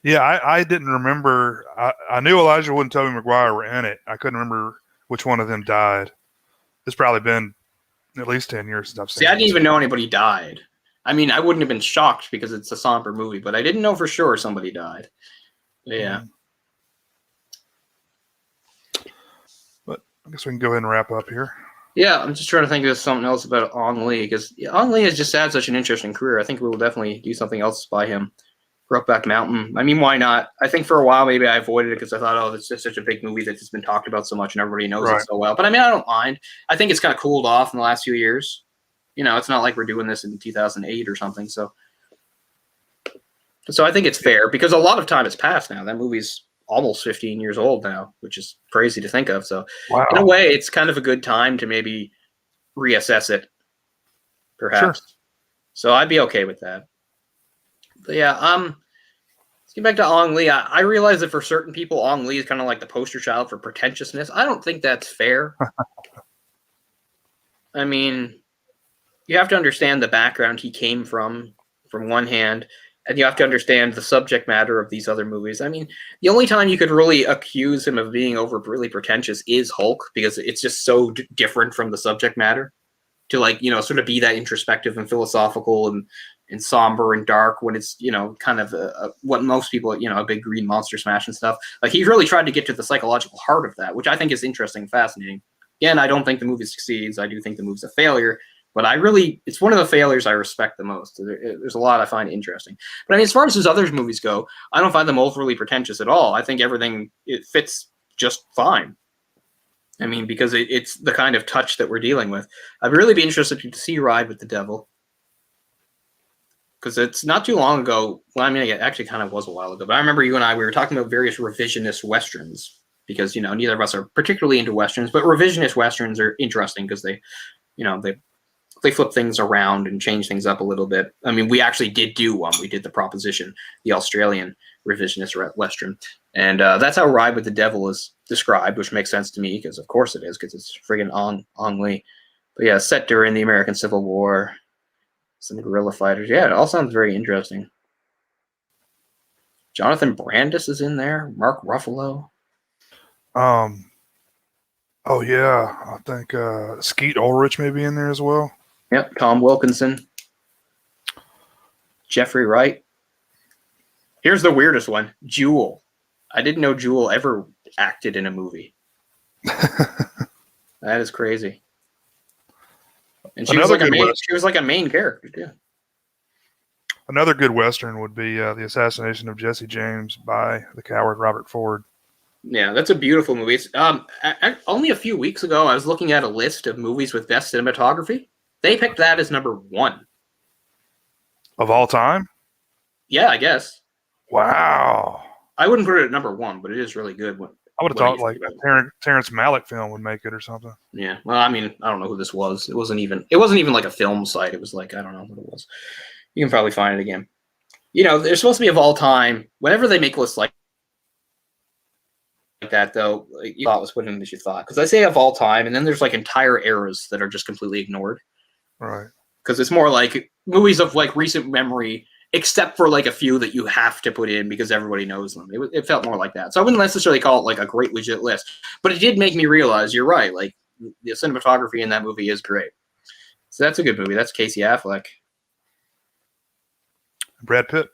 [SPEAKER 2] Yeah, I didn't remember. I knew Elijah Wood and Tobey Maguire were in it. I couldn't remember which one of them died. It's probably been at least 10 years since I've seen it.
[SPEAKER 1] See, I didn't even know anybody died. I mean, I wouldn't have been shocked because it's a somber movie, but I didn't know for sure somebody died. Yeah.
[SPEAKER 2] But I guess we can go ahead and wrap up here.
[SPEAKER 1] Yeah, I'm just trying to think of something else about Ang Lee, because Ang Lee has just had such an interesting career. I think we will definitely do something else by him. Brokeback Mountain. I mean, why not? I think for a while maybe I avoided it because I thought, it's just such a big movie that's just been talked about so much and everybody knows it so well. But I mean, I don't mind. I think it's kind of cooled off in the last few years. It's not like we're doing this in 2008 or something. So I think it's fair because a lot of time has passed now. That movie's almost 15 years old now, which is crazy to think of. So in a way, it's kind of a good time to maybe reassess it. perhaps.
[SPEAKER 2] Sure.
[SPEAKER 1] So I'd be okay with that. But yeah, let's get back to Ong Lee. I realize that for certain people, Ong Lee is kind of like the poster child for pretentiousness. I don't think that's fair. I mean, you have to understand the background he came from one hand, and you have to understand the subject matter of these other movies. I mean, the only time you could really accuse him of being really pretentious is Hulk, because it's just so different from the subject matter to, like, you know, sort of be that introspective and philosophical and somber and dark when it's, you know, kind of what most people, you know, a big green monster smash and stuff. Like, he really tried to get to the psychological heart of that, which I think is interesting and fascinating. Again, I don't think the movie succeeds. I do think the movie's a failure, but it's one of the failures I respect the most. There's a lot I find interesting. But I mean, as far as his other movies go, I don't find them overly pretentious at all. I think everything, it fits just fine. I mean, because it's the kind of touch that we're dealing with. I'd really be interested to see Ride with the Devil. Because it's not too long ago. Well, I mean, it actually kind of was a while ago. But I remember you and we were talking about various revisionist Westerns. Because, you know, neither of us are particularly into Westerns. But revisionist Westerns are interesting because they, you know, they flip things around and change things up a little bit. I mean, we actually did do one. We did The Proposition, the Australian revisionist Western. And that's how Ride with the Devil is described, which makes sense to me because, of course, it is, because it's friggin' Ong Lee. But yeah, set during the American Civil War, some guerrilla fighters. Yeah, it all sounds very interesting. Jonathan Brandis is in there. Mark Ruffalo.
[SPEAKER 2] Oh yeah, I think Skeet Ulrich may be in there as well.
[SPEAKER 1] Yep, Tom Wilkinson. Jeffrey Wright. Here's the weirdest one. Jewel. I didn't know Jewel ever acted in a movie. That is crazy. And she was like a main character too.
[SPEAKER 2] Another good Western would be The Assassination of Jesse James by the coward Robert Ford.
[SPEAKER 1] Yeah, that's a beautiful movie. It's, only a few weeks ago, I was looking at a list of movies with best cinematography. They picked that as number 1.
[SPEAKER 2] Of all time?
[SPEAKER 1] Yeah, I guess.
[SPEAKER 2] Wow.
[SPEAKER 1] I wouldn't put it at number 1, but it is really good.
[SPEAKER 2] I would have thought like Terrence Malick film would make it or something.
[SPEAKER 1] Yeah. Well, I mean, I don't know who this was. It wasn't even like a film site. It was like, I don't know what it was. You can probably find it again. You know, they're supposed to be of all time. Whenever they make lists like that, though, you thought was put in as you thought. Because I say of all time, and then there's like entire eras that are just completely ignored.
[SPEAKER 2] Right.
[SPEAKER 1] Because it's more like movies of like recent memory, except for like a few that you have to put in because everybody knows them. It felt more like that. So I wouldn't necessarily call it like a great legit list, but it did make me realize you're right. Like, the cinematography in that movie is great. So that's a good movie. That's Casey Affleck.
[SPEAKER 2] Brad Pitt.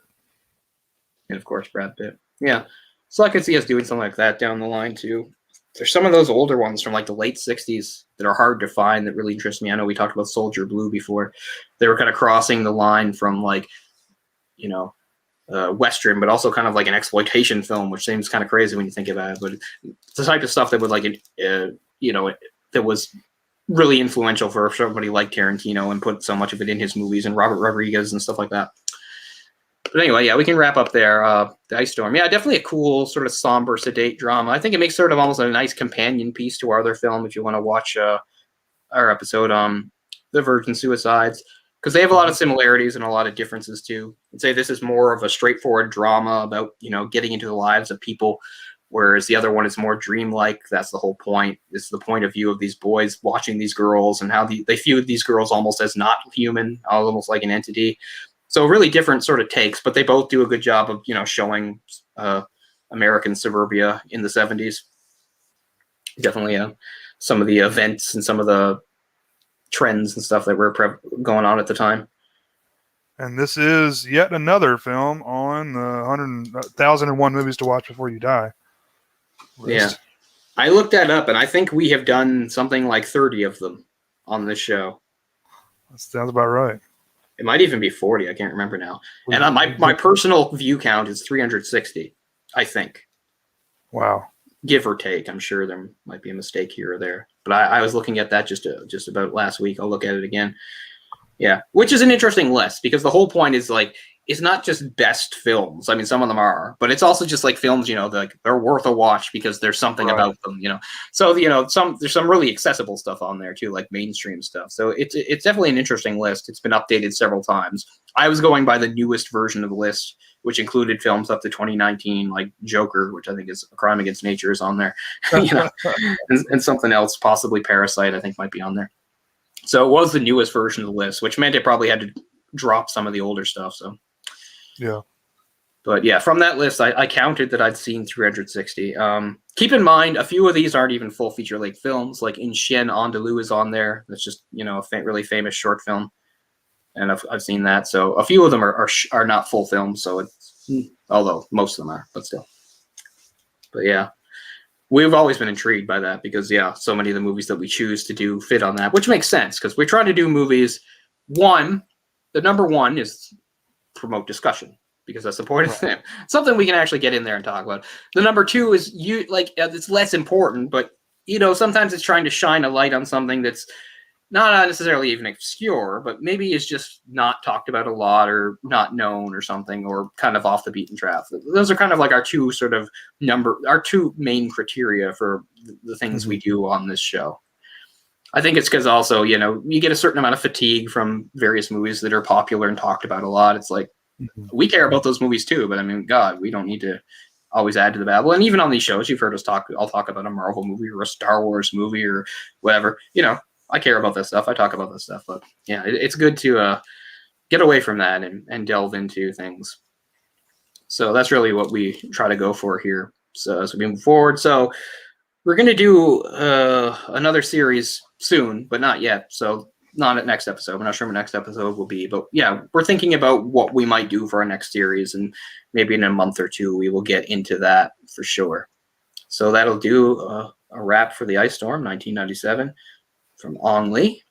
[SPEAKER 1] And of course, Brad Pitt. Yeah. So I could see us doing something like that down the line too. There's some of those older ones from like the late 60s that are hard to find that really interest me. I know we talked about Soldier Blue before. They were kind of crossing the line from like, you know, Western, but also kind of like an exploitation film, which seems kind of crazy when you think about it. But it's the type of stuff that would like, you know, that was really influential for somebody like Tarantino and put so much of it in his movies, and Robert Rodriguez and stuff like that. But anyway, yeah, we can wrap up there. The Ice Storm. Yeah, definitely a cool sort of somber, sedate drama. I think it makes sort of almost a nice companion piece to our other film if you want to watch our episode on The Virgin Suicides, because they have a lot of similarities and a lot of differences too. I'd say this is more of a straightforward drama about, you know, getting into the lives of people, whereas the other one is more dreamlike. That's the whole point. It's the point of view of these boys watching these girls and how they view these girls almost as not human, almost like an entity. So really different sort of takes, but they both do a good job of, you know, showing American suburbia in the 70s. Definitely some of the events and some of the trends and stuff that were going on at the time.
[SPEAKER 2] And this is yet another film on the 1,001 movies to watch before you die list.
[SPEAKER 1] Yeah. I looked that up, and I think we have done something like 30 of them on this show.
[SPEAKER 2] That sounds about right.
[SPEAKER 1] It might even be 40. I can't remember now. And my personal view count is 360, I think.
[SPEAKER 2] Wow.
[SPEAKER 1] Give or take. I'm sure there might be a mistake here or there. But I was looking at that just about last week. I'll look at it again. Yeah, which is an interesting list, because the whole point is like it's not just best films. I mean, some of them are, but it's also just like films, they're worth a watch because there's something about them, So, there's some really accessible stuff on there too, like mainstream stuff. So it's definitely an interesting list. It's been updated several times. I was going by the newest version of the list, which included films up to 2019, like Joker, which I think is A Crime Against Nature, is on there, and something else, possibly Parasite, I think might be on there. So it was the newest version of the list, which meant it probably had to drop some of the older stuff. So.
[SPEAKER 2] Yeah.
[SPEAKER 1] But yeah, from that list, I counted that I'd seen 360. Keep in mind, a few of these aren't even full feature-length films. Like In Chien Andalou is on there. That's just, a really famous short film. And I've seen that. So a few of them are not full films. So although most of them are, but still. But yeah, we've always been intrigued by that because, so many of the movies that we choose to do fit on that, which makes sense because we're trying to do movies. The number one is promote discussion because that's the point of them. Something we can actually get in there and talk about. The number two is it's less important, but sometimes it's trying to shine a light on something that's not necessarily even obscure, but maybe is just not talked about a lot or not known or something, or kind of off the beaten track. Those are kind of like our two main criteria for the things we do on this show. I think it's because also, you get a certain amount of fatigue from various movies that are popular and talked about a lot. It's like, we care about those movies too, but I mean, God, we don't need to always add to the babble. And even on these shows, you've heard us I'll talk about a Marvel movie or a Star Wars movie or whatever. I care about this stuff. I talk about this stuff, but yeah, it's good to get away from that and delve into things. So that's really what we try to go for here. So as we move forward, so we're going to do another series soon, but not yet. So not at next episode. We're not sure what next episode will be, but yeah, we're thinking about what we might do for our next series, and maybe in a month or two we will get into that for sure. So that'll do a wrap for The Ice Storm 1997 from Ong Lee.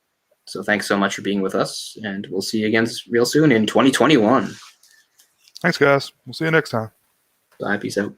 [SPEAKER 1] So thanks so much for being with us, and we'll see you again real soon in 2021.
[SPEAKER 2] Thanks, guys. We'll see you next time.
[SPEAKER 1] Bye. Peace out.